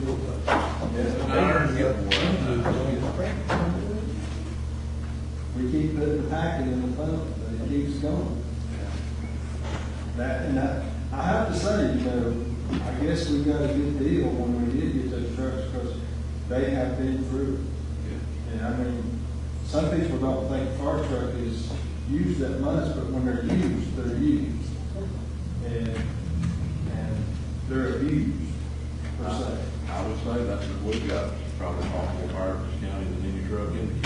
C: We keep putting the packet in the pump, but it keeps going. I have to say, I guess we got a good deal when we did get those trucks, because they have been through it. And I mean, some people don't think fire truck is used that much, but when they're used, they're used. And they're abused. per se.
I: I would say that's what we've got, probably far more fire in this county than any truck in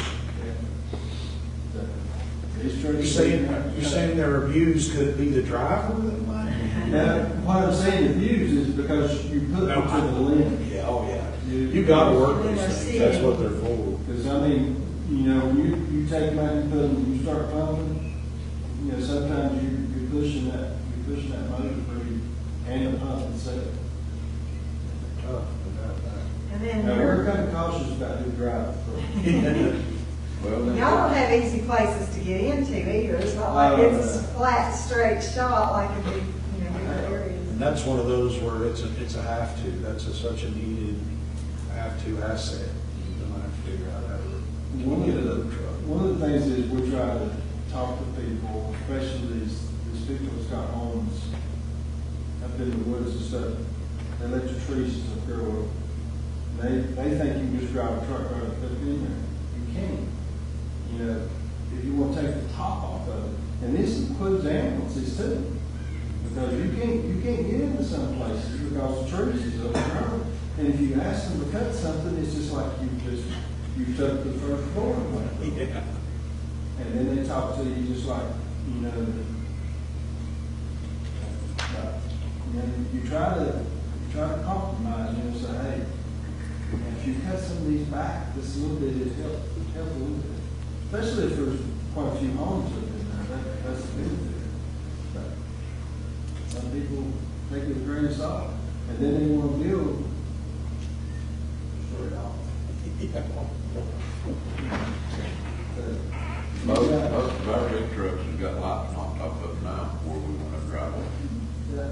I: the
C: These trucks.
B: You're saying they're abused, could it be the driver that might?
C: Now, what I'm saying abuse is because you put them to the limit.
B: Yeah, oh, yeah. You gotta work
D: And
B: these
D: they're
B: things, that's what they're for.
C: Because, I mean, you know, you take them out and put them, you start pumping, you know, sometimes you're pushing that motor through and the pump itself.
B: Tough, without
D: And then
C: Now,
D: you're-
C: we're kind of cautious about who drives.
B: that.
I: Well,
D: y'all don't have easy places to get into either. It's not like it's a flat, straight shot like in the, you know, bigger areas.
B: And that's one of those where it's a have to, that's such a needed have to asset. You don't have to figure out how to get another truck.
C: One of the things is we try to talk to people, especially these people that's got homes up in the woods and stuff. They let your trees and stuff grow up. They think you can just drive a truck right up in there. You can't. You know, if you want to take the top off of it, and this includes ambulances too, because you can't get into some places because the trees is up there. And if you ask them to cut something, it's just like you took the first floor away.
B: Yeah.
C: And then they talk to you just like, you know, you try to compromise, you know, say, hey, if you cut some of these back, this little bit, it help a little bit. Especially if there's quite a few homes up in there, that's a benefit. But some people take it with a grain of salt, and then they want to build straight off.
I: most of our big trucks have got lights knocked off of them now before we want to drive them.
C: Yeah.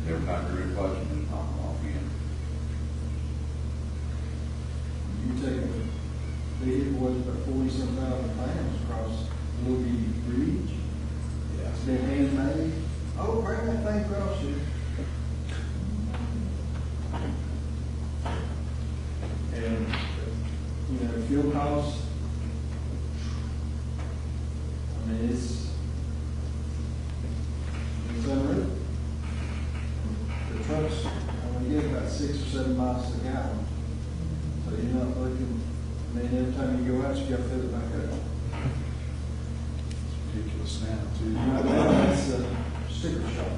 I: Every time you replace them, just knock them off again.
C: You take a vehicle with about 40-some thousand pounds across a little bitty bridge.
B: Yeah.
C: It's been handmade. Oh, bring that thing across here. And, you know, fuel costs, I mean, it's unreal. The trucks, I mean, get about 6 or 7 miles a gallon. So you're not looking, I mean, every time you go out, you got to fill it back up.
B: It's ridiculous now, too.
C: Right now, that's a sticker shock.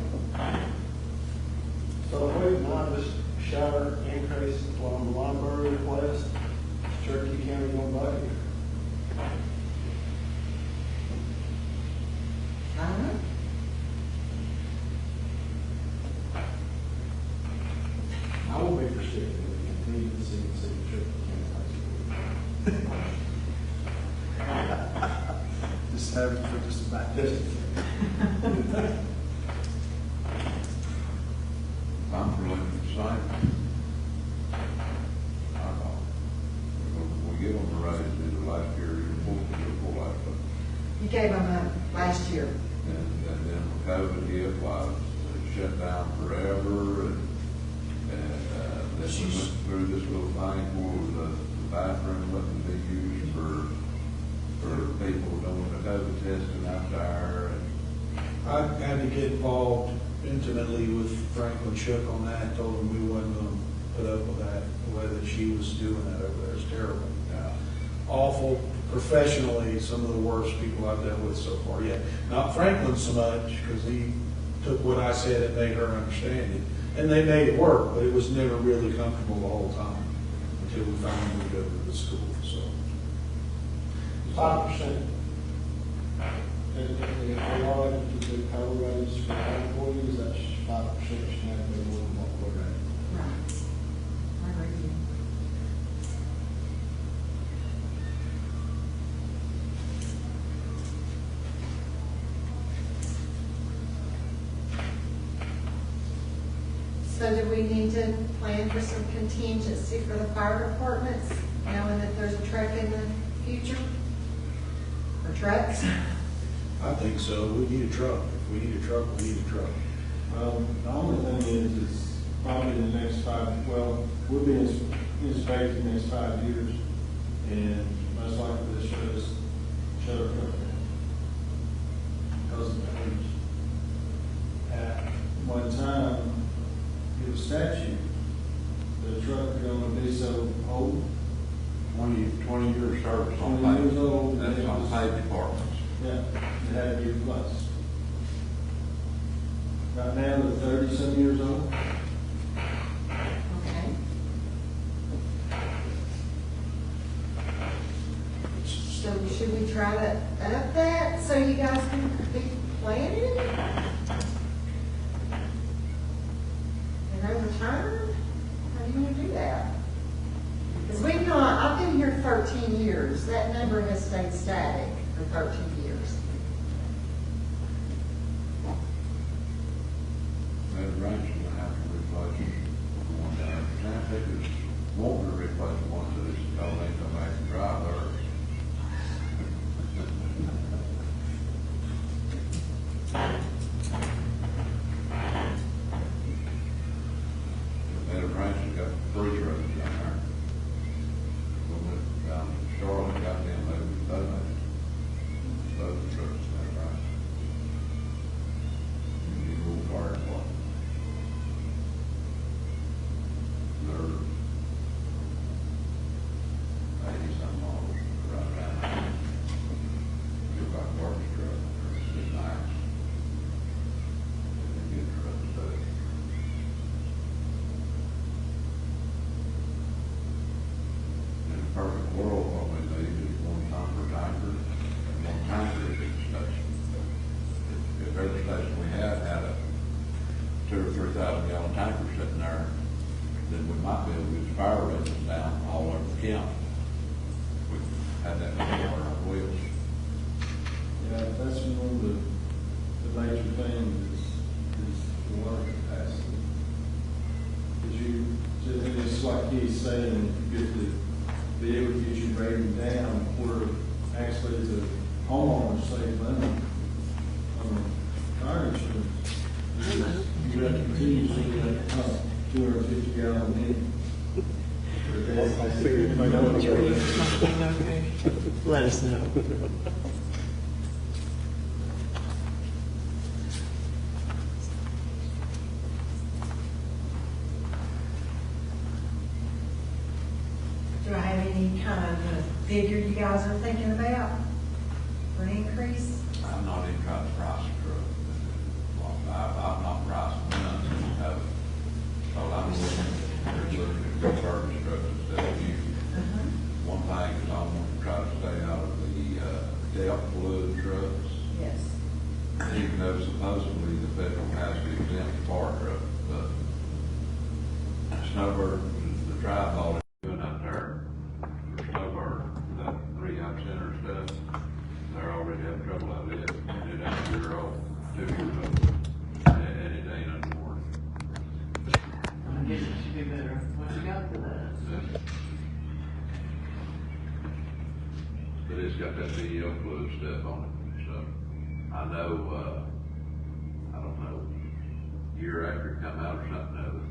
E: So if we not just shower increase on the library request, Cherokee County gonna budget?
D: I don't know.
E: I will be for sure, we continue to see Cherokee County High School.
B: Just have it for just about
I: I'm for looking at the same. I thought, we give them a raise either last year or before last, but
D: You gave them last year.
I: and then COVID hit, why it shut down forever, and then we went through this little thing where the bathroom wasn't to be used for people doing the COVID testing out there, and
B: I had to get involved intimately with Franklin Shook on that, told him we wasn't gonna put up with that, the way that she was doing that over there is terrible. Awful, professionally, some of the worst people I've dealt with so far, yeah. Not Franklin so much, because he took what I said and made her understand it. And they made it work, but it was never really comfortable the whole time, until we finally moved over to the school, so.
E: 5%. If we are able to do pay raise for employees, that's 5%, should never be more than what we're at.
D: Right. I agree with you. So do we need to plan for some contingency for the fire departments, knowing that there's a truck in the future? Or trucks?
B: I think so, we need a truck, if we need a truck, we need a truck.
C: The only thing is probably in the next we'll be inspected in the next 5 years, and most likely this shut our truck down. Because of the age. At one time, it was statute the truck gonna be so old?
I: 20 years service on
C: 20 years
I: paved,
C: old,
I: that's
C: yeah.
I: on paved departments.
C: Yeah, it had to be replaced. Right now, they're 30-some years old.
D: Okay. So should we try to up that so you guys can be planning? And over time, how do you want to do that? Because we've not, I've been here 13 years. That number has stayed static for 13 years.
I: That ranch is gonna have to replace one down. Now, they just want to replace one that is, oh, they come back and drive there. That ranch has got 3 trucks down there. When we went down to Charlotte, got them, they was donated. Those trucks, that ranch. You need a little fire department. They're 80-some models, right around there. Just like garbage truck, they're just nice. They're good trucks, but in a perfect world, what we need is 1 ton per tanker and 1 tanker at each station. If every station we had a 2,000 or 3,000 gallon tanker sitting there, then we might be able to get the fire rates down all over the county. We had that many on our wheels.
C: Yeah, that's one of the major things is the water capacity. Because it's like he's saying, you get to be able to get your rating down where actually the homeowners save money on the fire insurance. You got to continue to see that pump 250 gallon in.
A: Let us know.
D: Do I have any kind of figure you guys are thinking about for an increase?
I: I'm not even trying to price a truck. I'm not pricing none. All I'm looking at service trucks instead of you. One thing is I want to try to stay out of the depth flood trucks.
D: Yes.
I: Even though supposedly the federal has to exempt fire truck, but Snowbird, the tribe all doing out there, for Snowbird, that 3 center stuff, they're already having trouble out of it. And it ain't a year old, 2 years old, and it ain't underwater.
A: I guess it should be better. What you got for that?
I: But it's got that DEO fluid stuff on it, so I know, I don't know, year after it come out or something other.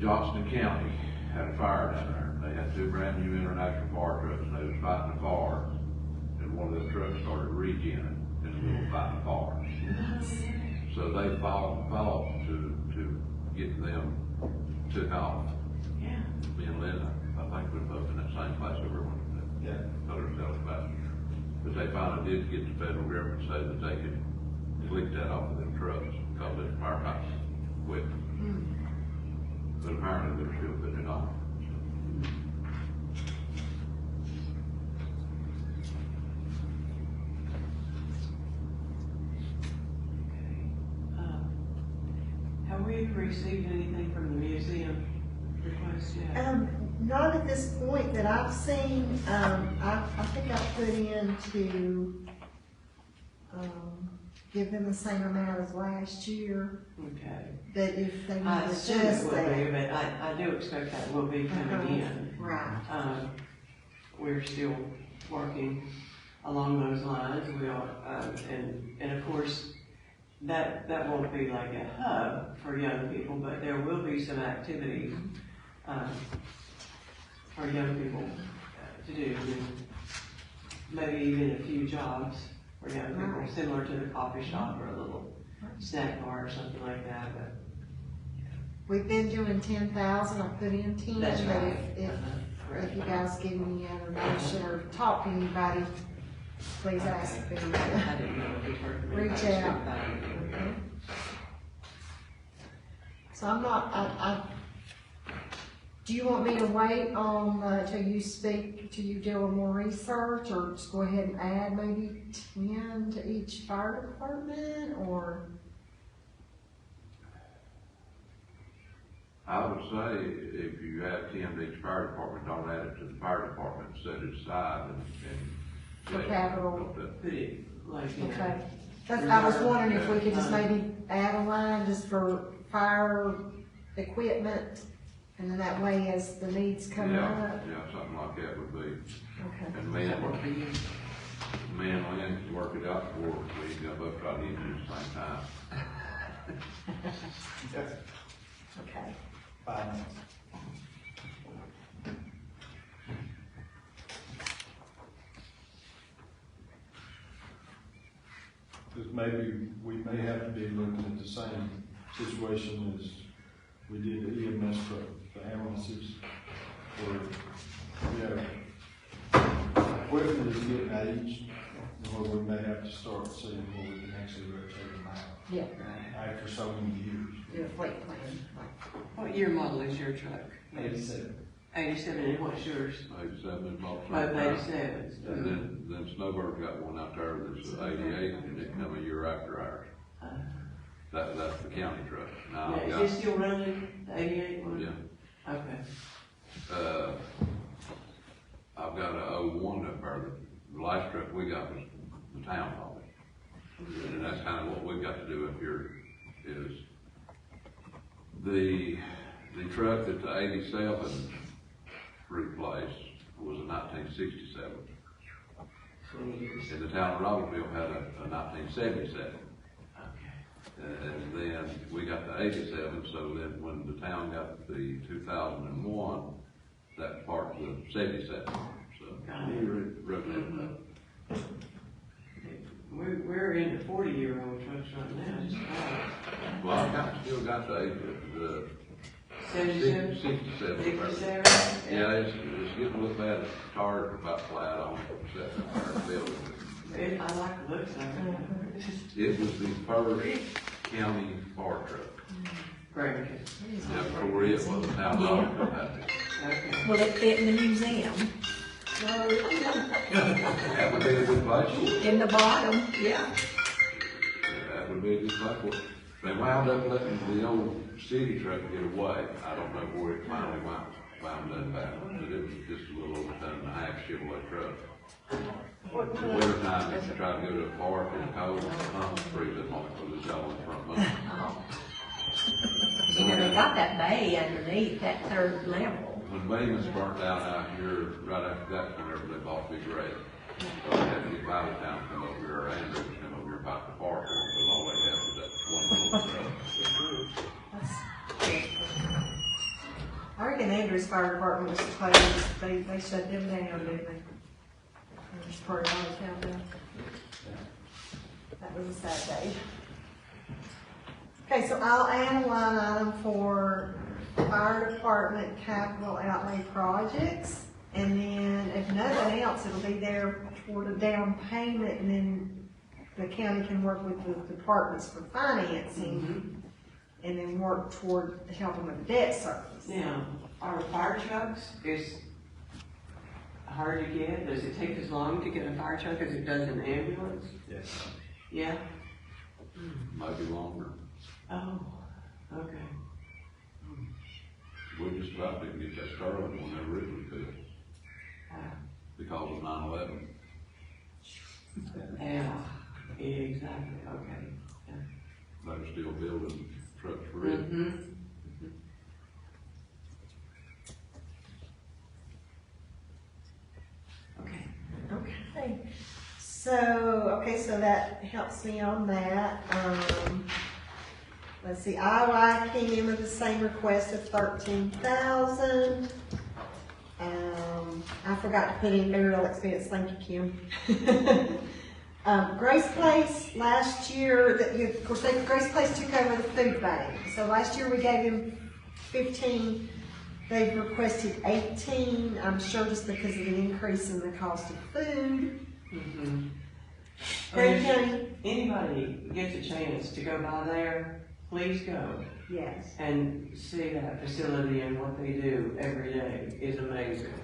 I: Johnston County had a fire down there. They had 2 brand new international fire trucks, and they was fighting a fire, and one of those trucks started regenning in the middle of fighting a fire. So they fought to get them took off.
A: Yeah.
I: Me and Linda, I think we're both in that same place everyone.
C: Yeah.
I: Others tell us about it. But they finally did get the federal government to say that they could click that off of them trucks because it's fire pipes quit. But apparently they're still putting it on.
A: Have we received anything from the museum request yet?
D: Not at this point that I've seen. I think I put in to, give them the same amount as last year,
A: Okay.
D: but if they
A: I
D: want to
A: assume it
D: adjust
A: will be,
D: that.
A: but I do expect that will be coming in.
D: Right.
A: We're still working along those lines. We are, and of course, that won't be like a hub for young people, but there will be some activities, for young people to do. Maybe even a few jobs for young people,
D: Right.
A: similar to the coffee shop or a little snack bar or something like that, but.
D: We've been doing 10,000, I put in 10,
A: That's
D: but
A: right.
D: if you guys get any other motion or talk to anybody, please ask them
A: I
D: to
A: didn't know if we heard from
D: reach
A: anybody.
D: out. Okay. So I'm not, do you want me to wait on, till you speak, till you do more research, or just go ahead and add maybe 10 to each fire department, or?
I: I would say if you add 10 to each fire department, don't add it to the fire department, set it aside and.
D: For capital.
A: Put it like, you know,
D: Okay, that's, I was wondering if we could just maybe add a line just for fire equipment, and then that way as the needs come
I: Yeah,
D: up.
I: yeah, something like that would be,
D: Okay.
I: and me and Lynn can work it out for, we can both try to use it at the same time.
D: Okay.
B: 5 minutes.
C: Because maybe we may have to be looking at the same situation as we did the EMS truck, the ambulances, where, equipment is getting aged, and where we may have to start seeing where we can actually rotate them out
D: Yeah.
C: after so many years.
D: Do a fleet plan.
A: what year model is your truck?
C: 87.
A: 87, and what's yours?
I: 87 is about.
A: Oh, 87.
I: And then Snowbird's got one out there that's 88, and it come a year after ours. That's the county truck. Now, I've
A: Yeah,
I: got,
A: is it still running, the 88 one?
I: yeah,
A: Okay.
I: I've got a 01 up there. The last truck we got was the town hall. And that's kind of what we've got to do up here is the truck that the 87 replaced was a 1967. And the town of Robertsville had a 1977. And then we got the 87, so then when the town got the 2001, that part was the 77. So we wrote that up.
A: We're in the 40-year-old trucks right now, just about.
I: Well, I've still got the
A: 77?
I: 67.
A: 67?
I: Yeah, it's getting a little bad. It's tires are about flat on sitting up there building.
A: I like the looks of it.
I: It was the first county fire truck.
A: Great.
I: Yeah, before it was a town hall had it.
A: Okay.
F: Will it fit in the museum?
I: That would be a good place.
F: In the bottom?
A: Yeah.
I: That would be a good place. They wound up letting the old city truck get away. I don't know where it finally wound up at, but it was just a little over 10.5 Chevrolet truck. In the winter time, if you try to go to a park in the cold, it's freezing on it because it's all in the front lawn.
F: You know, they got that bay underneath that third level.
I: When Weymouth's burnt down out here, right after that, whenever they bought Big Red, so they had to get out of town, come over here, or Andrews come over here about the park, because all they had was that one little truck.
D: I reckon Andrews Fire Department was closed, they shut them down, didn't they? Just part of the town down. That was a sad day. Okay, so I'll add a line item for fire department capital outlay projects, and then if nothing else, it'll be there toward a down payment, and then the county can work with the departments for financing, and then work toward helping with the debt service.
A: Now, our fire trucks is hard to get. Does it take as long to get a fire truck as it does an ambulance?
C: Yes.
A: Yeah?
I: Maybe longer.
A: Oh, okay.
I: We just about didn't get that started whenever it was built, because of 9/11.
A: Yeah, exactly, okay. Yeah.
I: They were still building trucks for it.
A: Okay.
D: Okay, so that helps me on that. Let's see, IOI came in with the same request of 13,000. I forgot to put in burial expense, thank you, Kim. Grace Place, last year, of course, Grace Place took over the food bank. So last year we gave him 15, they've requested 18, I'm sure just because of the increase in the cost of food.
A: Mhm.
D: Grant
A: And
D: County,
A: if anybody gets a chance to go by there, please go
D: yes.
A: and see that facility and what they do every day is amazing.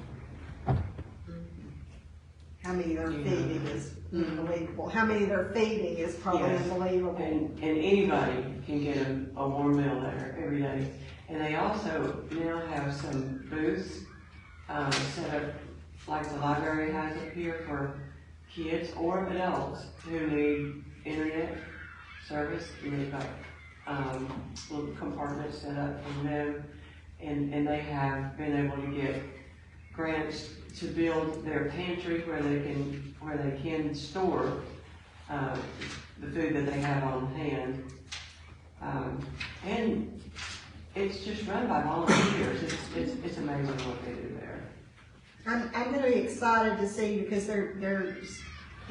D: How many they're
A: Yeah.
D: feeding is unbelievable. How many they're feeding is probably
A: Yes.
D: unbelievable.
A: And anybody can get a warm meal there every day. And they also now have some booths, set up like the library has up here for kids or adults who need internet service. And they've got, little compartments set up for them. And they have been able to get grants to build their pantry where they can store, the food that they have on hand. And it's just run by volunteers. It's amazing what they do there.
D: I'm gonna be excited to see because they're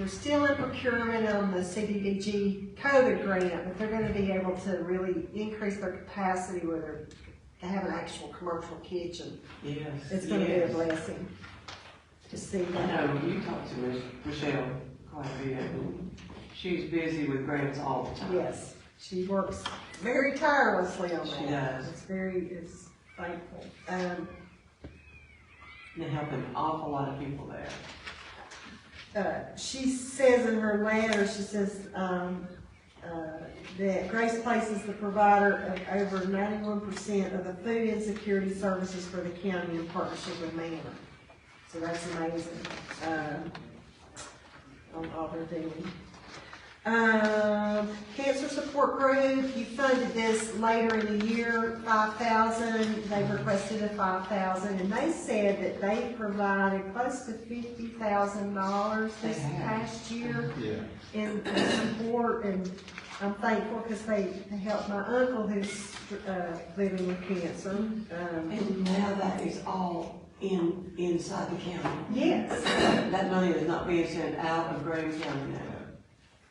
D: still in procurement on the CDBG COVID grant, but they're gonna be able to really increase their capacity where they have an actual commercial kitchen.
A: Yes.
D: It's gonna be a
A: yes.
D: blessing to see
A: I
D: that.
A: know, you talked to Michelle quite a bit. She's busy with grants all the time.
D: Yes, she works very tirelessly on that.
A: She does.
D: It's thankful.
A: And they help an awful lot of people there.
D: She says in her letter, she says, that Grace Place is the provider of over 91% of the food insecurity services for the county in partnership with Manor. So that's amazing, on all they're doing. Cancer support group, you funded this later in the year, 5,000, they requested a 5,000, and they said that they provided close to $50,000 this past year in support, and I'm thankful because they helped my uncle who's living with cancer.
A: And now that is all inside the county.
D: Yes.
A: That money is not being sent out of Graham County now.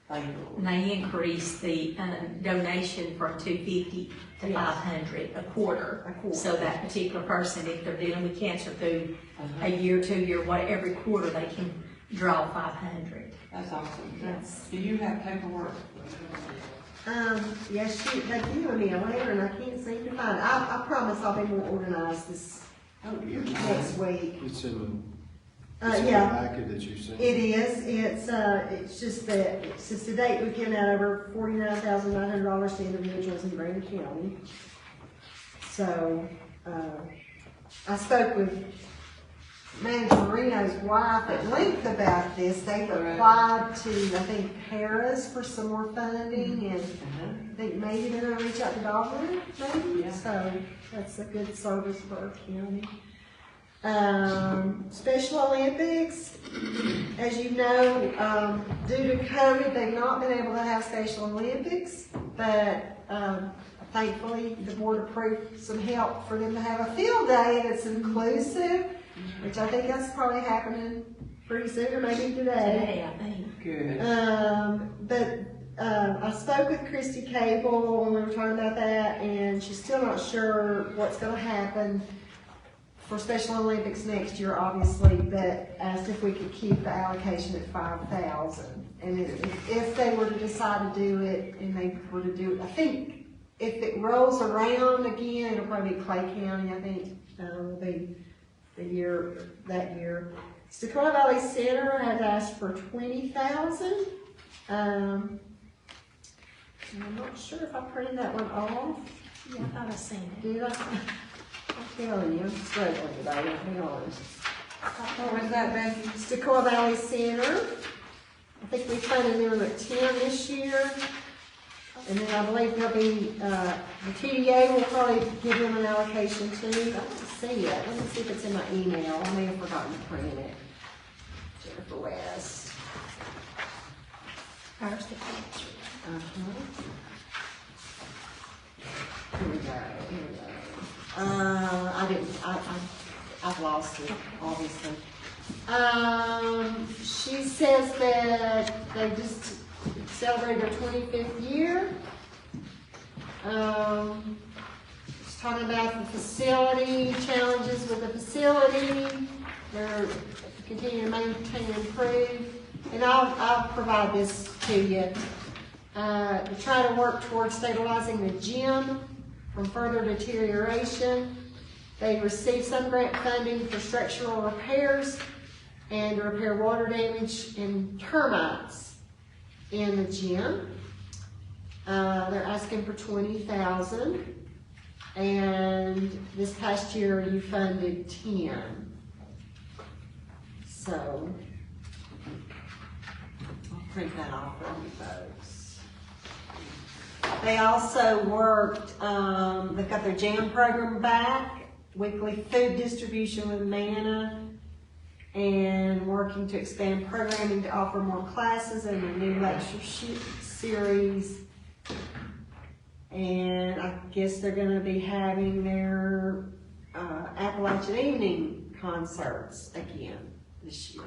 A: Thank you.
F: And they increased the donation from $250 to $500 a quarter. So that particular person, if they're dealing with cancer food, a year, 2 year, every quarter they can draw $500.
A: That's awesome.
D: Yes.
A: Do you have paperwork?
D: Yes, they gave me a letter and I can't seem to find it. I promise I'll be more organized this next week.
C: It's in the
D: Yeah.
C: packet that you sent.
D: It is. It's just that since to date we've given out over $49,900 to individuals in Graham County. So I spoke with Manager Marino's wife at length about this. They've applied to, I think, Harris for some more funding, and I think maybe they're going to reach out to Dogwood, maybe.
A: Yeah.
D: So that's a good service for our county. Special Olympics, as you know, due to COVID, they've not been able to have Special Olympics, but thankfully the board approved some help for them to have a field day that's inclusive, which I think that's probably happening pretty soon, or maybe today.
F: I think.
A: Good.
D: I spoke with Christy Cable when we were talking about that, and she's still not sure what's going to happen for Special Olympics next year, obviously, but asked if we could keep the allocation at 5,000. And if they were to decide to do it, and they were to do it, I think if it rolls around again, it'll probably be Clay County, I think, will be that year. Dakota Valley Center has asked for 20,000. And I'm not sure if I printed that one off.
F: Yeah, I thought I seen it.
D: Did I? I'm telling you, I'm struggling today, I'll be honest.
A: What was that, Becky?
D: It's Dakota Valley Center. I think we funded them at 10 this year. And then I believe there'll be, the TDA will probably give them an allocation too. I don't see it. Let me see if it's in my email. I may have forgotten to print it. Jennifer West.
F: First of all.
D: Here we go. I've lost it, obviously. She says that they just celebrated their 25th year. Just talking about the facility, challenges with the facility. They're continuing to maintain and improve. And I'll provide this to you. To try to work towards stabilizing the gym from further deterioration. They received some grant funding for structural repairs and to repair water damage and termites in the gym. They're asking for $20,000, and this past year you funded 10. So I'll print that off for you folks. They also worked, they've got their jam program back, weekly food distribution with Manna, and working to expand programming to offer more classes and a new lecture series. And I guess they're gonna be having their Appalachian Evening concerts again this year.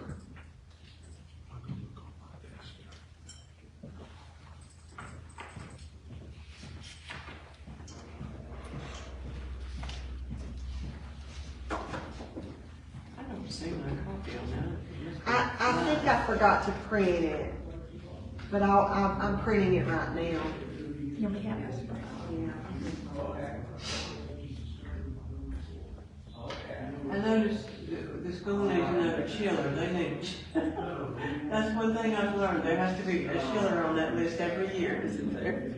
A: See my copy on that.
D: I think I forgot to print it, but I'm printing it right now.
F: You'll be happy.
A: I noticed the school needs another chiller. They need, that's one thing I've learned. There has to be a chiller on that list every year, isn't there?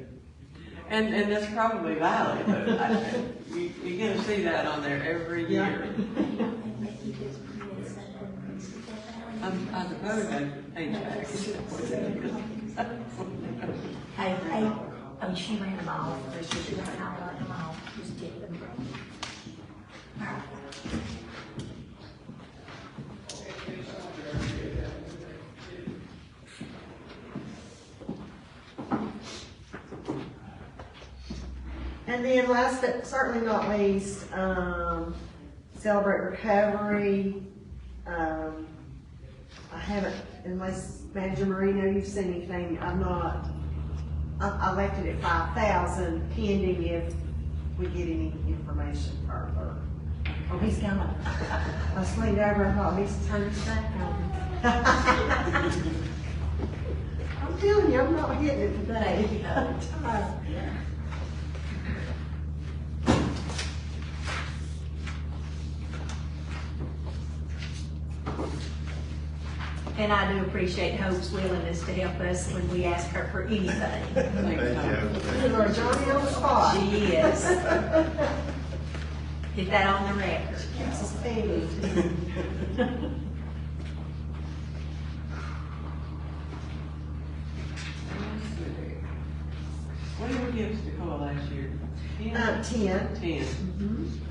A: And that's probably valid, but you're gonna see that on there every year. I suppose that's HVAC.
F: Hey, oh, she ran them off, or she ran them off, just did them. All right.
D: And then last but certainly not least, Celebrate Recovery. I haven't, unless Manager Marino, you've seen anything, I left it at 5,000 pending if we get any information further.
F: Oh, he's gonna.
D: I slid over and thought he's turned his back on me. I'm telling you, I'm not hitting it today. I'm tired.
F: And I do appreciate Hope's willingness to help us when we ask her for anything.
D: You are Johnny on the spot.
F: She is. Get that on the record.
D: Keeps us paid.
A: What did we give to Dakota last year?
D: 10.
A: 10.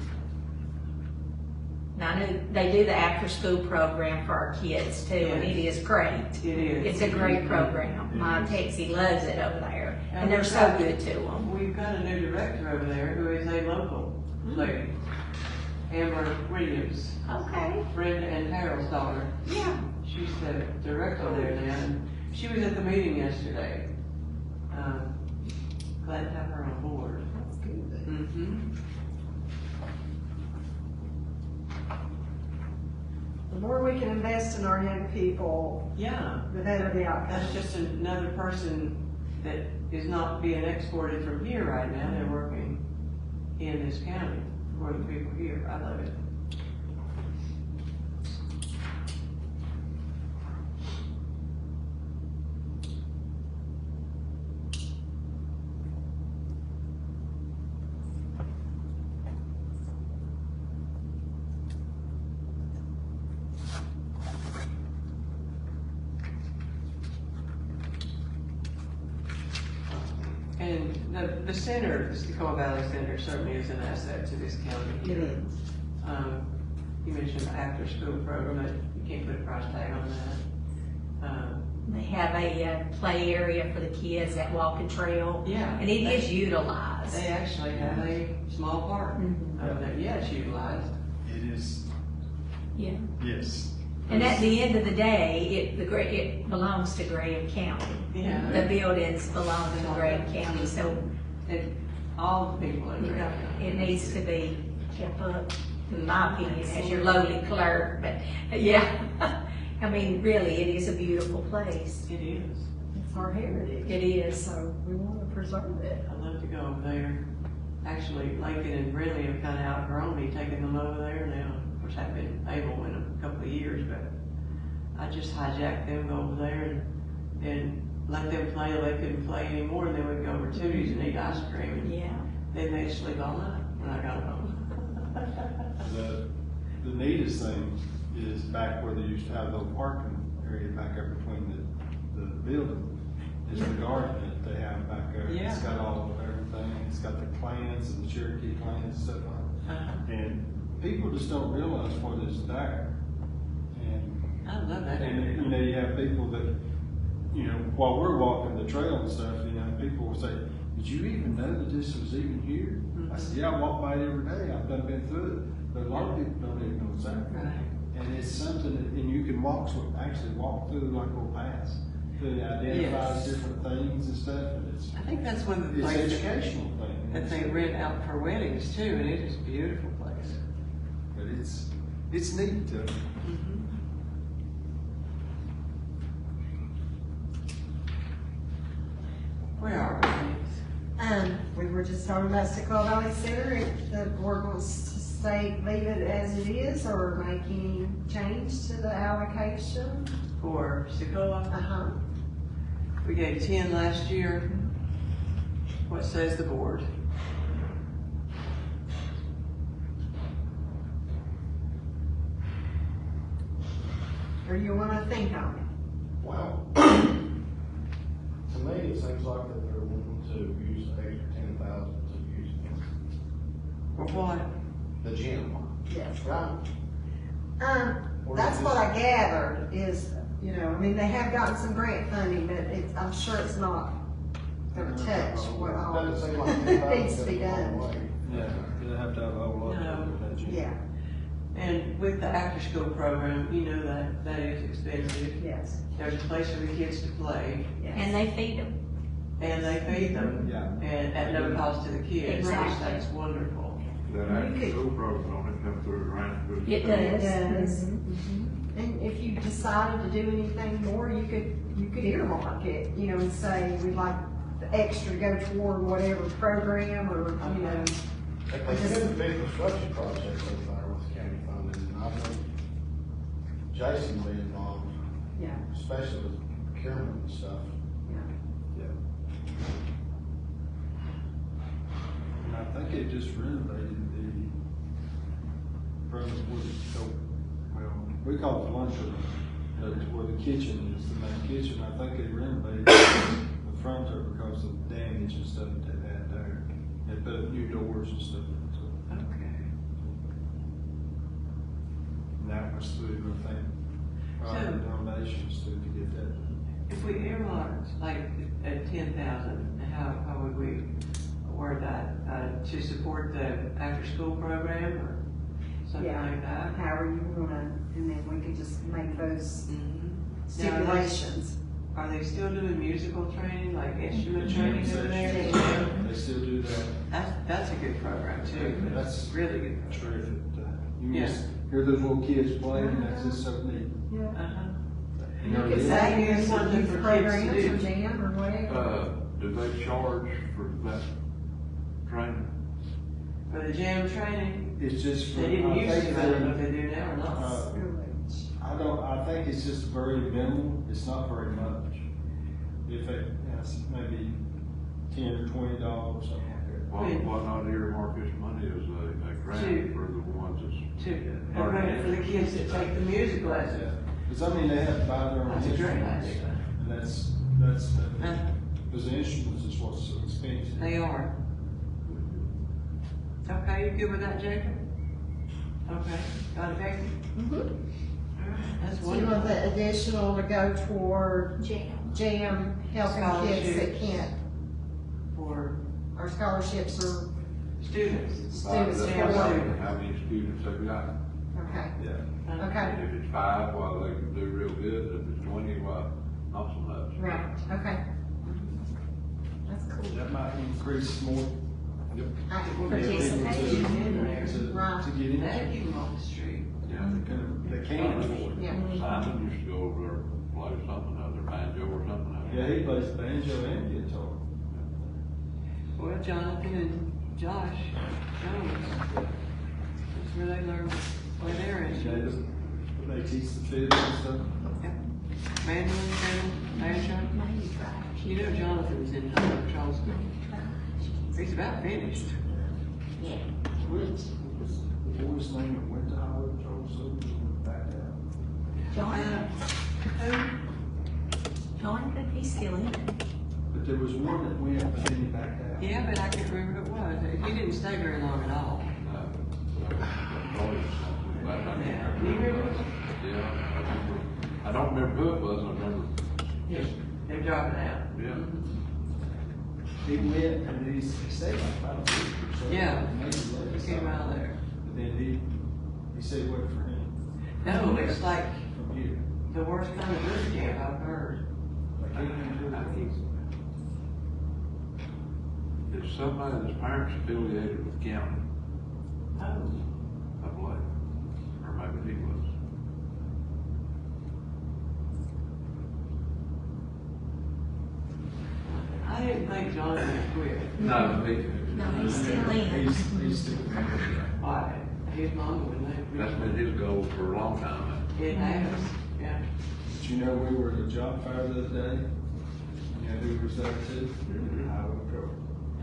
F: Now, I know they do the after-school program for our kids too, and it is great.
A: It is.
F: It's a great program. My Texie loves it over there, and they're so good to them.
A: We've got a new director over there who is a local lady, Amber Williams,
F: Okay.
A: Brenda and Harold's daughter.
F: Yeah.
A: She's the director there now, and she was at the meeting yesterday. Glad to have her on board.
D: That's good.
A: Mm-hmm.
D: The more we can invest in our young people,
A: Yeah.
D: the better the outcome.
A: That's just another person that is not being exported from here right now. They're working in this county for the people here. I love it. And the center, the Tacoma Valley Center, certainly is an asset to this county
D: It
A: here.
D: is.
A: You mentioned the after-school program, you can't put a price tag on that.
F: They have a play area for the kids at Walking Trail.
A: Yeah.
F: And it is utilized.
A: They actually have a small park over there. Yeah, it's utilized.
C: It is,
F: Yeah.
C: yes.
F: And at the end of the day, it belongs to Graham County.
A: Yeah.
F: The buildings belong to Graham County, so
A: And all the people in
F: You know,
A: there.
F: it needs to be kept up, in my opinion, as your lowly clerk, but, yeah. I mean, really, it is a beautiful place.
A: It is.
D: It's our heritage.
F: It is.
D: So we want to preserve it.
A: I'd love to go over there. Actually, Lincoln and Brindley have kind of outgrown me taking them over there now. Of course, I've been able in a couple of years, but I just hijacked them, go over there and let them play till they couldn't play anymore, and then we'd go over to Tooties and eat ice cream. And
F: Yeah.
A: then they'd sleep all night when I got home.
C: The neatest thing is back where they used to have the parking area back there between the building, is the garden that they have back there.
A: Yeah.
C: It's got all of everything, it's got the clans and the Cherokee clans and stuff on it. And people just don't realize what is there. And,
A: I love that area.
C: and, you know, you have people that, you know, while we're walking the trail and stuff, you know, people will say, did you even know that this was even here? I said, yeah, I walk by it every day, I've done been through it, but a lot of people don't even know it's there.
A: Right.
C: And it's something that, and you can actually walk through like a little pass, that identifies
A: Yes.
C: different things and stuff, and it's,
A: I think that's one of the
C: it's
A: places
C: educational thing.
A: that they rent out for weddings too, and it is a beautiful place.
C: But it's neat to,
A: Where are we?
D: We were just talking about Sequoia Valley Center, if the board wants to leave it as it is, or make any change to the allocation.
A: For Sequoia,
D: Uh-huh.
A: we gave 10 last year. What says the board?
D: Or you wanna think on it?
E: Well, to me, it seems like that they're wanting to use the extra 10,000 to use
A: For what?
E: the gym.
D: Yes.
E: Right?
D: That's what I gathered is, you know, I mean, they have gotten some grant funding, but I'm sure it's not gonna touch what all
E: Doesn't seem like 10,000
D: needs to be
E: goes a long
D: done.
E: way.
C: yeah, you'll have to have a whole lot
A: No.
C: of that.
D: Yeah,
A: And with the after-school program, you know that is expensive.
D: yes,
A: There's a place for the kids to play,
D: yes.
F: And they feed them.
A: and they feed them,
C: Yeah.
A: and at no cost to the kids.
F: Exactly.
A: That's wonderful.
I: That after school program only come through grant.
F: It
D: It
F: does.
D: does. And if you decided to do anything more, you could earmark it, you know, and say, we'd like the extra to go toward whatever program, or, you know.
E: If they did the big construction projects over there with county funding, and I think Jason will be involved,
D: Yeah,
E: especially with procurement and stuff.
D: yeah.
C: And I think they just renovated from we call it lunchroom, but where the kitchen is, the main kitchen. I think they renovated the front there because of damage and stuff that they had there. They put up new doors and stuff. So,
A: Okay.
C: and that was through, I think, private donations to get that.
A: If we earmarked like at 10,000, how would we word that? To support the after-school program or something
D: Yeah.
A: like that?
D: However you wanna, and then we could just make those
A: Mhm.
D: stipulations.
A: Are they still doing musical training, like instrument training
C: Jam
A: over there?
C: sessions, they still do that.
A: That's a good program too.
C: That's
A: Really good.
C: terrific. You
A: Yeah.
C: just hear those little kids playing, and that's just so neat.
D: Yeah.
A: Uh-huh.
C: You
D: You
C: know,
D: could
C: they-
D: say
A: Maybe
D: there's some
A: something
D: youth
A: for kids to
D: programs
A: do.
D: or jam or whatever.
I: Do they charge for that training?
A: For the jam training,
C: It's just for,
A: they didn't
C: I
A: use
C: think
A: to, I don't know if
C: they're,
A: they do now or not.
C: I think it's just very minimal, it's not very much. If it, it's maybe $10 or $20, something like
I: Why not earmark this money as a grant for the ones that's.
A: To, for the kids that take the music
C: that.
A: lessons.
C: Yeah, because I mean, they have to buy their own
A: That's a great
C: instruments.
A: idea.
C: And that's,
A: Uh,
C: because the instruments is what's so expensive.
A: They are. Okay, you good with that, Jacob? Okay, got it, Becky? That's
D: So you want
A: wonderful.
D: the additional to go toward jam, helping kids that
A: Scholarships.
D: can't,
A: For
D: or scholarships or,
A: students.
D: Students,
A: Jam
D: yeah.
A: students.
I: How many students have got?
D: okay,
C: Yeah.
D: okay,
I: If it's 5, well, they can do real good. If it's 20, well, not so much.
D: right, okay. That's cool.
C: That might increase more
F: Participation.
D: Right.
C: To get in.
A: That keep them off the street.
C: They can't afford it.
D: Yeah.
I: Simon used to go over there and play something, other banjo or something.
C: Yeah, he plays banjo and guitar.
A: Well, Jonathan and Josh Jones, that's where they learn, where they're in.
C: They teach the fiddle and stuff.
A: Yep. Mandolin, fiddle, banjo. You know Jonathan's in Charleston. He's about finished.
F: Yeah.
C: What's the boy's name that went to Howard Charles and back out?
F: Jonathan, he's still in it.
C: But there was one that went, but then he backed out.
A: Yeah, but I can't remember who it was. He didn't stay very long at all.
I: I don't remember who it was, I remember.
A: Yes. They're dropping out.
I: Yeah.
C: He went and he stayed like 5 weeks or so.
A: Yeah.
C: Maybe later.
A: He came out there.
C: But then he said it wasn't for him.
A: No, it's like
C: From here.
A: the worst kind of boot camp I've heard.
C: Like he didn't do it.
I: Is somebody that's parents affiliated with county,
A: Oh.
I: I believe, or maybe he was.
A: I didn't think Jonathan had quit.
I: No,
F: No, he's still in.
C: He's still.
A: Why? His mom wouldn't have.
I: that's been his goal for a long time.
A: It has, yeah.
C: But you know, we were at a job fair the other day. You know who was there too? Highway Patrol.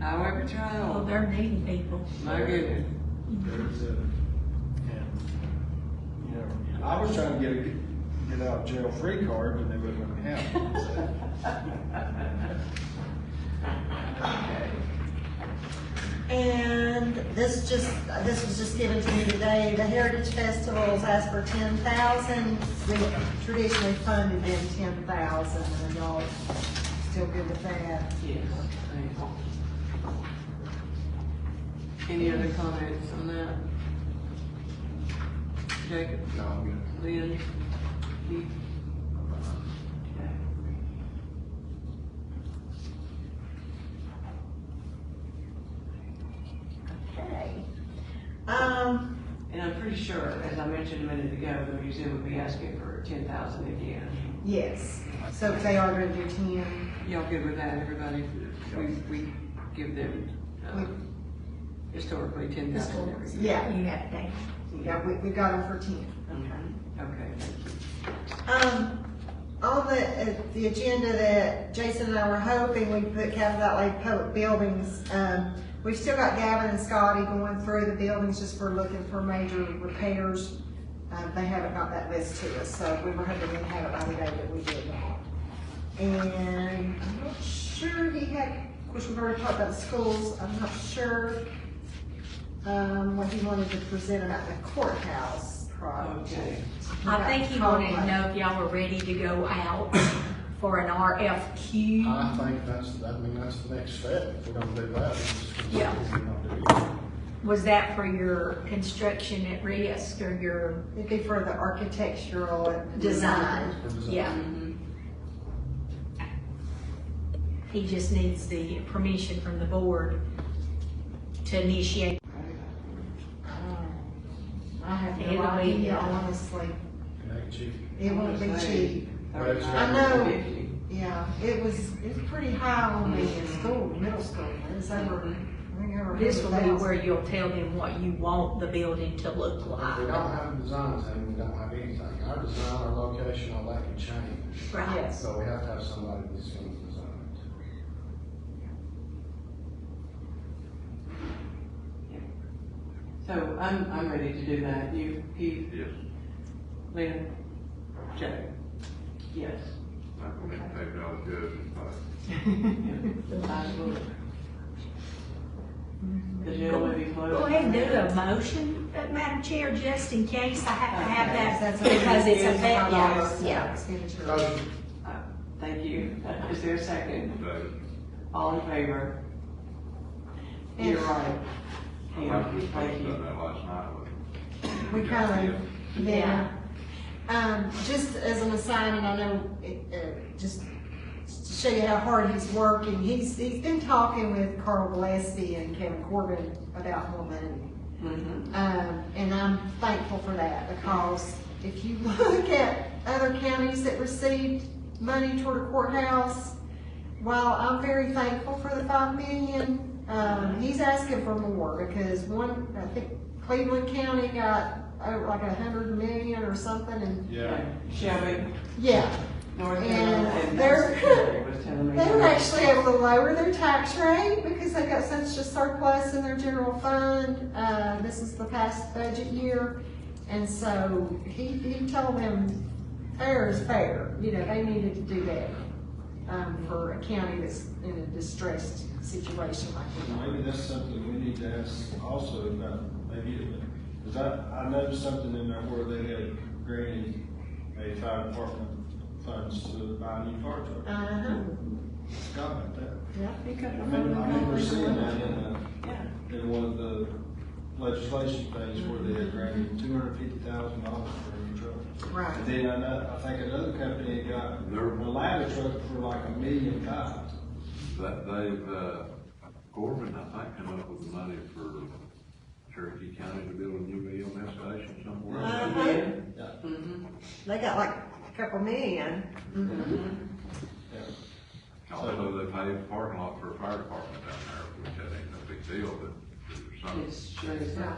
A: However,
F: Oh,
A: trial.
F: they're needing people.
A: My goodness.
C: There's a, you know, I was trying to get out of jail free card, but they wouldn't let me have it. So.
D: And this was just given to me today, the Heritage Festivals asked for 10,000. We traditionally funded them 10,000, and y'all still good with that?
A: Yes. Thanks. Any other comments on that? Jacob?
E: No, I'm good.
A: Lynn? Keith?
D: Okay.
A: And I'm pretty sure, as I mentioned a minute ago, the museum would be asking for 10,000 again.
D: Yes, so if they are gonna do 10,
A: Y'all good with that, everybody? We give them, historically 10,000 every year.
D: yeah,
F: You have to.
D: yeah, we got them for 10.
A: Okay, thank you.
D: On the agenda that Jason and I were hoping we'd put capital outlay public buildings, we've still got Gavin and Scotty going through the buildings just for looking for major repairs. They haven't got that list to us, so we were hoping we'd have it by the day that we did that. And I'm not sure he had, of course, we've already talked about the schools, I'm not sure what he wanted to present about the courthouse project.
A: Okay.
F: I think he wanted to know if y'all were ready to go out for an RFQ.
E: I think that's the next step. If we're gonna do that, we're just gonna
F: Yeah.
E: say we're gonna do it.
F: Was that for your construction at risk or your
D: It'd be for the architectural
F: design?
E: For design.
F: Yeah. He just needs the permission from the board to initiate.
D: I have
F: It'll
D: no
F: be,
D: idea, honestly.
E: It ain't cheap.
D: It won't be cheap.
A: 39,
D: I know.
A: 50.
D: Yeah, it was pretty high on the middle school. It was over, I think over
F: This will be
D: 100,000.
F: where you'll tell them what you want the building to look
E: If we
F: like.
E: don't have designs, then we don't have anything. Our design, our location, all that can change.
F: Right.
D: Yes.
E: So we have to have somebody that's gonna design
A: So I'm ready to do that. You, Keith,
I: Yes,
A: Lynn, Joe? Yes.
I: I'm gonna take it all good.
A: I will. The jail will be closed.
F: Go ahead and do a motion, Madam Chair, just in case I have to have that,
D: That's
F: because it's a,
D: $1,000
F: yeah.
D: expenditure.
E: it.
A: Thank you. Is there a second? All in favor? You're right.
I: I
A: Yeah,
I: like this, I
A: thank
I: done
A: you.
I: that last night with.
D: We kind of, yeah. Just as an aside, and I know, just to show you how hard he's working. He's been talking with Carl Gillespie and Kevin Corbin about more money. And I'm thankful for that, because if you look at other counties that received money toward a courthouse, while I'm very thankful for the $5 million, he's asking for more, because I think Cleveland County got like $100 million or something, and
A: Shelby.
D: yeah.
A: North
D: And
A: Carolina,
D: they were actually able to lower their tax rate because they got such a surplus in their general fund. This is the past budget year. And so he told them fair is fair. You know, they needed to do that for a county that's in a distressed situation like that.
C: Maybe that's something we need to ask also about, because I noticed something in there where they had granted a fire department funds to buy a new fire truck. Forgot about that.
D: Yeah.
C: I remember seeing that in one of the legislation things where they had granted $250,000 for a new truck.
D: Right.
C: And then I think another company had got a ladder truck for like $1.5 million.
I: That they've, Corbin, I think, come up with the money for Cherokee County to build a new EMS station somewhere.
D: They got like a couple million.
I: Also, they paved a parking lot for a fire department down there, which that ain't no big deal, but there's some.
A: It's sure is not.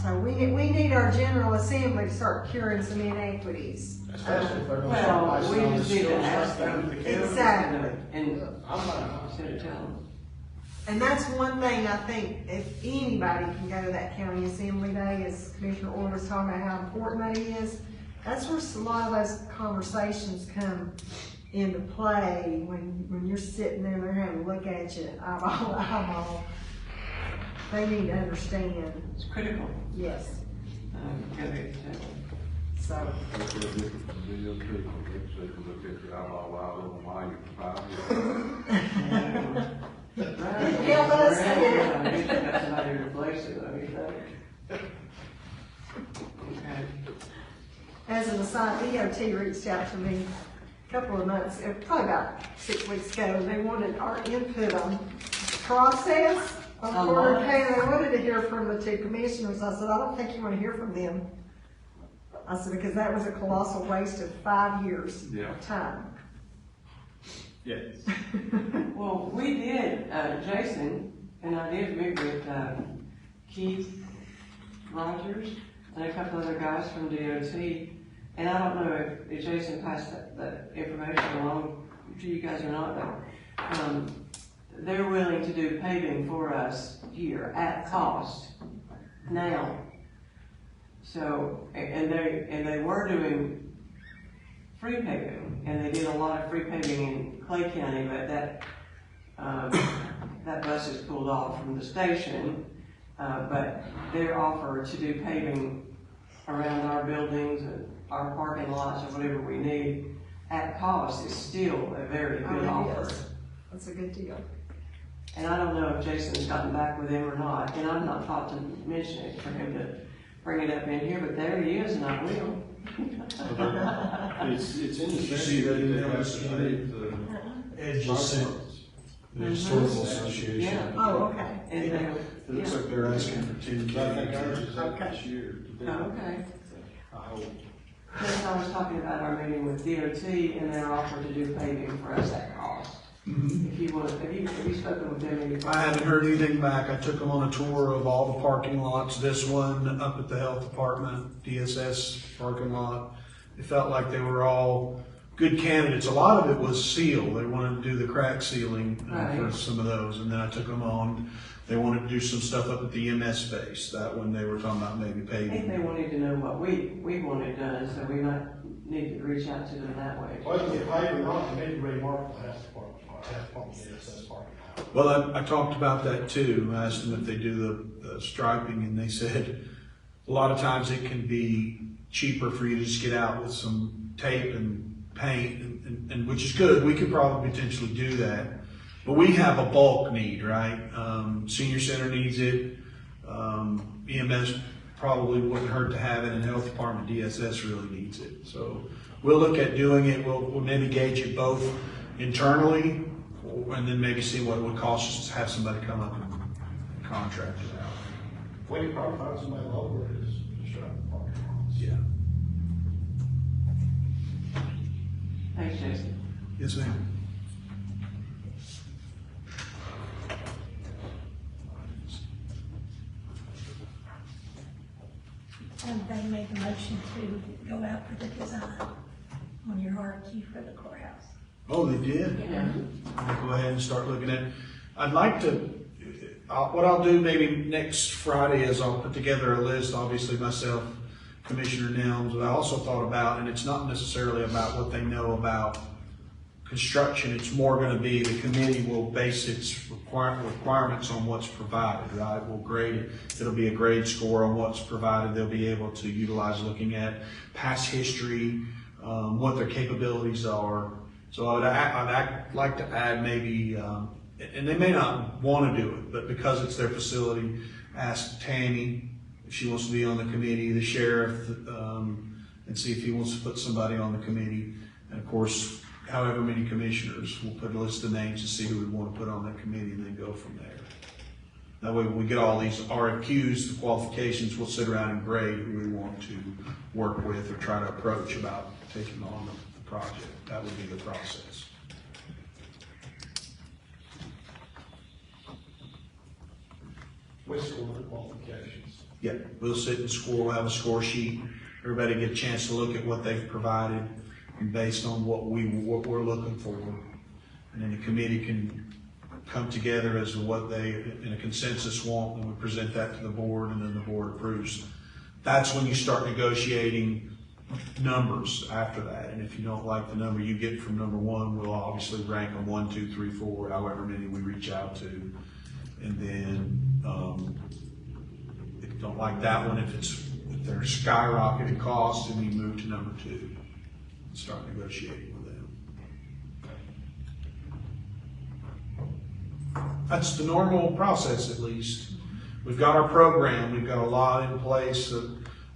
D: So we need our General Assembly to start curing some inequities.
J: Especially if they're gonna start
A: Well, we
J: basing on
A: just
J: the
A: need to
J: skills
A: ask
J: like
A: them.
J: that.
D: Exactly.
A: And instead of telling them.
D: And that's one thing I think, if anybody can go to that county assembly day, as Commissioner Orr was talking about how important that is, that's where a lot of those conversations come into play, when you're sitting there and they're having to look at you eyeball to eyeball. They need to understand.
A: It's critical.
D: Yes.
A: Gotta be able to tell them.
D: So,
I: That's what different from DOT, so you can look at your eyeball wide open while you're 5 years.
A: Right.
D: Help us.
A: I guess you got somebody to replace it, though, you think? Okay.
D: as an aside, DOT reached out to me a couple of months, probably about 6 weeks ago. They wanted our input on process of Porter County. They wanted to hear from the two commissioners. I said, I don't think you want to hear from them. I said, because that was a colossal waste of 5 years of time.
C: Yes.
A: Well, we did, Jason and I did meet with Keith Rogers and a couple other guys from DOT. And I don't know if Jason passed that information along to you guys or not, but they're willing to do paving for us here at cost now. So, and they were doing free paving, and they did a lot of free paving in Clay County, but that bus is pulled off from the station. But their offer to do paving around our buildings and our parking lots or whatever we need at cost is still a very good offer.
D: Yes. That's a good deal.
A: And I don't know if Jason's gotten back with him or not, and I'm not thought to mention it for him to bring it up in here, but there he is, and I will.
C: It's in the.
B: Did you see that email
C: They have
B: this
C: to
B: evening?
C: pay the
B: Ed just sent the Historical Association.
A: Yeah.
D: Oh, okay.
A: And
B: It looks like they're asking for 10K.
C: I think ours is up
D: Okay.
C: this year.
A: okay.
C: I hope.
A: Because I was talking about our meeting with DOT and their offer to do paving for us at cost. If you want, have you spoken with them any?
B: I haven't heard anything back. I took them on a tour of all the parking lots. This one up at the health department, DSS parking lot. It felt like they were all good candidates. A lot of it was seal. They wanted to do the crack sealing for
A: Right.
B: some of those. And then I took them on. They wanted to do some stuff up at the EMS space. That one they were talking about maybe
A: I think they
B: paving.
A: wanted to know what we wanted done, so we might need to reach out to them that way.
J: Well, if you pay or not, they need to remark the health department, the DSS parking lot.
B: Well, I talked about that too. I asked them if they do the striping, and they said a lot of times it can be cheaper for you to just get out with some tape and paint, and which is good. We could probably potentially do that. But we have a bulk need, right? Senior center needs it. EMS probably wouldn't hurt to have it, and health department DSS really needs it. So we'll look at doing it. We'll maybe gauge it both internally, and then maybe see what it would cost us to have somebody come up and contract it out.
J: We can probably find somebody local that is just trying to park.
B: Yeah.
A: Thanks, Jason.
B: Yes, ma'am.
F: Everybody make a motion to go out for the design on your RFQ for the courthouse.
B: Oh, they did?
A: Yeah.
B: I'll go ahead and start looking at it. I'd like to, what I'll do maybe next Friday is I'll put together a list, obviously myself, Commissioner Nelms, but I also thought about, and it's not necessarily about what they know about construction, it's more going to be the committee will base its requirements on what's provided, right? We'll grade it. It'll be a grade score on what's provided. They'll be able to utilize looking at past history, what their capabilities are. So I'd like to add maybe, and they may not want to do it, but because it's their facility, ask Tammy if she wants to be on the committee, the sheriff, and see if he wants to put somebody on the committee. And of course, however many commissioners, we'll put a list of names to see who we want to put on that committee and then go from there. That way when we get all these RFQs, the qualifications, we'll sit around and grade who we want to work with or try to approach about taking on the project. That would be the process.
J: With score qualifications.
B: Yeah, we'll sit and score, we'll have a score sheet. Everybody get a chance to look at what they've provided and based on what we're looking for. And then the committee can come together as to what they, in a consensus, want, and we present that to the board, and then the board approves. That's when you start negotiating numbers after that. And if you don't like the number you get from number one, we'll obviously rank them 1, 2, 3, 4, however many we reach out to. And then if you don't like that one, if they're skyrocketed costs, then you move to number 2 and start negotiating with them. That's the normal process, at least. We've got our program. We've got a lot in place.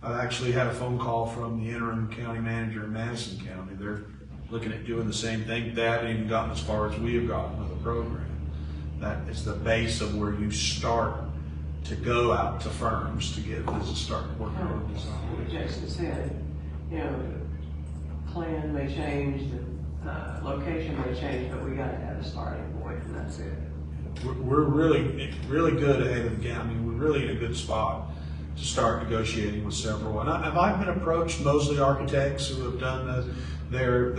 B: I actually had a phone call from the interim county manager in Madison County. They're looking at doing the same thing. They haven't even gotten as far as we have gotten with the program. That is the base of where you start to go out to firms to get this to start working on design.
A: What Jason said, you know, plan may change, the location may change, but we got to have a starting point, and that's it.
B: We're really good ahead of the game. I mean, we're really in a good spot to start negotiating with several. And I've been approached, mostly architects who have done they're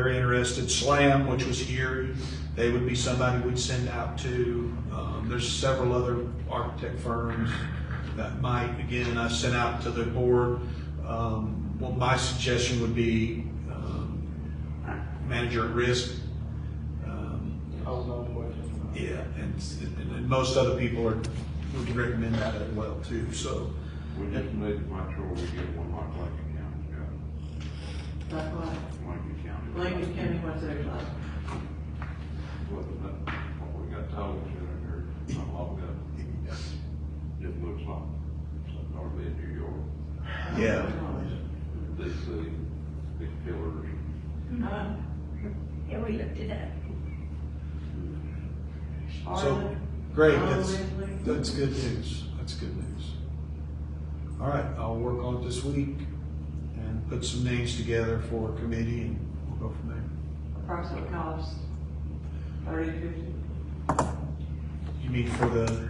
B: interested. SLAM, which was here, they would be somebody we'd send out to. There's several other architect firms that might, again, I sent out to the board. Well, my suggestion would be manager at risk. Yeah, and most other people would recommend that as well too. So
I: we just need to make sure we get one like Lincoln County.
A: Like what?
I: Lincoln County.
A: Lincoln County, what's theirs like?
I: What we got told in here, not long ago. It looks like something ought to be in New York.
B: yeah,
I: DC, big pillars.
F: Yeah, we looked it up.
B: so great. That's good news. That's good news. All right, I'll work on it this week and put some names together for a committee, and we'll go from there.
A: Approximate cost, 30, 50.
B: You mean for the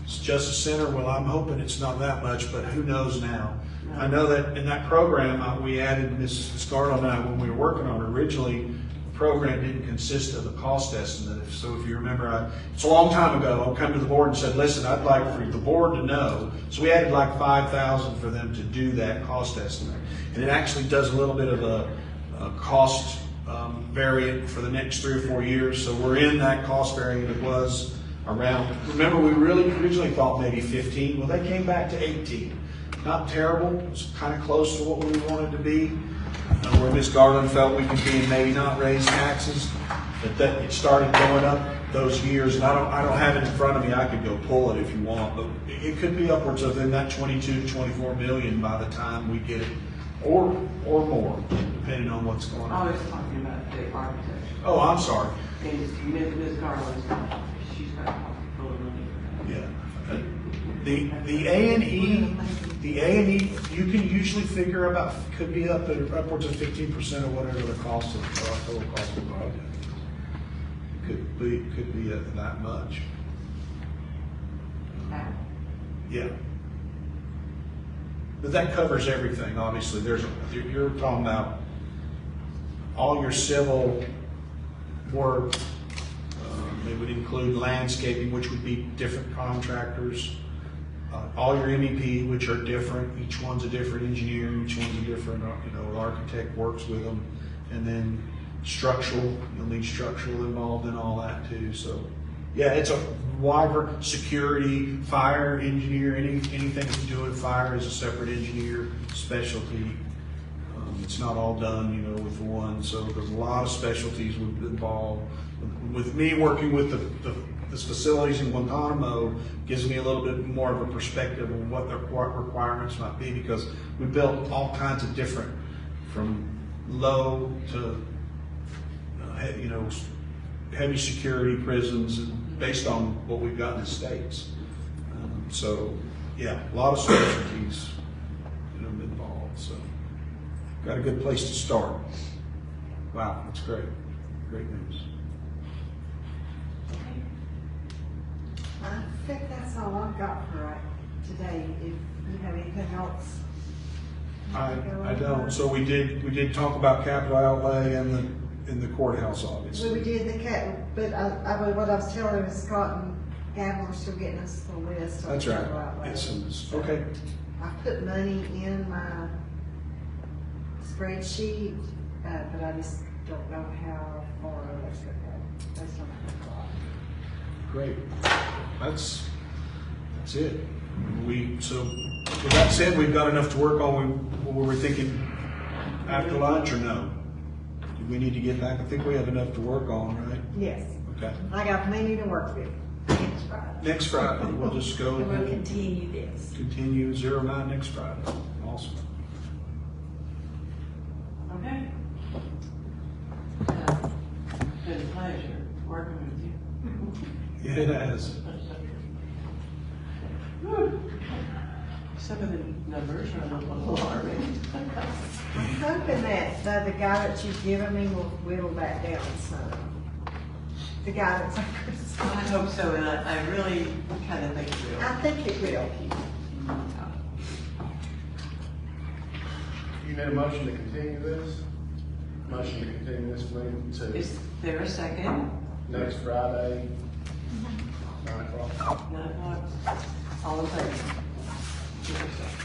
B: Justice Center? Well, I'm hoping it's not that much, but who knows now. I know that in that program, we added Ms. Scarlett and I, when we were working on it originally, the program didn't consist of a cost estimate. So if you remember, it's a long time ago, I come to the board and said, listen, I'd like for the board to know. So we added like $5,000 for them to do that cost estimate. And it actually does a little bit of a cost variant for the next 3 or 4 years. So we're in that cost variant. It was around, remember, we really originally thought maybe 15. Well, they came back to 18. Not terrible. It was kind of close to what we wanted to be. Where Ms. Garland felt we could be and maybe not raise taxes, but that it started going up those years, and I don't have it in front of me, I could go pull it if you want, but it could be upwards of in that 22 to 24 million by the time we get it, or more, depending on what's going
A: I
B: on.
A: was talking about the architecture.
B: Oh, I'm sorry.
A: And Ms. Garland's, she's got a full of money.
B: Yeah. The A&E, you can usually figure about, could be up at upwards of 15% of whatever the cost of, total cost of the project. Could be that much. Yeah. But that covers everything, obviously. You're talking about all your civil work. It would include landscaping, which would be different contractors. All your MEP, which are different. Each one's a different engineer. Each one's a different, architect works with them. And then structural, you'll need structural involved in all that too. So, yeah, it's a wider security, fire engineer, anything to do with fire is a separate engineer specialty. It's not all done, with one. So there's a lot of specialties involved. With me working with the facilities in Guantanamo gives me a little bit more of a perspective of what the requirements might be, because we built all kinds of different, from low to heavy security prisons, and based on what we've got in the States. So yeah, a lot of specialties involved. So got a good place to start. Wow, that's great. Great news.
D: I think that's all I've got for today. If you have anything else.
B: I don't. So we did talk about capital outlay and in the courthouse, obviously.
D: We did but what I was telling him is Scott and Gavin are still getting us the list.
B: That's right. Okay.
D: I put money in my spreadsheet, but I just don't know how far that's going to go. Based on that.
B: Great. That's it. So with that said, we've got enough to work on. Were we thinking after lunch or no? Do we need to get back? I think we have enough to work on, right?
D: Yes.
B: Okay.
D: I got plenty to work with next Friday.
B: Next Friday, we'll just go
F: And we'll
B: and
F: continue this.
B: continue 09 next Friday. Awesome.
A: Okay. Been a pleasure working with you.
B: Yeah, it has.
A: Some of the numbers are a little alarming.
D: I'm hoping that the guy that you've given me will whittle that down some. The guidance I
A: I hope so, and I really kind of think it will.
D: I think it will.
E: You need a motion to continue this? Motion to continue this meeting to
A: Is there a second?
E: next Friday, 9 o'clock.
A: 9 o'clock. All in favor? Give me a second.